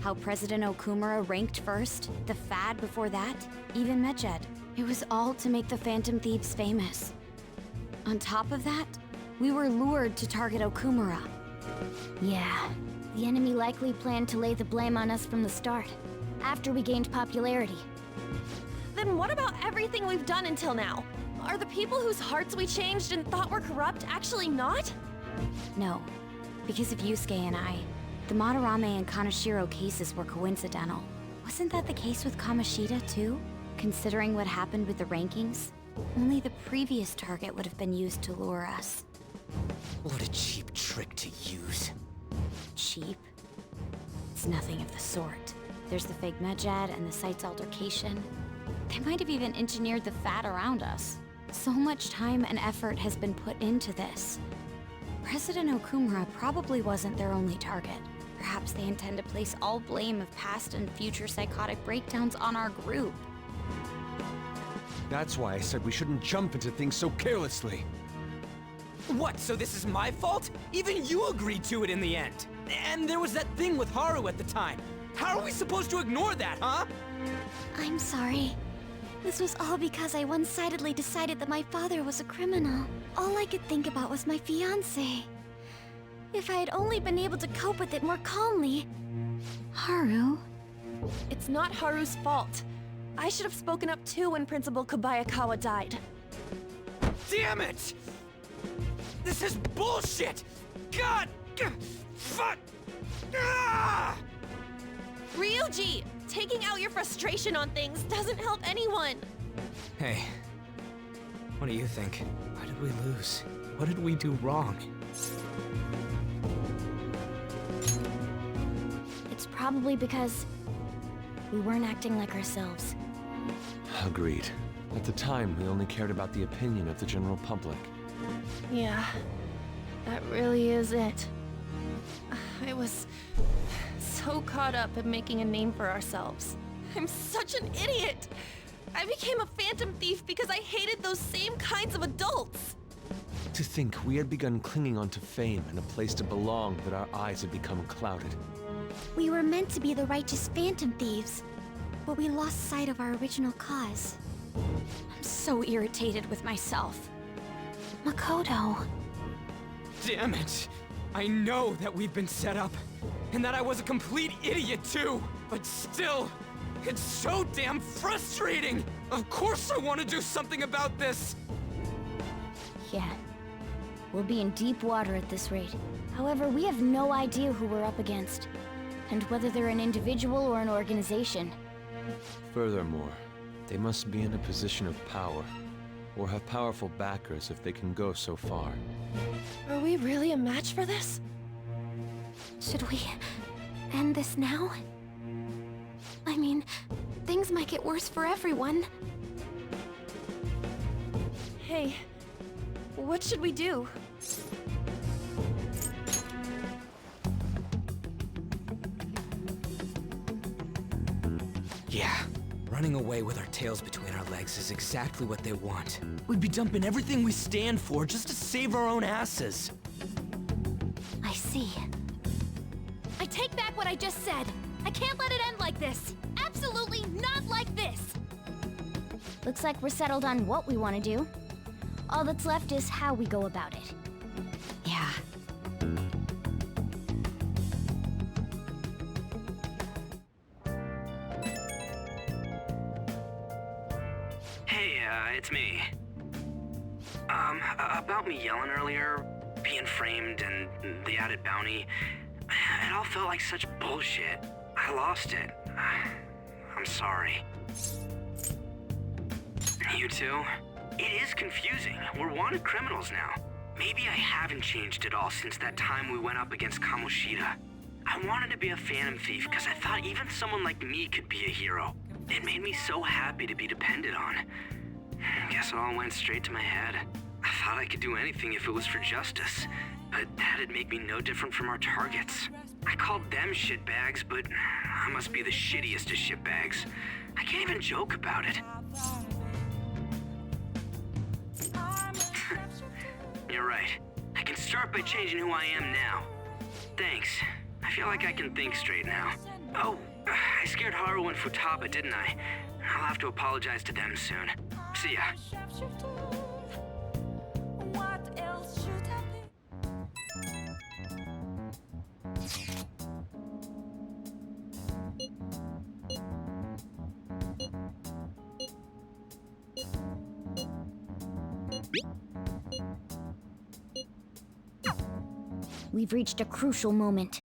How President Okumura ranked first, the Fad before that, even Medjed. It was all to make the Phantom Thieves famous. On top of that, we were lured to target Okumura. Yeah, the enemy likely planned to lay the blame on us from the start, after we gained popularity. Then what about everything we've done until now? Are the people whose hearts we changed and thought were corrupt actually not? No, because of Yusuke and I, the Madarame and Kaneshiro cases were coincidental. Wasn't that the case with Kamoshida too? Considering what happened with the rankings? Only the previous target would have been used to lure us. What a cheap trick to use. Cheap? It's nothing of the sort. There's the fake Medjed and the site's altercation. They might have even engineered the Fad around us. So much time and effort has been put into this. President Okumura probably wasn't their only target. Perhaps they intend to place all blame of past and future psychotic breakdowns on our group. That's why I said we shouldn't jump into things so carelessly. What, so this is my fault? Even you agreed to it in the end. And there was that thing with Haru at the time. How are we supposed to ignore that, huh? I'm sorry. This was all because I one-sidedly decided that my father was a criminal. All I could think about was my fiancé. If I had only been able to cope with it more calmly... Haru? It's not Haru's fault. I should have spoken up too when Principal Kobayakawa died. Damn it! This is bullshit! God! Fuck! Ah! Ryuji! Taking out your frustration on things doesn't help anyone! Hey, what do you think? Why did we lose? What did we do wrong? It's probably because we weren't acting like ourselves. Agreed. At the time, we only cared about the opinion of the general public. Yeah, that really is it. I was so caught up in making a name for ourselves. I'm such an idiot! I became a Phantom Thief because I hated those same kinds of adults! To think we had begun clinging onto fame and a place to belong that our eyes had become clouded. We were meant to be the righteous Phantom Thieves, but we lost sight of our original cause. I'm so irritated with myself. Makoto. Damn it! I know that we've been set up, and that I was a complete idiot too, but still, it's so damn frustrating! Of course I want to do something about this! Yeah. We'll be in deep water at this rate. However, we have no idea who we're up against, and whether they're an individual or an organization. Furthermore, they must be in a position of power, or have powerful backers if they can go so far. Are we really a match for this? Should we end this now? I mean, things might get worse for everyone. Hey, what should we do? Yeah, running away with our tails between our legs is exactly what they want. We'd be dumping everything we stand for just to save our own asses. I see. I take back what I just said. I can't let it end like this. Absolutely not like this. Looks like we're settled on what we want to do. All that's left is how we go about it. Yeah. Hey, it's me. About me yelling earlier, being framed, and the added bounty, it all felt like such bullshit. I lost it. I'm sorry. You too? It is confusing. We're wanted criminals now. Maybe I haven't changed at all since that time we went up against Kamoshida. I wanted to be a Phantom Thief because I thought even someone like me could be a hero. It made me so happy to be depended on. Guess it all went straight to my head. I thought I could do anything if it was for justice, but that'd make me no different from our targets. I called them shitbags, but I must be the shittiest of shitbags. I can't even joke about it. You're right. I can start by changing who I am now. Thanks. I feel like I can think straight now. Oh, I scared Haru and Futaba, didn't I? I'll have to apologize to them soon. See ya. We've reached a crucial moment.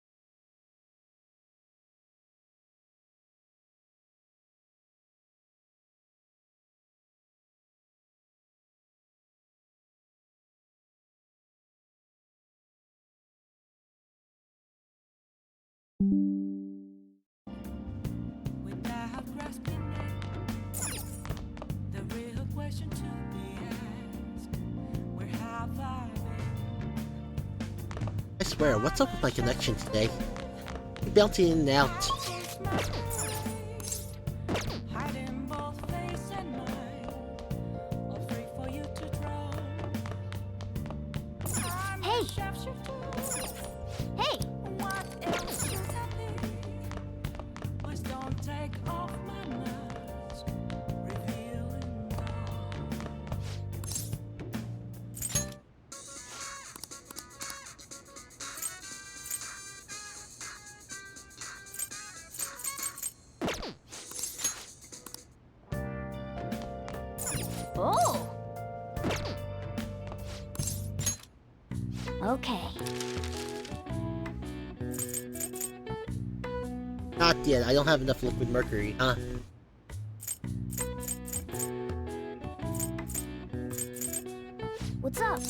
I swear, what's up with my connection today? You're bouncing in and out. Hey! Hey! Oh! Okay. Not yet, I don't have enough liquid mercury, huh? What's up?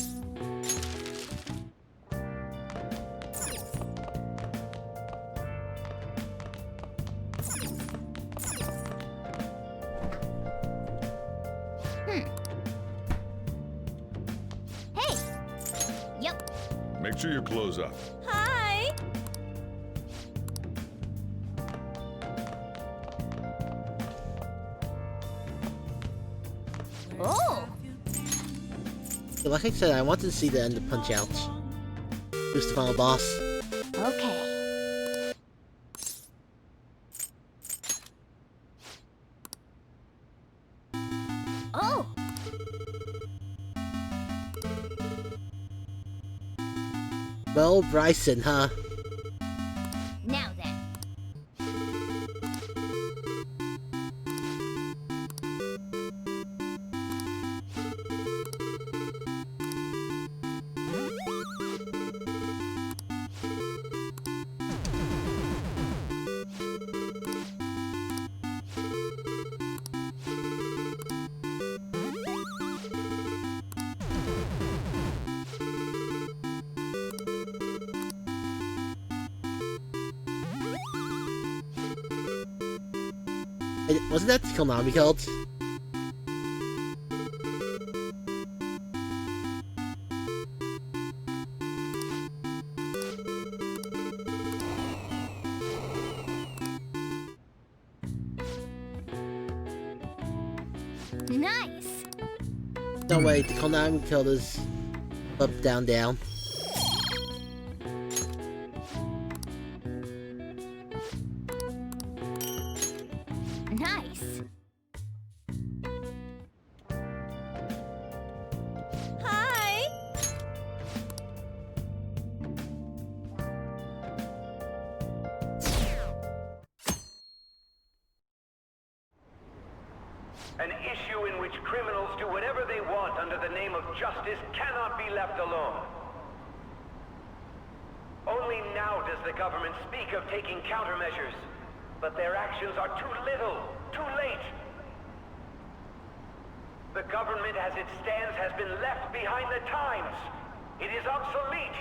Hey! Yep. Make sure you close up. Hi! Oh! Like I said, I wanted to see the end of Punch-Out! Who's the final boss? Okay. Oh! Well, Bryson, huh? Now then. Wasn't that the Konami called? Nice! No way, the Konami called is up, down, down. Nice! Hi! An issue in which criminals do whatever they want under the name of justice cannot be left alone. Only now does the government speak of taking countermeasures, but their actions are too little, too late. The government as it stands has been left behind the times. It is obsolete.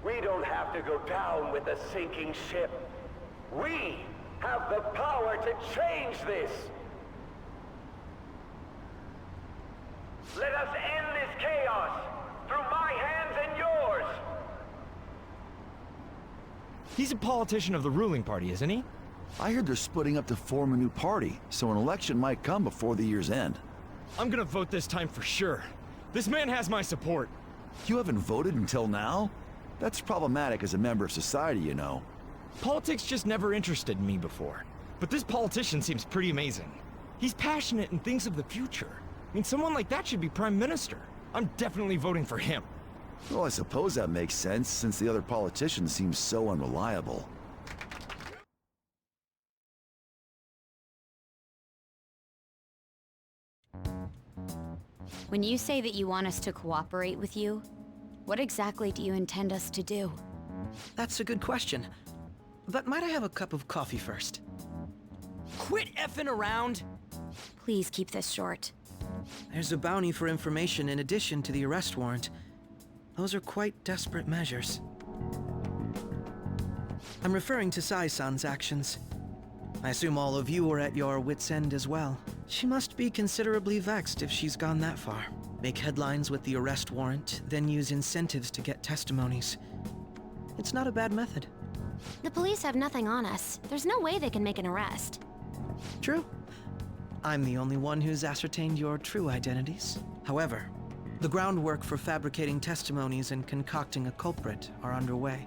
We don't have to go down with a sinking ship. We have the power to change this. Let us end this chaos through my hands and yours. He's a politician of the ruling party, isn't he? I heard they're splitting up to form a new party, so an election might come before the year's end. I'm gonna vote this time for sure. This man has my support. You haven't voted until now? That's problematic as a member of society, you know. Politics just never interested me before. But this politician seems pretty amazing. He's passionate and thinks of the future. I mean, someone like that should be prime minister. I'm definitely voting for him. Well, I suppose that makes sense, since the other politicians seem so unreliable. When you say that you want us to cooperate with you, what exactly do you intend us to do? That's a good question. But might I have a cup of coffee first? Quit effing around! Please keep this short. There's a bounty for information in addition to the arrest warrant. Those are quite desperate measures. I'm referring to Sai-san's actions. I assume all of you are at your wits' end as well. She must be considerably vexed if she's gone that far. Make headlines with the arrest warrant, then use incentives to get testimonies. It's not a bad method. The police have nothing on us. There's no way they can make an arrest. True. I'm the only one who's ascertained your true identities. However, the groundwork for fabricating testimonies and concocting a culprit are underway.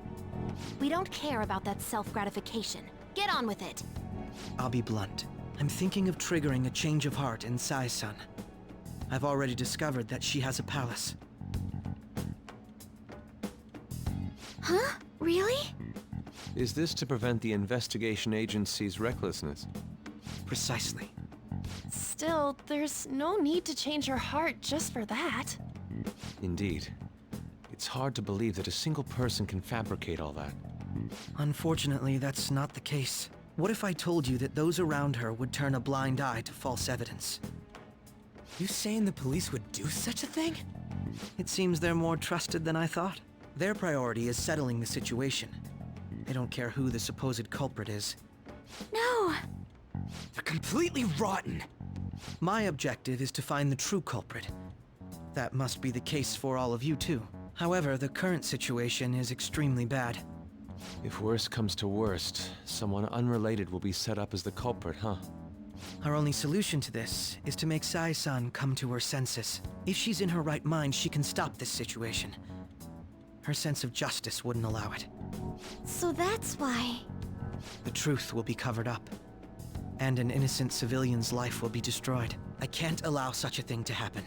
We don't care about that self-gratification. Get on with it. I'll be blunt. I'm thinking of triggering a change of heart in Sai-san. I've already discovered that she has a palace. Huh? Really? Is this to prevent the investigation agency's recklessness? Precisely. Still, there's no need to change her heart just for that. Indeed. It's hard to believe that a single person can fabricate all that. Unfortunately, that's not the case. What if I told you that those around her would turn a blind eye to false evidence? You saying the police would do such a thing? It seems they're more trusted than I thought. Their priority is settling the situation. They don't care who the supposed culprit is. No! They're completely rotten! My objective is to find the true culprit. That must be the case for all of you too. However, the current situation is extremely bad. If worst comes to worst, someone unrelated will be set up as the culprit, huh? Our only solution to this is to make Sai-san come to her senses. If she's in her right mind, she can stop this situation. Her sense of justice wouldn't allow it. So that's why... The truth will be covered up, and an innocent civilian's life will be destroyed. I can't allow such a thing to happen.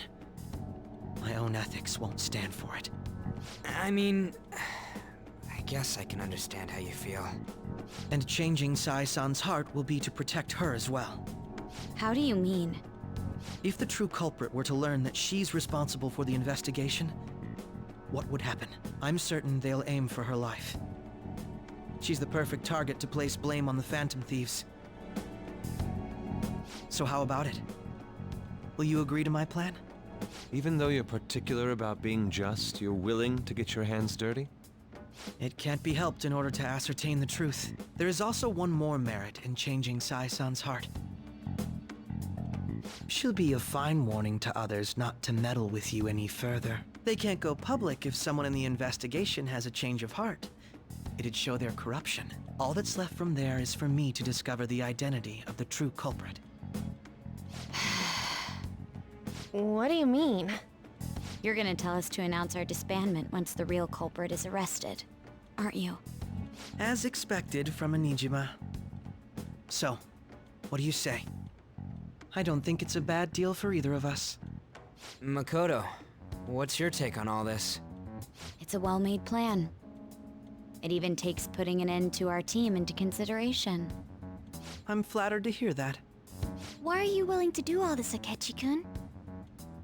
My own ethics won't stand for it. I mean, I guess I can understand how you feel. And changing Sai-san's heart will be to protect her as well. How do you mean? If the true culprit were to learn that she's responsible for the investigation, what would happen? I'm certain they'll aim for her life. She's the perfect target to place blame on the Phantom Thieves. So how about it? Will you agree to my plan? Even though you're particular about being just, you're willing to get your hands dirty? It can't be helped in order to ascertain the truth. There is also one more merit in changing Sai-san's heart. She'll be a fine warning to others not to meddle with you any further. They can't go public if someone in the investigation has a change of heart. It'd show their corruption. All that's left from there is for me to discover the identity of the true culprit. What do you mean? You're gonna tell us to announce our disbandment once the real culprit is arrested, aren't you? As expected from Onijima. So, what do you say? I don't think it's a bad deal for either of us. Makoto, what's your take on all this? It's a well-made plan. It even takes putting an end to our team into consideration. I'm flattered to hear that. Why are you willing to do all this, Akechi-kun?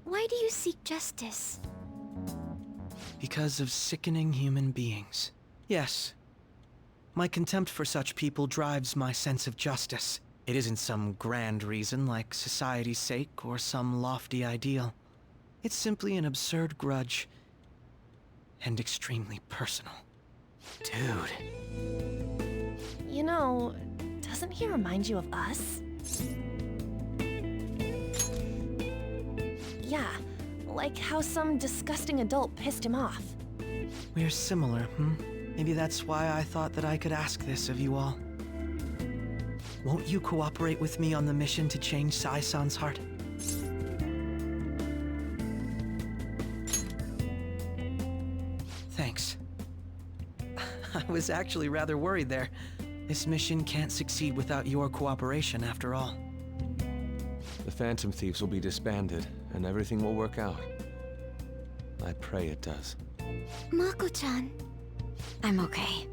Why do you seek justice? Because of sickening human beings. Yes. My contempt for such people drives my sense of justice. It isn't some grand reason like society's sake or some lofty ideal. It's simply an absurd grudge. And extremely personal. Dude. You know, doesn't he remind you of us? Yeah, like how some disgusting adult pissed him off. We're similar, Maybe that's why I thought that I could ask this of you all. Won't you cooperate with me on the mission to change Sai-san's heart? Thanks. I was actually rather worried there. This mission can't succeed without your cooperation, after all. The Phantom Thieves will be disbanded, and everything will work out. I pray it does. Mako-chan. I'm okay.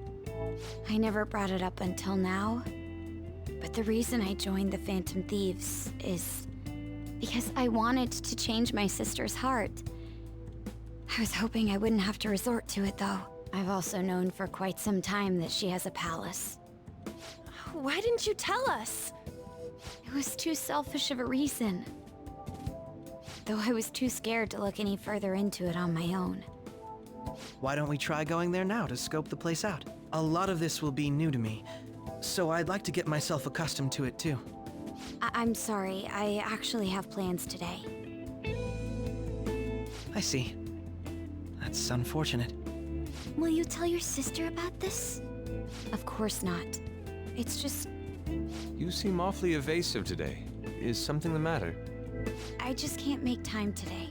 I never brought it up until now, but the reason I joined the Phantom Thieves is because I wanted to change my sister's heart. I was hoping I wouldn't have to resort to it, though. I've also known for quite some time that she has a palace. Why didn't you tell us? It was too selfish of a reason. Though I was too scared to look any further into it on my own. Why don't we try going there now to scope the place out? A lot of this will be new to me, so I'd like to get myself accustomed to it too. I'm sorry, I actually have plans today. I see. That's unfortunate. Will you tell your sister about this? Of course not. It's just... You seem awfully evasive today. Is something the matter? I just can't make time today.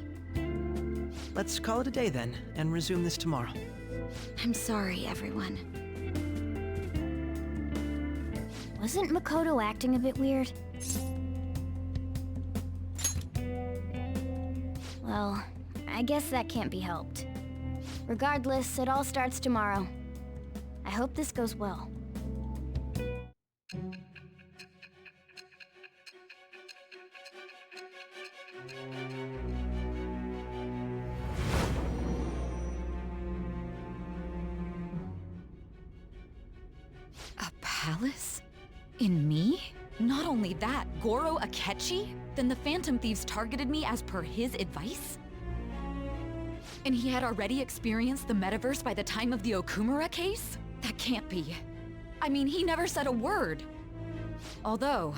Let's call it a day then, and resume this tomorrow. I'm sorry, everyone. Wasn't Makoto acting a bit weird? Well, I guess that can't be helped. Regardless, it all starts tomorrow. I hope this goes well. A palace? In me? Not only that, Goro Akechi? Then the Phantom Thieves targeted me as per his advice? And he had already experienced the metaverse by the time of the Okumura case? That can't be. I mean, he never said a word. Although,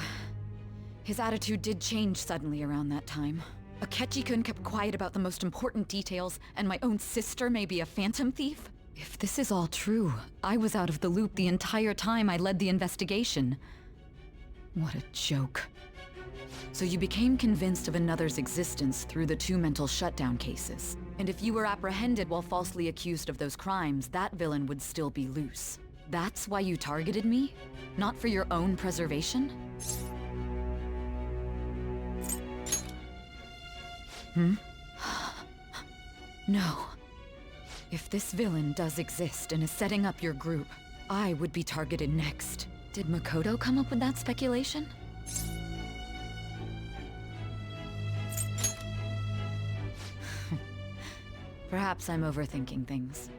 his attitude did change suddenly around that time. Akechi-kun kept quiet about the most important details, and my own sister may be a Phantom Thief? If this is all true, I was out of the loop the entire time I led the investigation. What a joke. So you became convinced of another's existence through the 2 mental shutdown cases. And if you were apprehended while falsely accused of those crimes, that villain would still be loose. That's why you targeted me? Not for your own preservation? No. If this villain does exist and is setting up your group, I would be targeted next. Did Makoto come up with that speculation? Perhaps I'm overthinking things.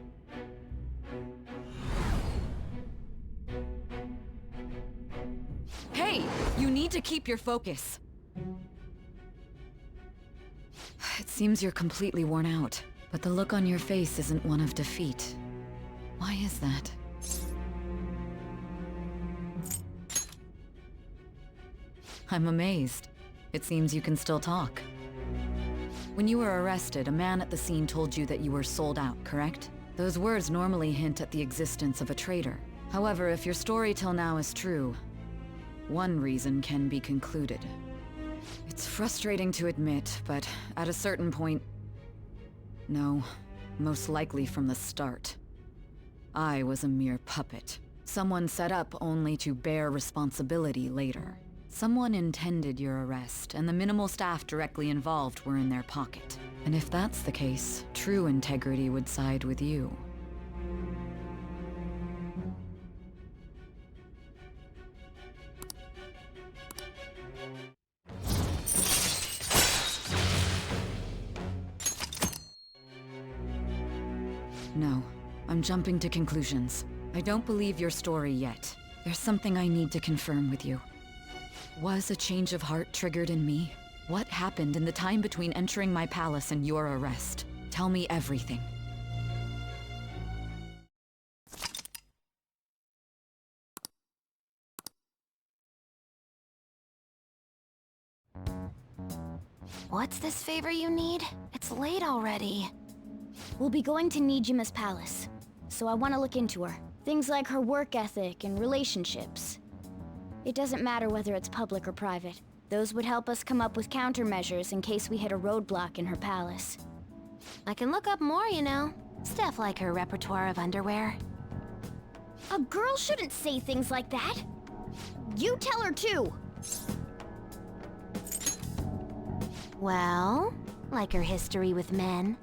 Hey! You need to keep your focus. It seems you're completely worn out, but the look on your face isn't one of defeat. Why is that? I'm amazed. It seems you can still talk. When you were arrested, a man at the scene told you that you were sold out, correct? Those words normally hint at the existence of a traitor. However, if your story till now is true, one reason can be concluded. It's frustrating to admit, but at a certain point... No, most likely from the start. I was a mere puppet. Someone set up only to bear responsibility later. Someone intended your arrest, and the minimal staff directly involved were in their pocket. And if that's the case, true integrity would side with you. No, I'm jumping to conclusions. I don't believe your story yet. There's something I need to confirm with you. Was a change of heart triggered in me? What happened in the time between entering my palace and your arrest? Tell me everything. What's this favor you need? It's late already. We'll be going to Nijima's palace, so I want to look into her. Things like her work ethic and relationships. It doesn't matter whether it's public or private. Those would help us come up with countermeasures in case we hit a roadblock in her palace. I can look up more, you know. Stuff like her repertoire of underwear. A girl shouldn't say things like that. You tell her too. Well, like her history with men.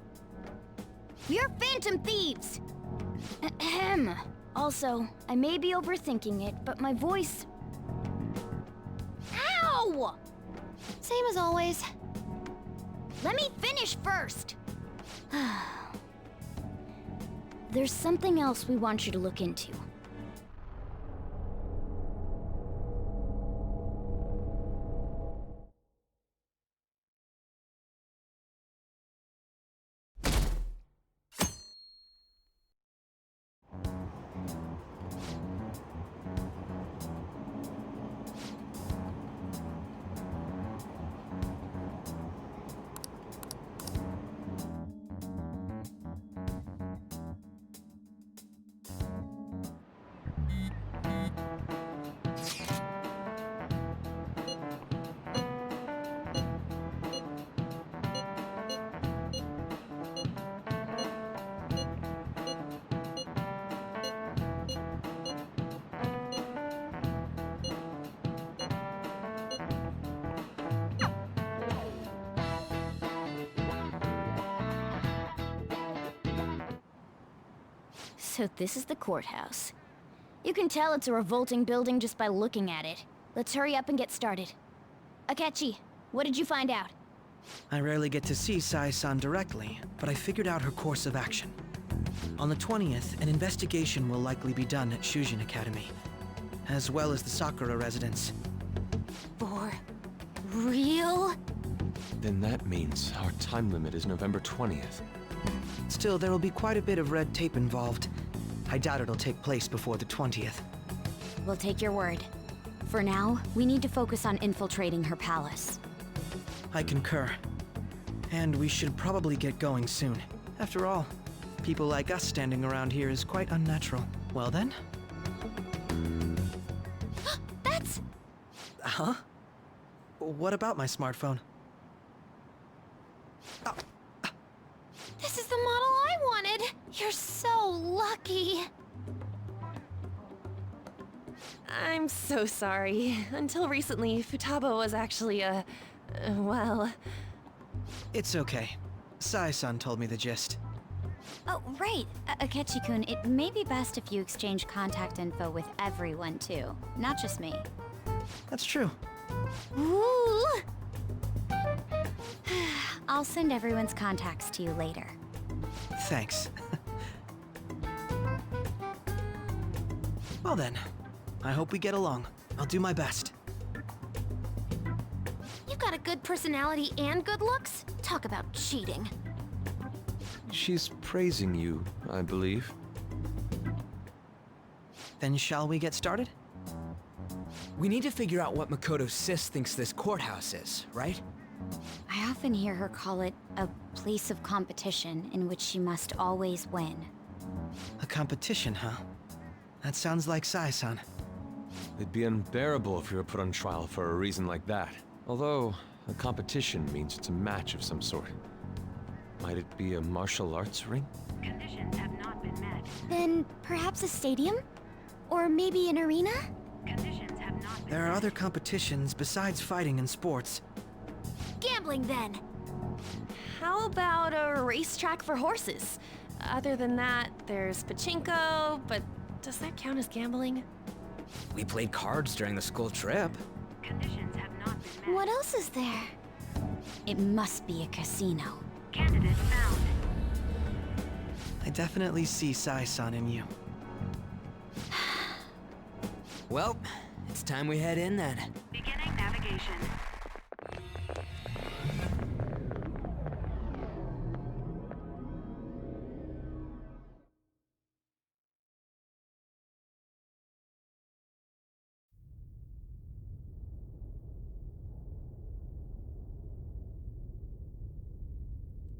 We're phantom thieves! Ahem. Also, I may be overthinking it, but my voice... Ow! Same as always. Let me finish first! There's something else we want you to look into. So this is the courthouse. You can tell it's a revolting building just by looking at it. Let's hurry up and get started. Akechi, what did you find out? I rarely get to see Sai-san directly, but I figured out her course of action. On the 20th, an investigation will likely be done at Shujin Academy, as well as the Sakura residence. For real? Then that means our time limit is November 20th. Still, there will be quite a bit of red tape involved. I doubt it'll take place before the 20th. We'll take your word. For now, we need to focus on infiltrating her palace. I concur. And we should probably get going soon. After all, people like us standing around here is quite unnatural. Well then? That's... Huh? What about my smartphone? This is the model I wanted! You're so lucky! I'm so sorry. Until recently, Futaba was actually well... It's okay. Sai-san told me the gist. Oh, right. Akechi-kun, it may be best if you exchange contact info with everyone, too. Not just me. That's true. Ooh! I'll send everyone's contacts to you later. Thanks. Well then, I hope we get along. I'll do my best. You've got a good personality and good looks? Talk about cheating. She's praising you, I believe. Then shall we get started? We need to figure out what Makoto Sis thinks this courthouse is, right? I often hear her call it a place of competition in which she must always win. A competition, huh? That sounds like Sai-san. It'd be unbearable if we were put on trial for a reason like that. Although, a competition means it's a match of some sort. Might it be a martial arts ring? Conditions have not been met. Then perhaps a stadium? Or maybe an arena? Conditions have not been There are other competitions besides fighting and sports. Gambling, then. How about a racetrack for horses? Other than that, there's pachinko, but does that count as gambling? We played cards during the school trip. Conditions have not been met. What else is there? It must be a casino. Candidate found. I definitely see Sai-san in you. Well, it's time we head in then. Beginning navigation.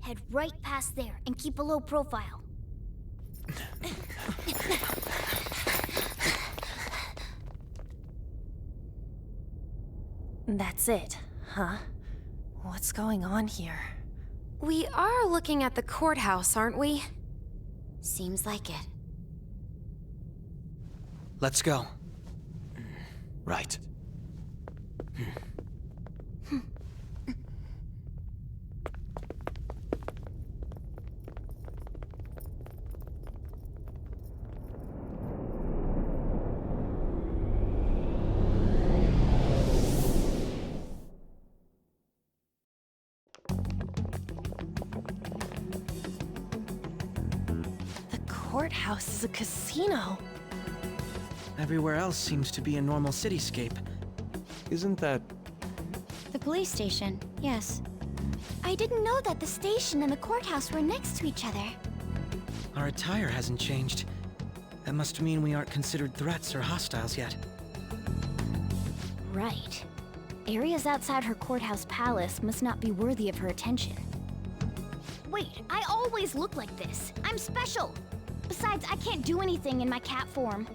Head right past there and keep a low profile. That's it, huh? What's going on here? We are looking at the courthouse, aren't we? Seems like it. Let's go. Right. The courthouse is a casino. Everywhere else seems to be a normal cityscape. Isn't that... The police station, yes. I didn't know that the station and the courthouse were next to each other. Our attire hasn't changed. That must mean we aren't considered threats or hostiles yet. Right. Areas outside her courthouse palace must not be worthy of her attention. Wait, I always look like this. I'm special. Besides, I can't do anything in my cat form.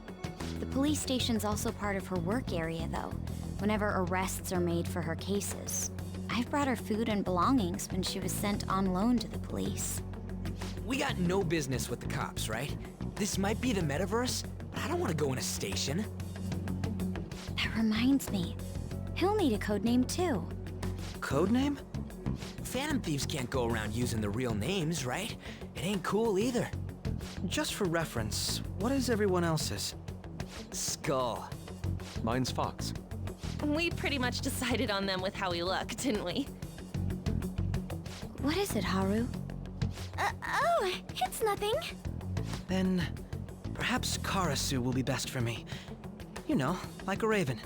The police station's also part of her work area, though, whenever arrests are made for her cases. I've brought her food and belongings when she was sent on loan to the police. We got no business with the cops, right? This might be the metaverse, but I don't want to go in a station. That reminds me. He'll need a codename, too. Codename? Phantom Thieves can't go around using the real names, right? It ain't cool either. Just for reference, what is everyone else's? Skull. Mine's Fox. We pretty much decided on them with how we look, didn't we? What is it, Haru? Oh, it's nothing. Then, perhaps Karasu will be best for me. You know, like a raven.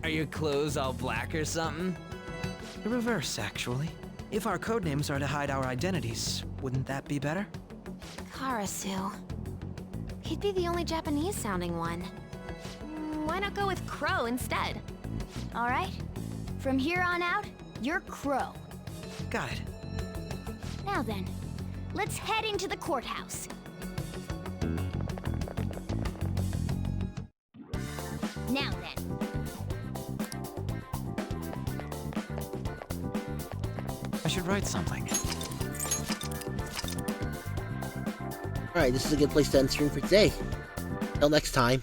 Are your clothes all black or something? The reverse, actually. If our codenames are to hide our identities, wouldn't that be better? Karasu. He'd be the only Japanese-sounding one. Why not go with Crow instead? All right. From here on out, you're Crow. Got it. Now then, let's head into the courthouse. Now then. should write something. Alright, this is a good place to end stream for today. Till next time.